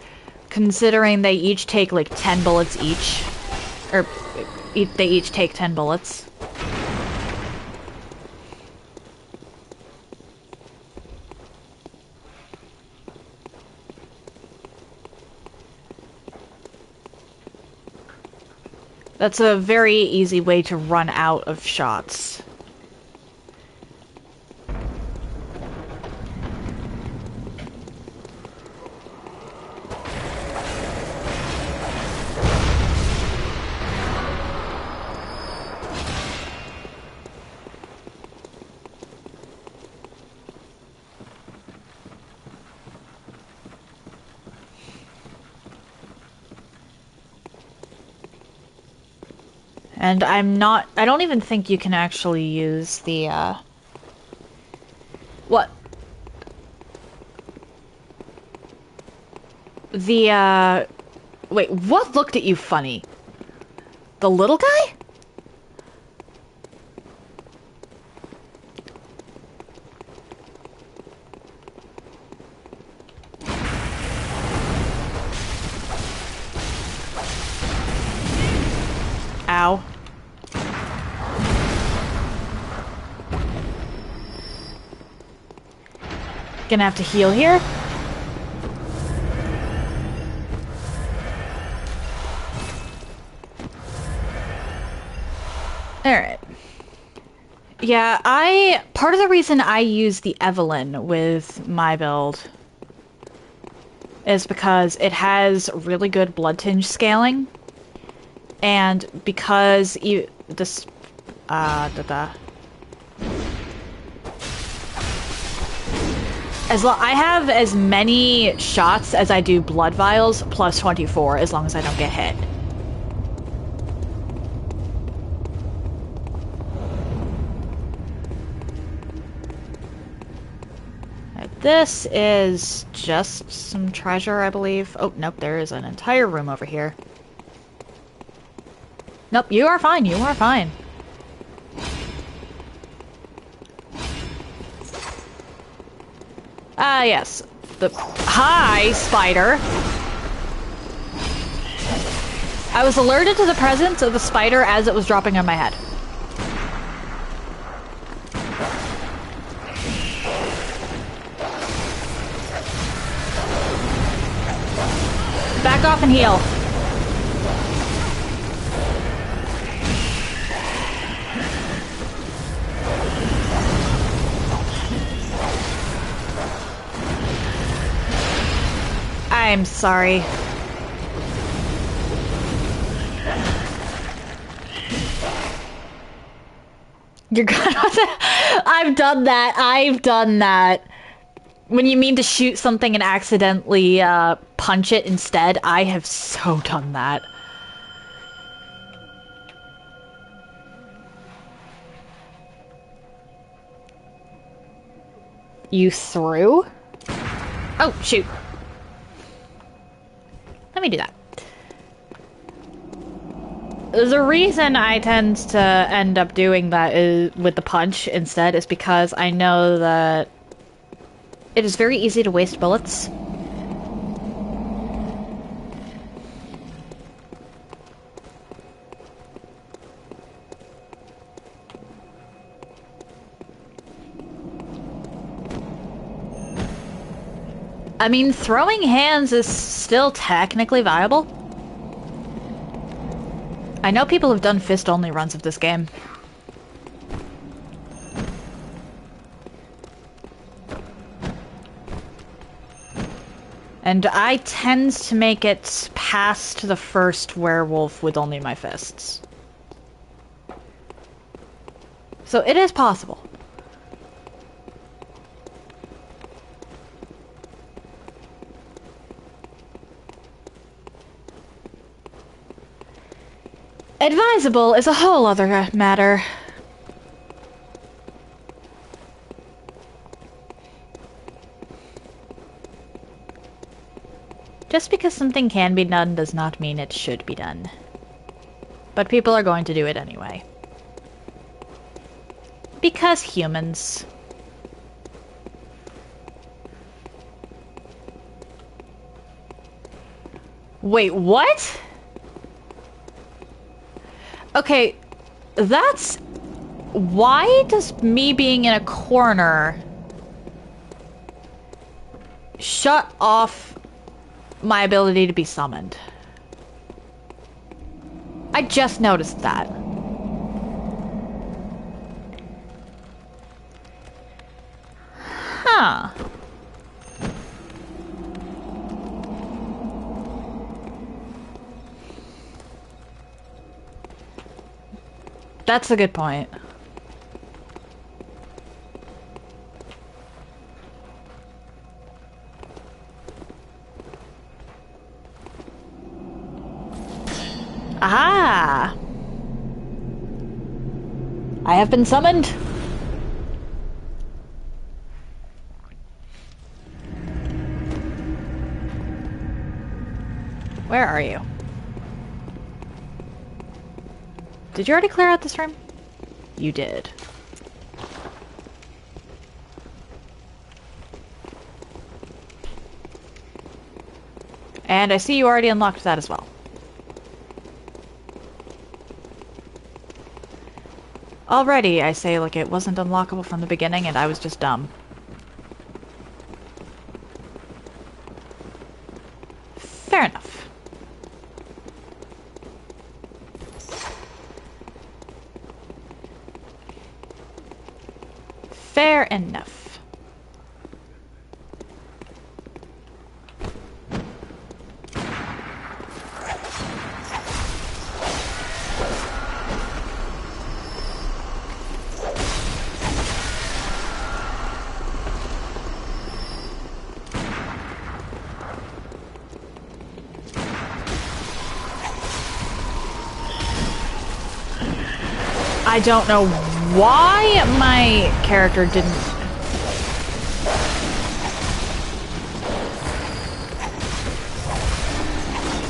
considering they each take like 10 bullets each. Or they each take 10 bullets. That's a very easy way to run out of shots. And I don't even think you can actually use the, what? The, wait, what looked at you funny? The little guy? Ow. Gonna have to heal here. Alright. Yeah, part of the reason I use the Evelyn with my build is because it has really good blood tinge scaling. And because I have as many shots as I do blood vials plus 24 as long as I don't get hit. This is just some treasure, I believe. Oh, nope, there is an entire room over here. Nope, you are fine, you are fine. Ah, yes. Hi, spider! I was alerted to the presence of the spider as it was dropping on my head. Back off and heal. I'm sorry. You're gonna I've done that. I've done that. When you mean to shoot something and accidentally punch it instead, I have so done that. You threw? Oh, shoot. Let me do that. The reason I tend to end up doing that with the punch instead is because I know that it is very easy to waste bullets. I mean, throwing hands is still technically viable. I know people have done fist-only runs of this game. And I tend to make it past the first werewolf with only my fists. So it is possible. Advisable is a whole other matter. Just because something can be done does not mean it should be done. But people are going to do it anyway. Because humans. Wait, what? Okay, that's... Why does me being in a corner shut off my ability to be summoned? I just noticed that. Huh. That's a good point. Aha! I have been summoned. Where are you? Did you already clear out this room? You did. And I see you already unlocked that as well. Already, I say, like it wasn't unlockable from the beginning and I was just dumb. Fair enough. Fair enough. I don't know why my character didn't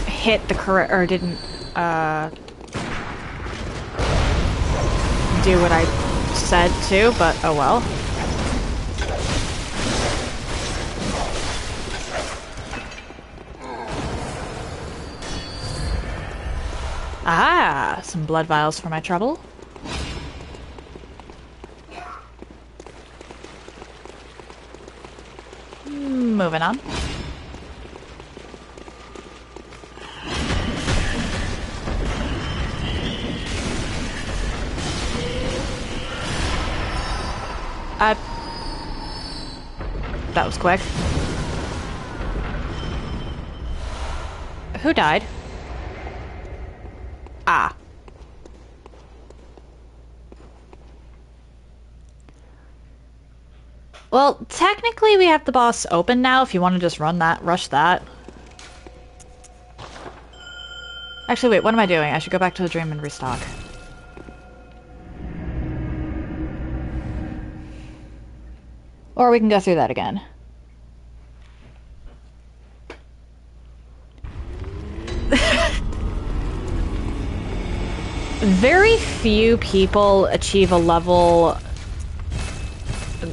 hit the correct, or didn't do what I said to, but oh well. Ah, some blood vials for my trouble. Moving on. That was quick. Who died? Ah. Well, technically we have the boss open now if you want to just rush that. Actually, wait, what am I doing? I should go back to the dream and restock. Or we can go through that again. Very few people achieve a level,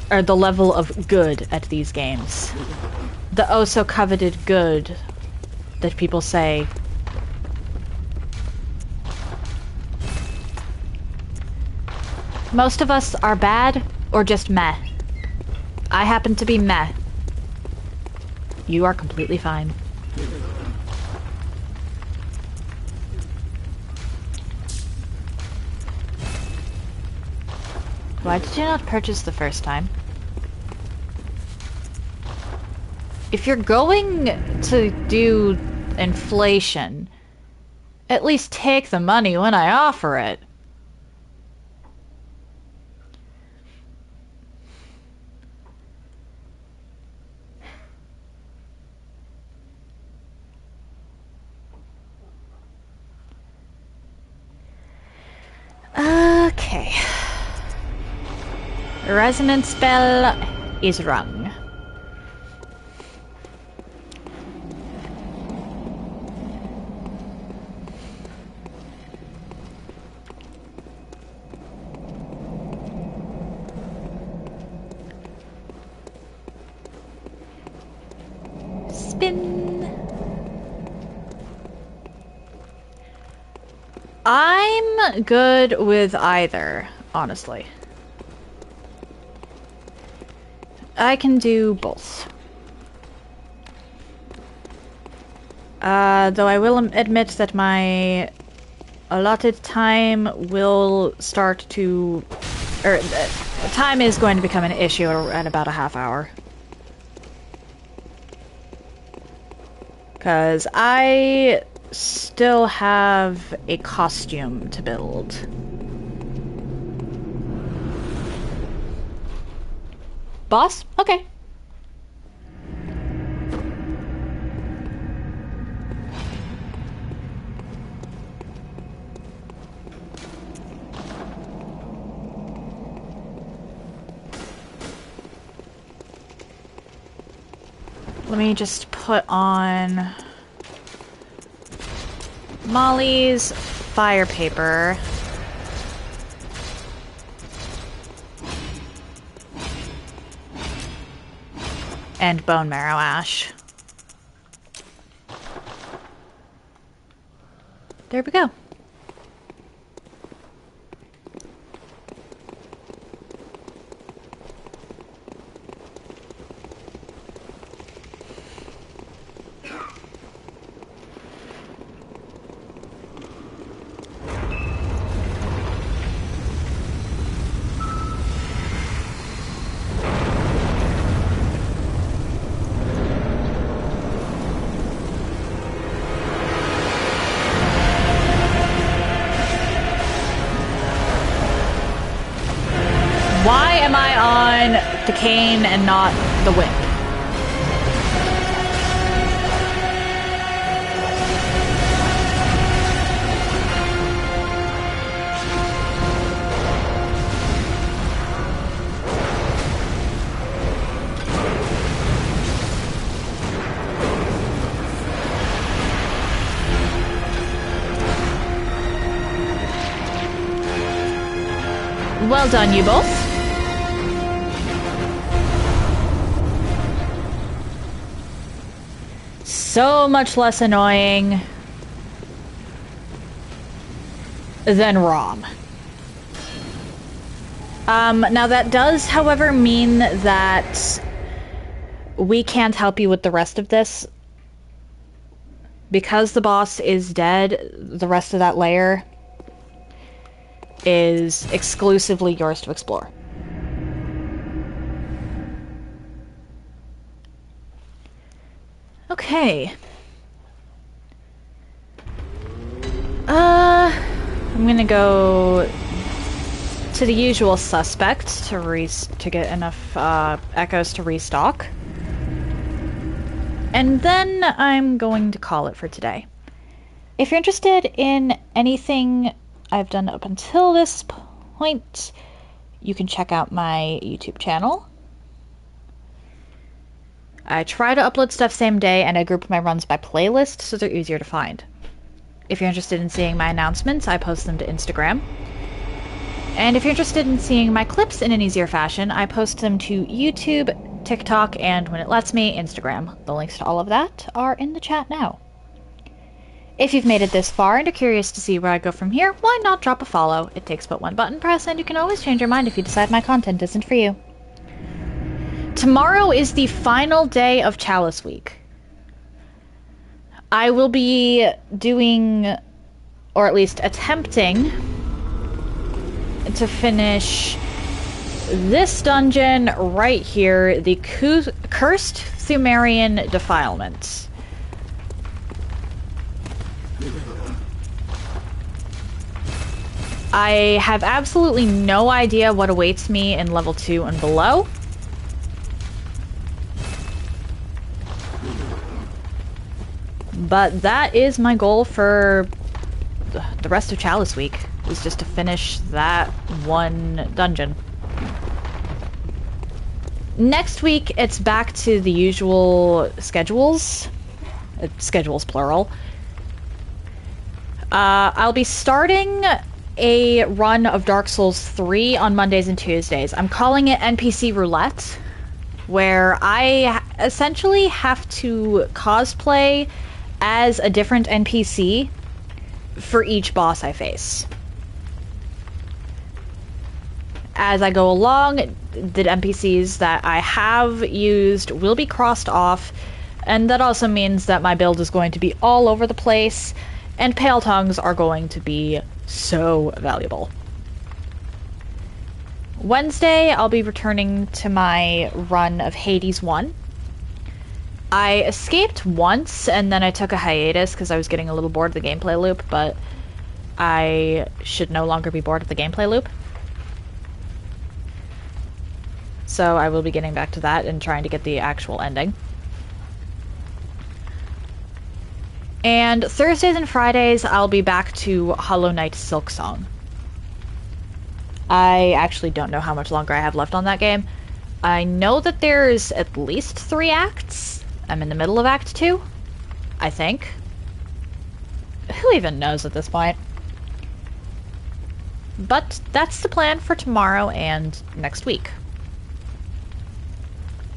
or the level of good at these games. The oh so coveted good that people say. Most of us are bad or just meh. I happen to be meh. You are completely fine. Why did you not purchase the first time? If you're going to do inflation, at least take the money when I offer it. Okay. Resonance spell is rung. Spin. good with either, honestly. I can do both. Though I will admit that my allotted time will start to... time is going to become an issue at about a half hour. Because I still have a costume to build. Boss? Okay. Let me just put on Molly's fire paper. And bone marrow ash. There we go. Why am I on the cane and not the whip? Well done, you both. So much less annoying than ROM. Now that does, however, mean that we can't help you with the rest of this. Because the boss is dead, the rest of that layer is exclusively yours to explore. Okay. I'm gonna go to the usual suspect to get enough echoes to restock. And then I'm going to call it for today. If you're interested in anything I've done up until this point, you can check out my YouTube channel. I try to upload stuff same day, and I group my runs by playlist so they're easier to find. If you're interested in seeing my announcements, I post them to Instagram. And if you're interested in seeing my clips in an easier fashion, I post them to YouTube, TikTok, and when it lets me, Instagram. The links to all of that are in the chat now. If you've made it this far and are curious to see where I go from here, why not drop a follow? It takes but one button press, and you can always change your mind if you decide my content isn't for you. Tomorrow is the final day of Chalice Week. I will be doing, or at least attempting, to finish this dungeon right here, the Cursed Thumerian Defilement. I have absolutely no idea what awaits me in level 2 and below. But that is my goal for the rest of Chalice Week, is just to finish that one dungeon. Next week, it's back to the usual schedules. Schedules, plural. I'll be starting a run of Dark Souls 3 on Mondays and Tuesdays. I'm calling it NPC Roulette, where I essentially have to cosplay as a different NPC for each boss I face. as I go along, the NPCs that I have used will be crossed off, and that also means that my build is going to be all over the place, and Pale Tongues are going to be so valuable. Wednesday, I'll be returning to my run of Hades 1. I escaped once, and then I took a hiatus because I was getting a little bored of the gameplay loop, but I should no longer be bored of the gameplay loop. So I will be getting back to that and trying to get the actual ending. And Thursdays and Fridays, I'll be back to Hollow Knight Silksong. I actually don't know how much longer I have left on that game. I know that there's at least 3 acts. I'm in the middle of Act 2, I think. Who even knows at this point? But that's the plan for tomorrow and next week.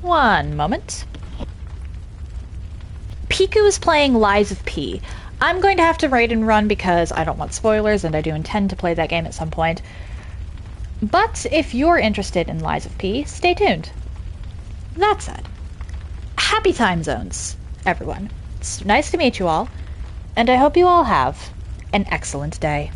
One moment. Piku is playing Lies of P. I'm going to have to raid and run because I don't want spoilers, and I do intend to play that game at some point. But if you're interested in Lies of P, stay tuned. That said, happy time zones, everyone. It's nice to meet you all, and I hope you all have an excellent day.